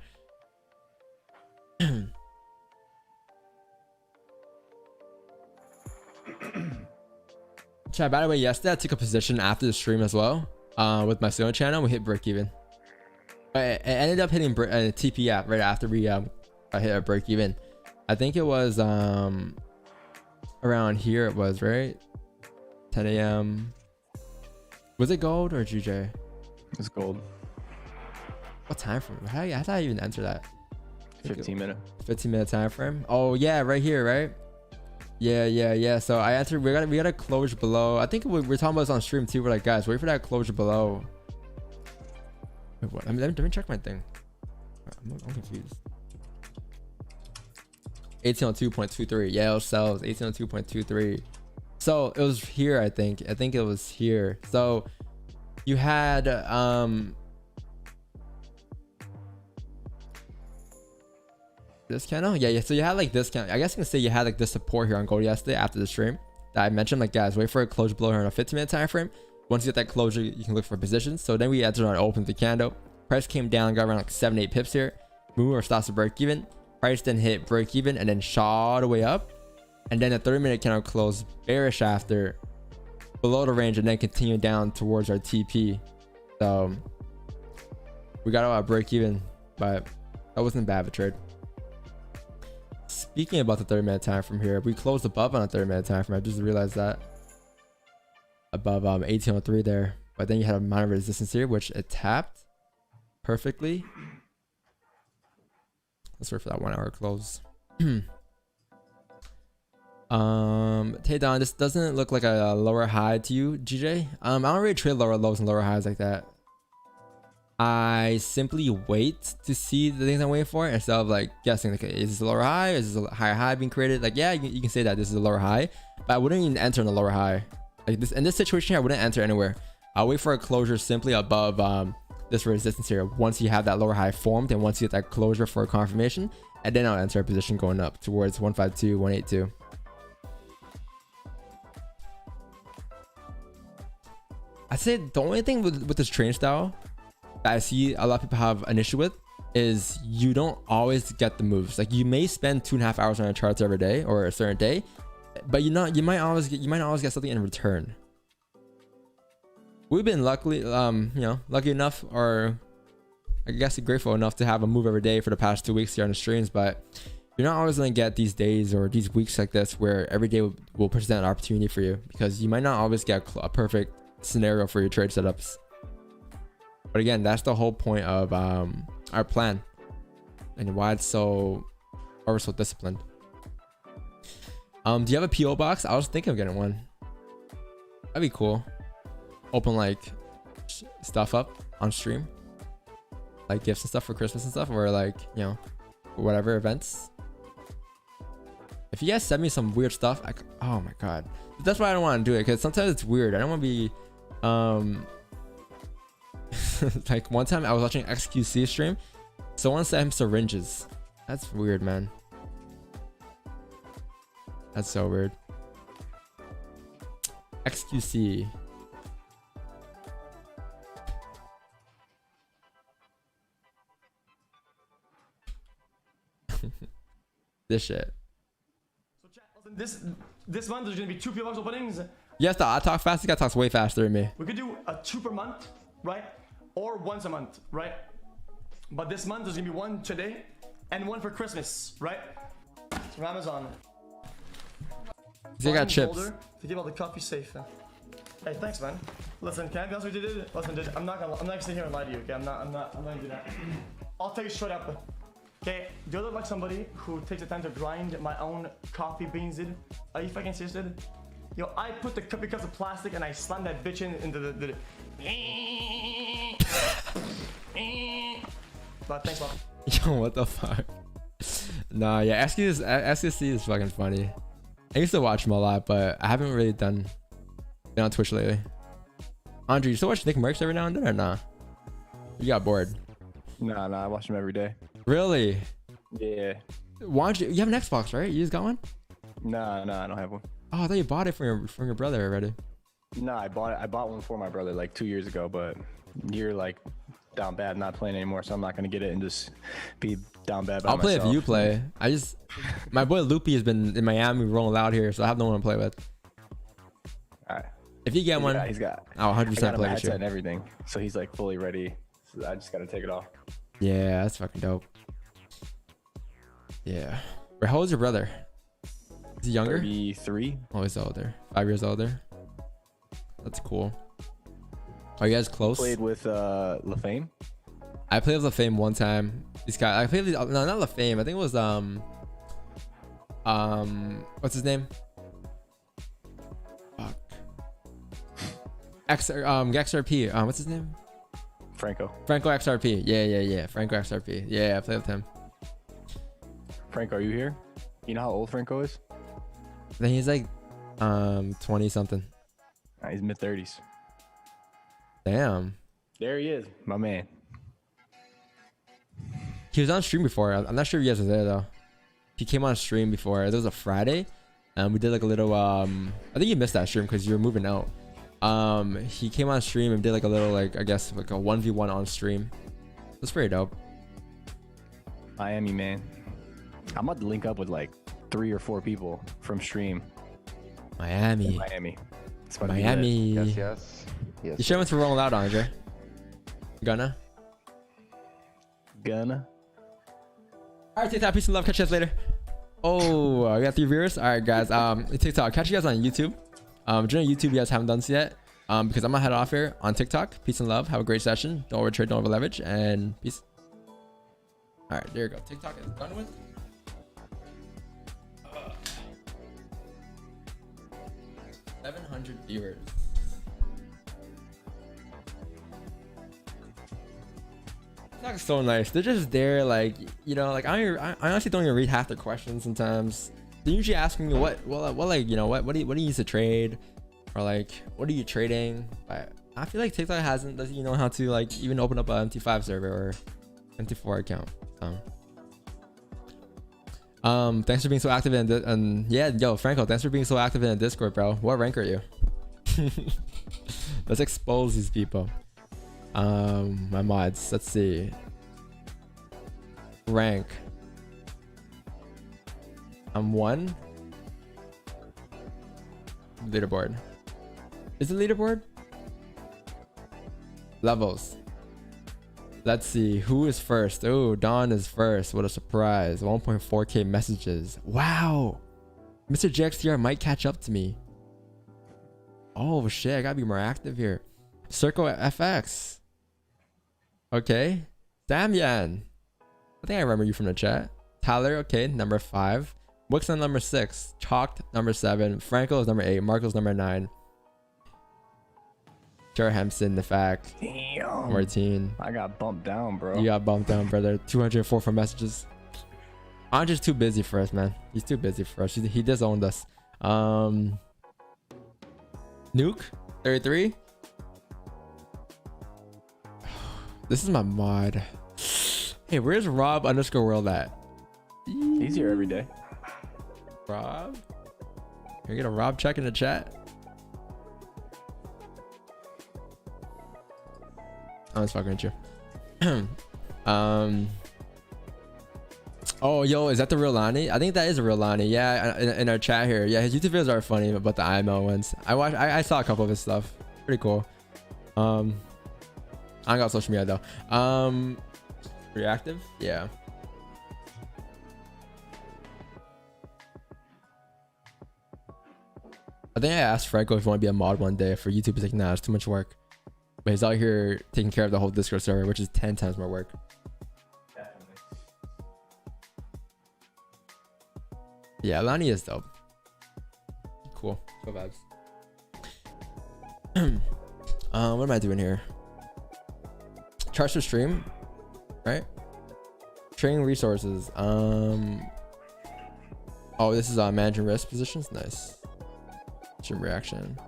Chat, by the way, yesterday I took a position after the stream as well. With my solo channel, we hit break even. It ended up hitting TP app right after we hit a break even. I think it was around here. It was right 10 a.m. Was it gold or GJ? It's gold. What time frame? How did I even enter that? 15-minute. 15-minute time frame. Oh yeah, right here, right? Yeah. So I entered. We got a closure below. I think we're talking about this on stream too. We're like, guys, wait for that closure below. Wait, what? Let me check my thing. I'm confused. 1802.23. Yeah, it sells 1802.23. So it was here. I think it was here. So you had this candle. Yeah. So you had like this candle. I guess you can say you had like this support here on gold yesterday after the stream that I mentioned. Like, guys, wait for a closure below here on a 15-minute time frame. Once you get that closure, you can look for positions. So then we entered on open the candle. Price came down, got around like 7-8 pips here. Move or stops to break even. Price then hit break even and then shot away up. And then the 30-minute candle closed bearish after below the range and then continued down towards our TP. So we got out at break even, but that wasn't bad of a trade. Speaking about the 30-minute time from here, we closed above on a 30-minute time frame. I just realized that above 1803 there, but then you had a minor resistance here, which it tapped perfectly. Let's wait for that 1 hour close. Taydon, this doesn't look like a lower high to you, GJ. I don't really trade lower lows and lower highs like that. I simply wait to see the things I'm waiting for instead of like guessing, like, is this a lower high? Is this a higher high being created? Like, yeah, you can say that this is a lower high, but I wouldn't even enter in the lower high. Like this in this situation here, I wouldn't enter anywhere. I'll wait for a closure simply above this resistance here. Once you have that lower high formed, and once you get that closure for a confirmation, and then I'll enter a position going up towards 152, 182. I'd say the only thing with this trading style that I see a lot of people have an issue with is you don't always get the moves. Like, you may spend 2.5 hours on a charts every day or a certain day, but you might always get something in return. we've been lucky enough, or I guess grateful enough to have a move every day for the past 2 weeks here on the streams, but you're not always going to get these days or these weeks like this where every day will present an opportunity for you, because you might not always get a perfect scenario for your trade setups. But again, that's the whole point of our plan and why we're so disciplined. Do you have a PO box? I was thinking of getting one. That'd be cool. Open like stuff up on stream, like gifts and stuff for Christmas and stuff, or like, you know, whatever events. If you guys send me some weird stuff, oh my god, that's why I don't want to do it, because sometimes it's weird. I don't want to be like one time I was watching XQC stream, someone sent him syringes. That's weird, man. That's so weird. XQC. This shit. So chat, listen, this month there's gonna be 2 PO box openings. Yes, I talk fast. This guy talks way faster than me. We could do a 2 per month, right? Or once a month, right? But this month there's gonna be 1 today and 1 for Christmas, right? For Amazon. They got chips. To keep all the coffee safe. Hey, thanks, man. Listen, can I be honest with you, dude? Listen, dude, I'm not gonna sit here and lie to you, okay? I'm not gonna do that. I'll tell you straight up. Okay, do you look like somebody who takes the time to grind my own coffee beans, dude? Are you fucking serious, dude? Yo, I put the cup because of plastic and I slammed that bitch into the But thanks, man. Yo, what the fuck? Nah, yeah, SQC is fucking funny. I used to watch him a lot, but I haven't really been on Twitch lately. Andre, you still watch Nick Merckx every now and then, or nah? You got bored? Nah, I watch him every day. Really? Yeah. Why don't you have an Xbox, right? You just got one? Nah, I don't have one. Oh, I thought you bought it from your brother already. Nah, I bought one for my brother like 2 years ago, but you're like down bad, not playing anymore, so I'm not gonna get it and just be down bad by I'll play myself. if you play. My boy Loopy has been in Miami rolling out here, so I have no one to play with. Alright. If you get one, I'll 100% play with you. And everything, so he's like fully ready. So I just gotta take it off. Yeah, that's fucking dope. Yeah. How old's your brother? Is he younger? 33. Oh, he's older. 5 years older. That's cool. Are you guys close? Played with LaFame. I played with LaFame one time. This guy, I played with, no, not LaFame. I think it was what's his name? Fuck. XRP. What's his name? Franco XRP. Yeah. Franco XRP. Yeah, I played with him. Franco, are you here? You know how old Franco is? I think he's like 20 something. Nah, he's mid-30s. Damn. There he is, my man. He was on stream before. I'm not sure if you guys were there though. He came on stream before. It was a Friday, and we did like a little. I think you missed that stream because you were moving out. He came on stream and did like a little, like, I guess like a 1v1 on stream. That's pretty dope. Miami, man. I'm about to link up with like 3 or 4 people from stream. Miami. It's about to be Miami. Yes. You show us for rolling out, Andre. Gonna. lit. Alright, TikTok, peace and love. Catch you guys later. Oh, I got 3 viewers. Alright, guys. TikTok, catch you guys on YouTube. Join YouTube, you guys haven't done this yet. Because I'm gonna head off here on TikTok. Peace and love. Have a great session. Don't overtrade, don't over leverage, and peace. Alright, there you go. TikTok is done with. 700 viewers. TikTok's so nice. They're just there, like, you know, like I honestly don't even read half their questions sometimes. They usually ask me what like, you know, what do you use to trade, or like what are you trading? But I feel like TikTok doesn't even know how to like even open up an MT5 server or MT4 account. Thanks for being so active and yeah, yo, Franco, thanks for being so active in the Discord, bro. What rank are you? Let's expose these people. My mods, let's see. Rank. I'm 1. Leaderboard. Is it leaderboard? Levels. Let's see who is first. Oh, Dawn is first. What a surprise. 1.4k messages. Wow. Mr. JXTR might catch up to me. Oh shit, I gotta be more active here. Circle FX. Okay. Damian. I think I remember you from the chat. Tyler, okay, number 5. Wixon, number 6. Chalked, number 7. Franco is number 8. Marco's number 9. Jared Hempson, the fact. Damn. Martine. I got bumped down, bro. You got bumped down, brother. 204 for messages. Andre's too busy for us, man. He's too busy for us. He disowned us. Nuke, 33. This is my mod. Hey, where's Rob underscore world at? He's here every day. Rob? Can you get a Rob check in the chat? I'm just fucking with you. Oh, yo, is that the real Lonnie? I think that is a real Lonnie. Yeah, in our chat here. Yeah, his YouTube videos are funny, but the IMO ones. I saw a couple of his stuff. Pretty cool. I don't got social media though. Reactive? Yeah. I think I asked Franco if he want to be a mod one day for YouTube. He's like, nah, it's too much work. But he's out here taking care of the whole Discord server, which is 10 times more work. Definitely. Yeah, Lonnie is dope. Cool. Cool vibes. What am I doing here? Charts for stream, right? Training resources. Oh, this is managing risk positions. Nice. Stream reaction.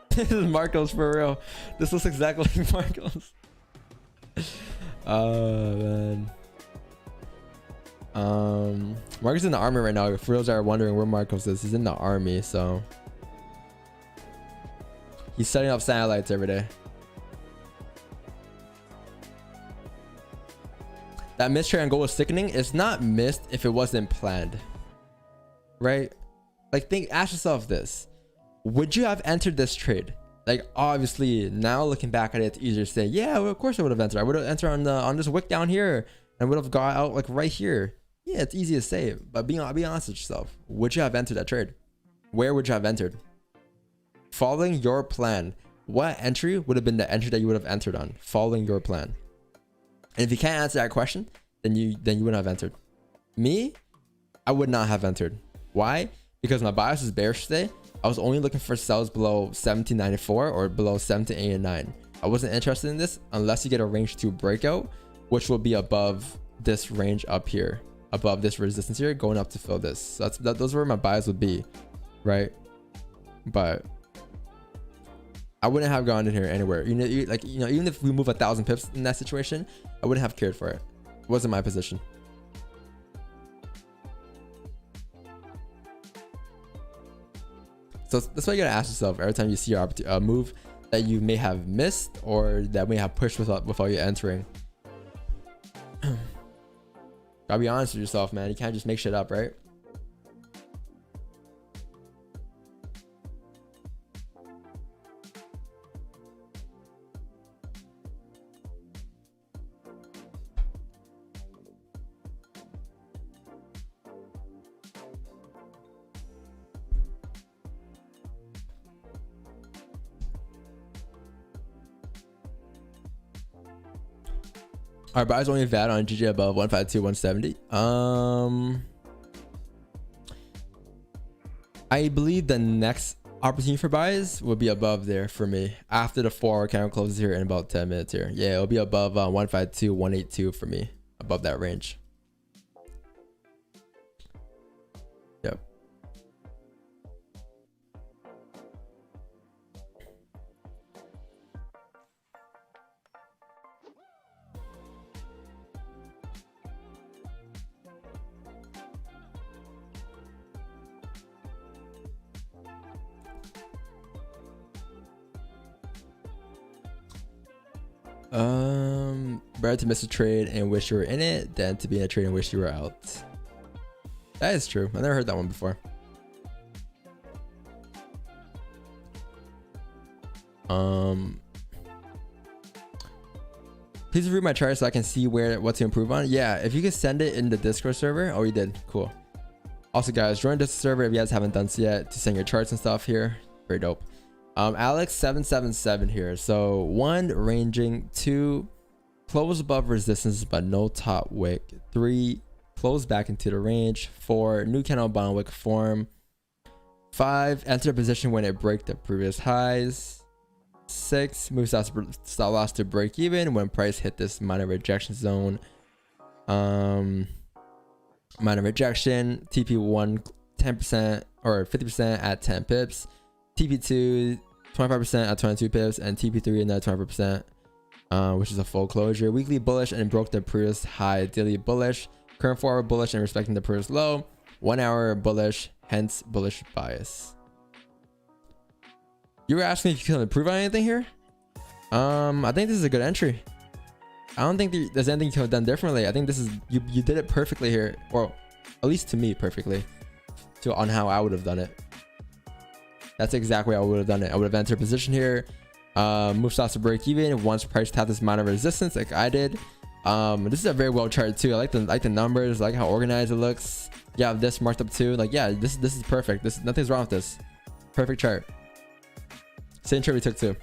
This is Marcos for real. This looks exactly like Marcos. Oh man. Marcos is in the army right now. For those that are wondering where Marcos is, he's in the army, so he's setting up satellites every day. That missed trade on gold was sickening. It's not missed if it wasn't planned, right? Like, ask yourself this: would you have entered this trade? Like, obviously, now looking back at it, it's easier to say, yeah, well, of course I would have entered. I would have entered on this wick down here, and would have got out like right here. Yeah, it's easy to say, but be honest with yourself. Would you have entered that trade? Where would you have entered? Following your plan, what entry would have been the entry that you would have entered on? Following your plan. And if you can't answer that question, then you wouldn't have entered. Me, I would not have entered. Why? Because my bias was bearish today. I was only looking for sells below 1794 or below 1789. I wasn't interested in this unless you get a range 2 breakout, which will be above this range up here, above this resistance here, going up to fill this. So those are where my bias would be, right? But I wouldn't have gone in here anywhere. Even if we move 1,000 pips in that situation, I wouldn't have cared for it. It wasn't my position. So that's why you gotta ask yourself every time you see a move that you may have missed or that may have pushed without you entering. Gotta be honest with yourself, man. You can't just make shit up, right? Our buys only VAT on GG above 152, 170. I believe the next opportunity for buys will be above there for me after the 4-hour candle closes here in about 10 minutes here. Yeah, it'll be above 152, 182 for me, above that range. Yep. Better to miss a trade and wish you were in it than to be in a trade and wish you were out. That is true. I never heard that one before. Please review my chart so I can see what to improve on. Yeah, if you could send it in the Discord server. Oh, you did. Cool. Also, guys, join this server if you guys haven't done so yet to send your charts and stuff here. Very dope. Alex777 here. So 1, ranging. 2, close above resistance but no top wick. 3, close back into the range. 4, new candle bottom wick form. 5, enter position when it breaks the previous highs. 6, move stop loss to break even when price hit this minor rejection zone. Minor rejection. TP1 10% or 50% at 10 pips. TP2 25% at 22 pips, and TP3 another 20%, which is a full closure. Weekly bullish and broke the previous high. Daily bullish. Current 4-hour bullish and respecting the previous low. 1 hour bullish, hence bullish bias. You were asking if you could improve on anything here. I think this is a good entry. I don't think there's anything you could have done differently. I think this is you did it perfectly here, or at least to me perfectly, on how I would have done it. That's exactly how I would have done it. I would have entered position here, move stops to break even once price tapped this minor resistance like I did. This is a very well charted too. I like the numbers, I like how organized it looks. Yeah, this marked up too. Like, yeah, this is perfect. Nothing's wrong with this. Perfect chart. Same chart we took too.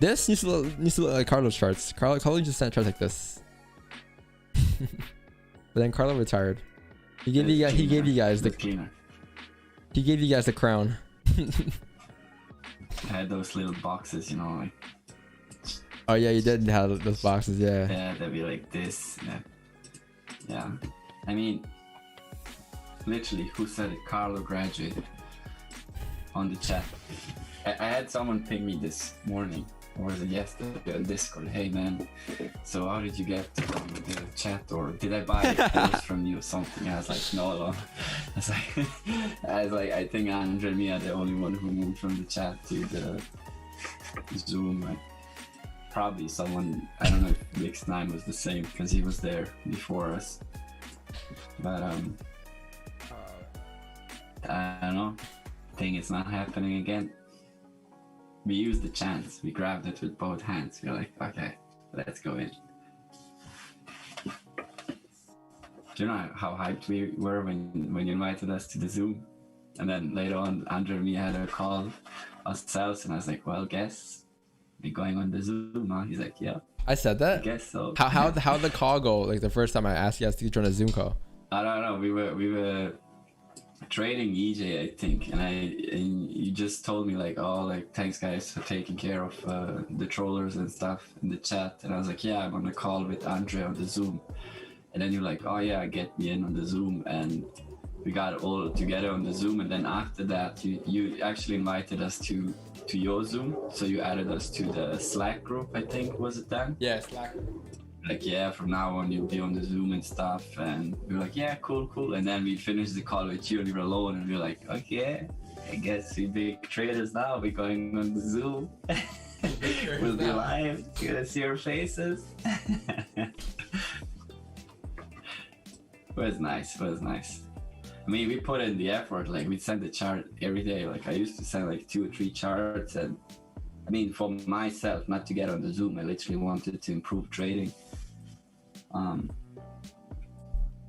This used to look like Carlo's charts. Carlo just sent charts like this. But then Carlo retired. He gave you guys the crown. I had those little boxes, you know, like. Oh yeah, you did have those boxes, yeah. Yeah, they'd be like this. Yeah. I mean, literally, who said it? Carlo graduated. On the chat. I had someone ping me this morning, or was it yesterday on Discord? Hey man, so how did you get from the chat, or did I buy a course from you or something? I was like, no. I was like, I think Andre and me are the only one who moved from the chat to the Zoom. Like, probably someone, I don't know if Mix9 was the same because he was there before us. But I don't know. Thing it's not happening again. We used the chance. We grabbed it with both hands. We're like, okay, let's go in. Do you know how hyped we were when you invited us to the Zoom? And then later on, Andre and me had a call ourselves, and I was like, well, guess we going on the Zoom now? He's like, yeah. I said that? I guess so. How'd the call go? Like the first time I asked you guys to join a Zoom call? I don't know. We were trading EJ, I think, and you just told me like, oh, like, thanks guys for taking care of the trollers and stuff in the chat. And I was like, yeah, I'm on a call with Andre on the Zoom. And then you're like, oh yeah, get me in on the Zoom, and we got all together on the Zoom. And then after that, you actually invited us to your Zoom, so you added us to the Slack group, I think, was it then? Yeah, Slack. Like, yeah, from now on you'll be on the Zoom and stuff, and we were like, yeah, cool. And then we finished the call with you and you were alone, and we were like, okay, I guess we big traders now, we're going on the Zoom. We'll be live, you're gonna see our faces. It was nice. I mean, we put in the effort, like we send the chart every day. Like I used to send like 2 or 3 charts, and I mean, for myself, not to get on the Zoom, I literally wanted to improve trading.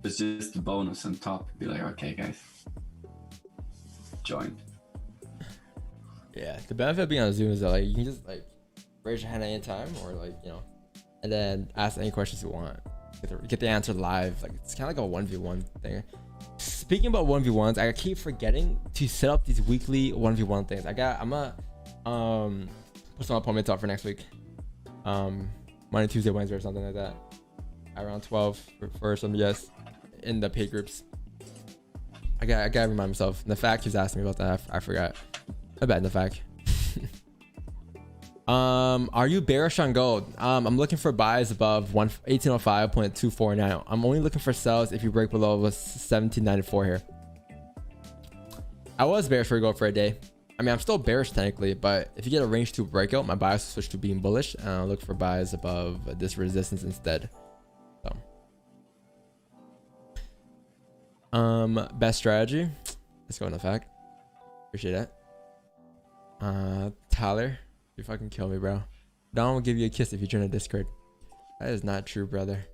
It's just a bonus on top. Be like, okay, guys, join. Yeah, the benefit of being on Zoom is that like you can just like raise your hand at any time, or like, you know, and then ask any questions you want. Get the answer live. Like it's kind of like a 1v1 thing. Speaking about 1v1s, I keep forgetting to set up these weekly 1v1 things. I'm gonna put some appointments out for next week. Monday, Tuesday, Wednesday, or something like that. Around 12 for some, yes, in the paid groups. I gotta remind myself. The fact he's asking me about that. I forgot. I bet the fact. Are you bearish on gold? I'm looking for buys above 1805.249. I'm only looking for sells if you break below 1794 here. I was bearish for gold for a day. I mean, I'm still bearish technically, but if you get a range 2 breakout, my bias will switch to being bullish, and I'll look for buys above this resistance instead. So, best strategy. Let's go in the fact. Appreciate that. Tyler, you fucking kill me, bro. Don will give you a kiss if you join a Discord. That is not true, brother.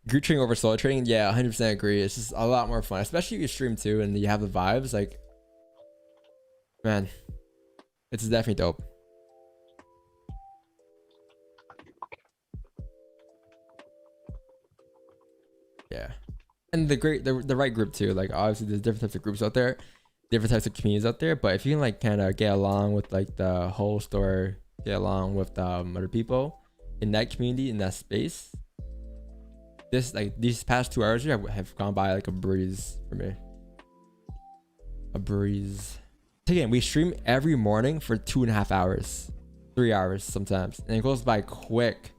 Group trading over solo trading, yeah, 100% agree. It's just a lot more fun, especially if you stream too and you have the vibes. Like, man, it's definitely dope. Yeah, and the right group too. Like, obviously, there's different types of groups out there, different types of communities out there. But if you can like kind of get along with like the host or get along with other people in that community, in that space, these past 2 hours here have gone by like a breeze for me. A breeze. Again, we stream every morning for 2.5 hours, 3 hours sometimes, and it goes by quick.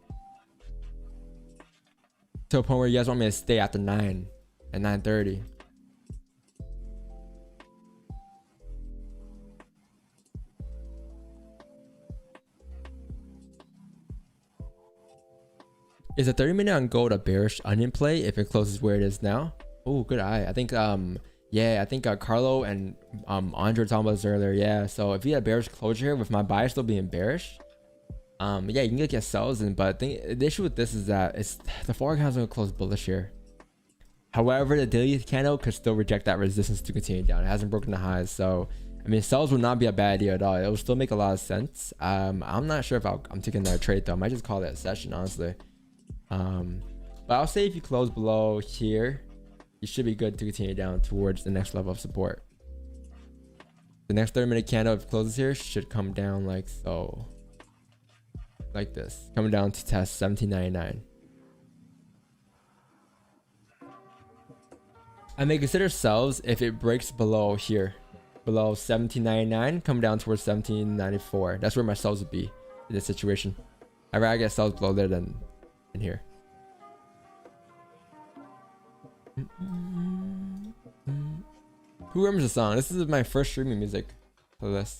To a point where you guys want me to stay after 9 and 9:30. Is a 30-minute on gold a bearish onion play if it closes where it is now? Oh, good eye. I think yeah, I think Carlo and Andre were talking about this earlier. Yeah, so if you had bearish closure here with my buy still being bearish, yeah, you can get sells in. But the issue with this is that it's the forex candle's gonna close bullish here. However, the daily candle could still reject that resistance to continue down. It hasn't broken the highs, so I mean, sells would not be a bad idea at all. It will still make a lot of sense. I'm not sure if I'm taking that trade though. I might just call that a session, honestly. But I'll say if you close below here, you should be good to continue down towards the next level of support. The next 30-minute candle, if it closes here, should come down like so. Like this. Coming down to test 17.99. I may consider sells if it breaks below here. Below 17.99, come down towards 17.94. That's where my sells would be in this situation. I'd rather get sells below there than in here. Who remembers the song? This is my first streaming music for this.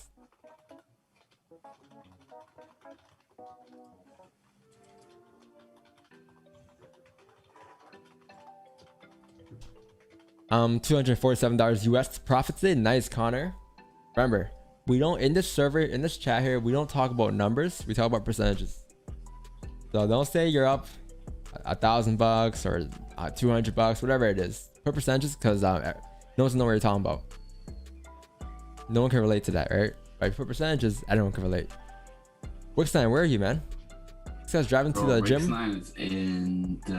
$247 US profit today. Nice, Connor. Remember, we don't in this server, in this chat here, we don't talk about numbers, we talk about percentages. So don't say you're up $1,000 or $200, whatever it is. Put percentages, because no one's know what you're talking about. No one can relate to that, right? But if you put percentages, everyone can relate. Wickstein, where are you, man? This guy's driving to the gym. Is in the...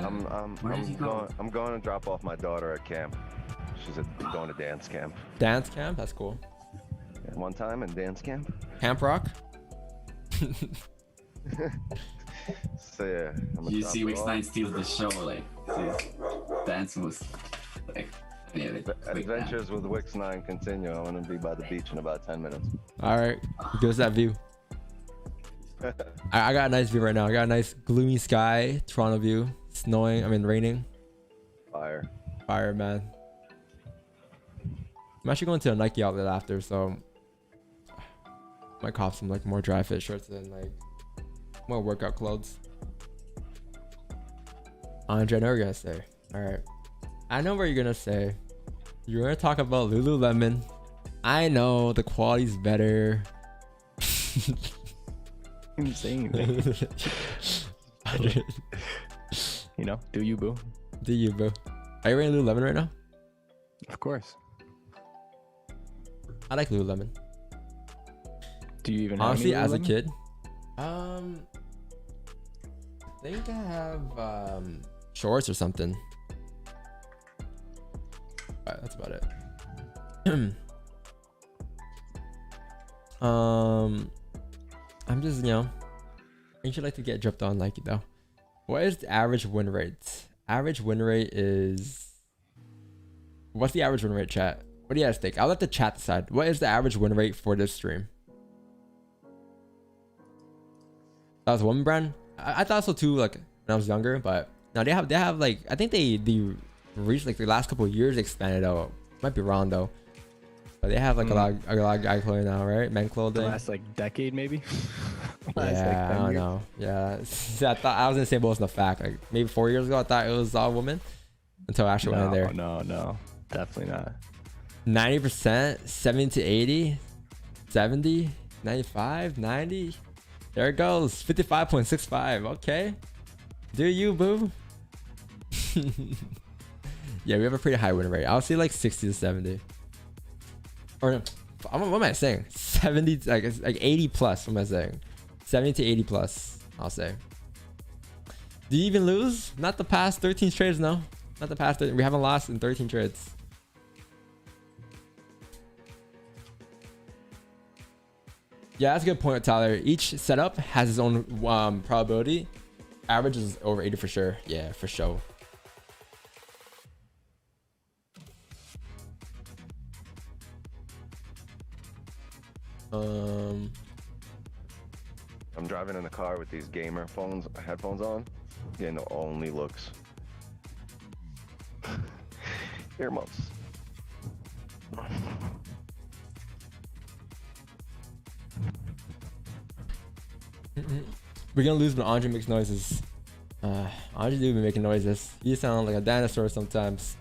I'm going to drop off my daughter at camp. She's going to dance camp. Dance camp? That's cool. Yeah, one time in dance camp. Camp Rock? So yeah. You see Wickstein steals the show, like his dance moves. Like, yeah, Adventures with Wix 9 continue. I'm gonna be by the beach in about 10 minutes. Alright. Give us that view. I got a nice view right now. I got a nice gloomy sky, Toronto view. Snowing, I mean raining. Fire. Fire, man. I'm actually going to a Nike outlet after, so might cop some like more dry fit shirts and like more workout clothes. Andre, I know what you're gonna say. Alright. I know what you're gonna say. You're gonna talk about Lululemon. I know the quality's better. I'm saying you know, do you, boo? Do you, boo? Are you wearing Lululemon right now? Of course. I like Lululemon. Do you even honestly have any as a kid? I think I have shorts or something. Alright, that's about it. I'm just, you know, I usually like to get dripped on Nike though. What is the average win rate? Average win rate is... What's the average win rate, chat? What do you guys think? I'll let the chat decide. What is the average win rate for this stream? That was a woman brand? I thought so too, like when I was younger, but now they have like, I think they reached like the last couple of years expanded out. Might be wrong though. But they have like a lot of guy clothing now, right? Men clothing. The last like decade maybe. Yeah, I don't know. Yeah, I thought I was gonna say most of the fact. Like maybe 4 years ago, I thought it was all women until I actually went in there. No, definitely not. 90%, 70 to 80, 70, 95, 90. There it goes. 55.65. Okay. Do you, boo? Yeah, we have a pretty high win rate. I'll say like 60 to 70. Or no, what am I saying? 70, like 80 plus. What am I saying? 70 to 80 plus, I'll say. Do you even lose? Not the past 13 trades, no. Not the past 13. We haven't lost in 13 trades. Yeah, that's a good point, Tyler. Each setup has its own probability. Average is over 80 for sure. Yeah, for sure. I'm driving in the car with these gamer headphones on, getting the only looks. Earmuffs. We're gonna lose when Andre makes noises. Andre do be making noises. You sound like a dinosaur sometimes.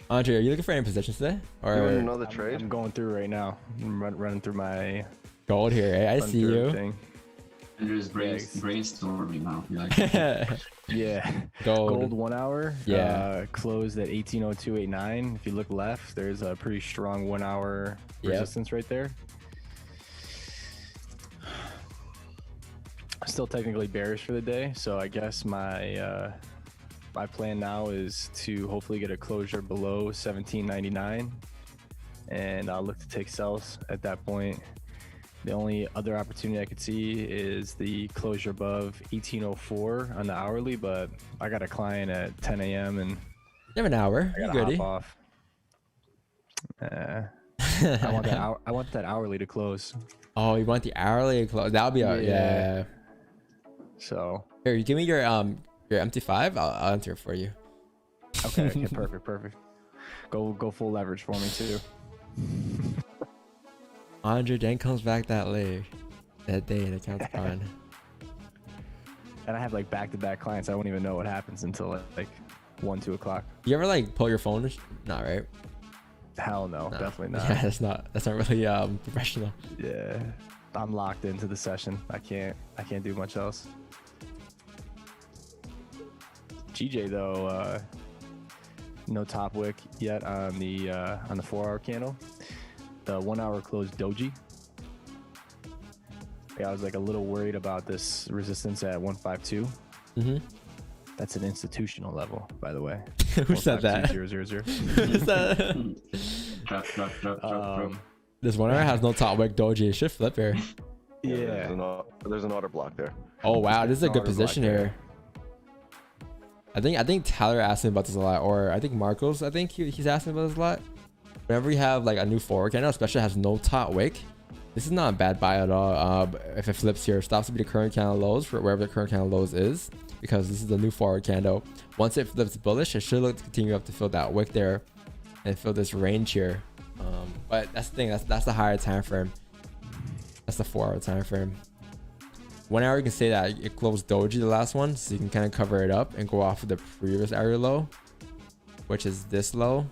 Andre, are you looking for any positions today? Or You want another trade? I'm going through right now. I'm running through my gold here, eh? I see you. Andrew's brainstorming now. Like, Yeah. Gold 1 hour. Yeah. Closed at 1802.89. If you look left, there's a pretty strong 1 hour resistance right there. Still technically bearish for the day, so I guess my plan now is to hopefully get a closure below 17.99, and I'll look to take sells at that point. The only other opportunity I could see is the closure above 1804 on the hourly, but I got a client at 10 a.m. and You have an hour. I You gotta goody. hop off. I want that hourly to close. Oh, you want the hourly close? That'll be yeah. So Here, you give me your MT5. I'll enter it for you. okay, perfect. Go full leverage for me too. 100 then comes back that day the account's gone. And I have like back-to-back clients. I won't even know what happens until like 1-2 o'clock. You ever like pull your phone? Not right. Hell no, definitely not. Yeah, that's not really professional. Yeah, I'm locked into the session. I can't do much else. GJ though, no top wick yet on the 4 hour candle. The 1 hour closed doji. Yeah, I was like a little worried about this resistance at 152. Mm-hmm. That's an institutional level, by the way. Who said that? 152,000. Who said that? drop. This 1 hour has no top wick doji. It should flip here. Yeah. There's an order block there. Oh wow, this is a good Order position block here. I think Tyler asked me about this a lot, or I think Marcos. I think he's asking about this a lot. Whenever you have like a new forward candle, especially has no top wick, this is not a bad buy at all. If it flips here, it stops to be the current candle lows for wherever the current candle lows is, because this is the new forward candle. Once it flips bullish, it should look to continue up to fill that wick there and fill this range here. But that's the thing. That's the higher time frame. That's the 4 hour time frame. 1 hour, you can say that it closed doji, the last one, so you can kind of cover it up and go off of the previous area low, which is this low.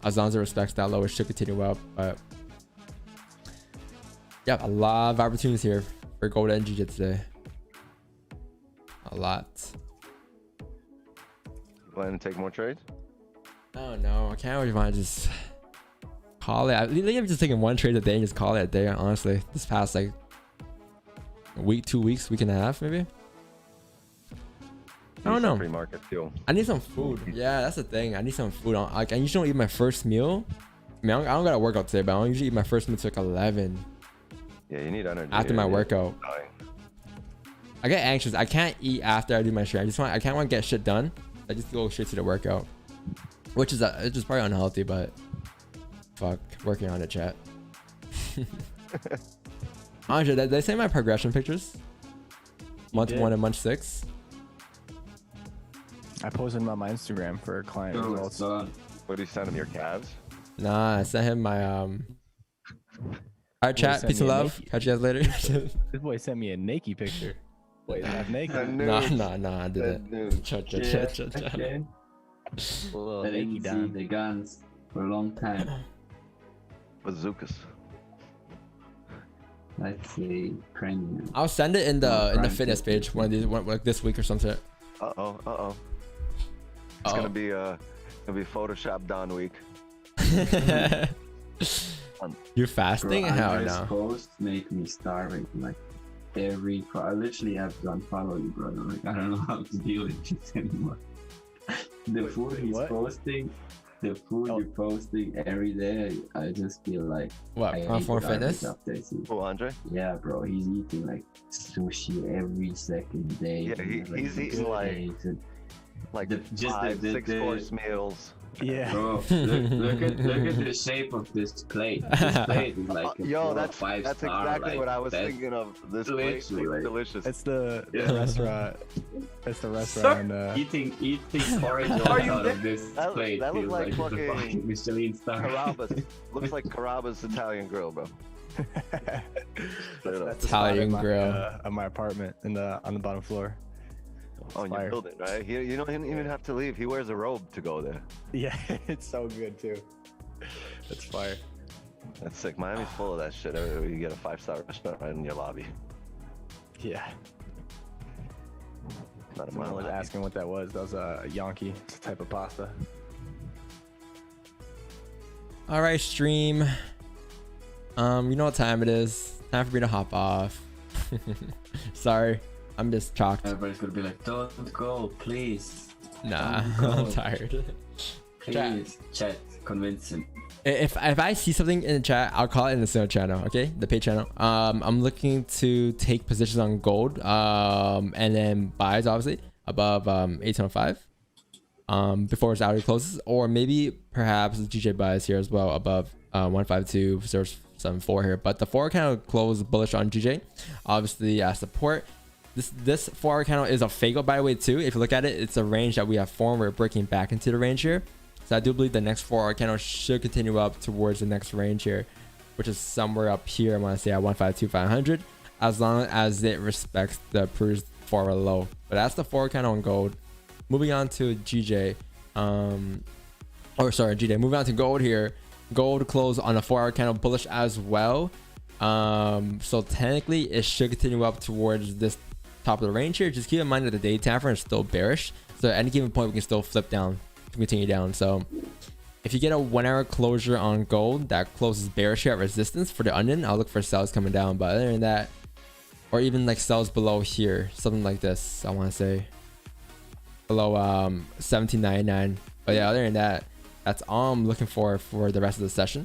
As long as it respects that low, it should continue up. But yeah, a lot of opportunities here for gold and GJ today. A lot. Plan to take more trades? Oh no, I can't really want to just call it. I think I'm just taking one trade a day and just call it a day. Honestly, this past like a week, 2 weeks, week and a half, maybe. I don't know. Pre-market fuel. I need some food. Yeah, that's the thing. I need some food. Like, I usually don't eat my first meal. I mean, I don't gotta work out today, but I don't usually eat my first meal till like 11 Yeah, you need energy. after my workout. I get anxious. I can't eat after I do my stream. I can't want to get shit done. I just go straight to the workout, which is probably unhealthy, but fuck, working on it, chat. Andre, did they say my progression pictures? Month 1 and month 6. I posted them on my Instagram for client results. What do you send him? Your calves? Nah, I sent him my Alright, chat. send Peace me and a love. naked- Catch you guys later. This boy sent me a naked picture. Wait, not naked. Nah, I didn't. Nude. Shut. little I Yankee didn't see down. the guns for a long time. Bazookas. Let's say premium. I'll send it in the Prime fitness ticket. page one of these, like this week or something. Uh-oh. It's gonna be Photoshop Don week. You're fasting? Bro, Hell Andre's no. posts make me starving. Like I literally have to unfollow you, brother. Like I don't know how to deal with this anymore. The food he's what? posting, the food you're posting every day, I just feel like What? I On hate Form the garbage Fitness? updates. Oh, Andre? Yeah, bro, he's eating like sushi every second day. Yeah, he's eating like just 5, the 6 course meals. Yeah. Bro, look at the shape of this plate. This plate is like a Yo, 4 or that's 5 exactly like, what I was best- thinking of. This plate literally, looks like- delicious. It's the Yeah. restaurant. It's the restaurant. Eating porridge Are you out of this That- plate that feels looks like like the fucking fucking Michelin star. Carrabba's. Looks like Carrabba's Italian grill, bro. That's the spot Italian in my, grill. Of my apartment on the bottom floor. On your Fire. building, right? You don't even have to leave. He wears a robe to go there. Yeah, it's so good too. That's fire. That's sick. Miami's full of that shit. Everywhere you get a 5-star restaurant right in your lobby. Yeah. Not a Someone mile was high. asking what that was. That was a Yankee. It's a type of pasta. All right, stream. You know what time it is. Time for me to hop off. Sorry, I'm just chalked. Everybody's gonna be like, don't go, please. Nah, Don't I'm go. tired. Please, chat, convince him. If I see something in the chat, I'll call it in the sale channel, okay? The pay channel. I'm looking to take positions on gold, and then buys obviously above 1805, before its hourly closes, or maybe perhaps the GJ buys here as well above 152.074 here. But the 4 candle closed bullish on GJ, obviously support. This 4 candle is a fago, by the way, too. If you look at it, it's a range that we have formed. We're breaking back into the range here. So I do believe the next 4 candle should continue up towards the next range here, which is somewhere up here. I want to say at 152,500, as long as it respects the previous 4 low. But that's the 4 candle on gold. Moving on to GJ, GJ. Moving on to gold here. Gold closed on a 4-hour candle bullish as well. So technically it should continue up towards this top of the range here. Just keep in mind that the day time frame is still bearish. So at any given point we can still flip down, continue down. So if you get a 1-hour closure on gold that closes bearish at resistance for the onion, I'll look for sells coming down. But other than that, or even like sells below here, something like this, I want to say below 17.99. But yeah, other than that, that's all I'm looking for the rest of the session.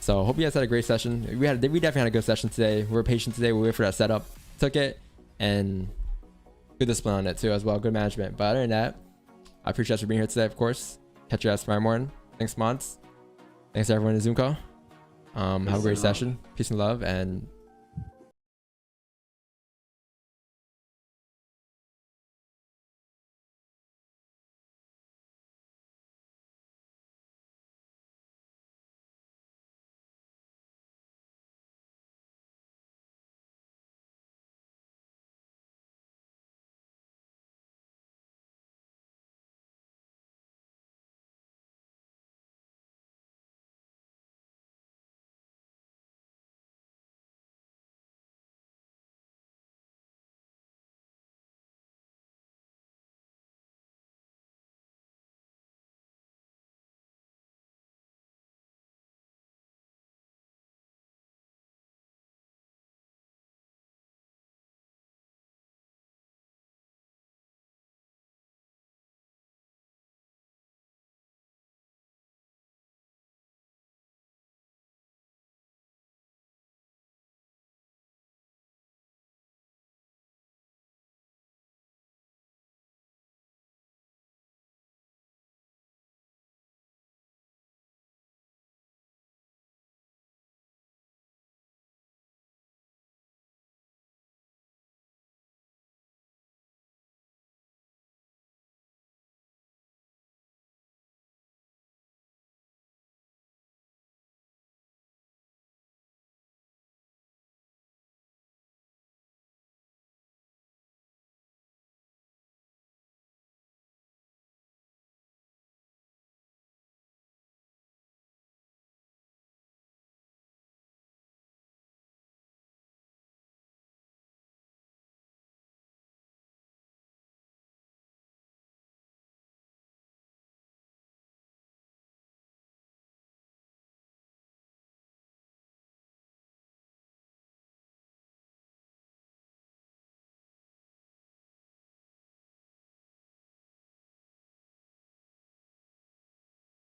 So hope you guys had a great session. We definitely had a good session today. We were patient today. We waited for that setup, took it, and good discipline on it too as well. Good management. But other than that, I appreciate you guys for being here today, of course. Catch you guys tomorrow morning. Thanks, mods. Thanks to everyone in the Zoom call. Have a great session. Peace and love, and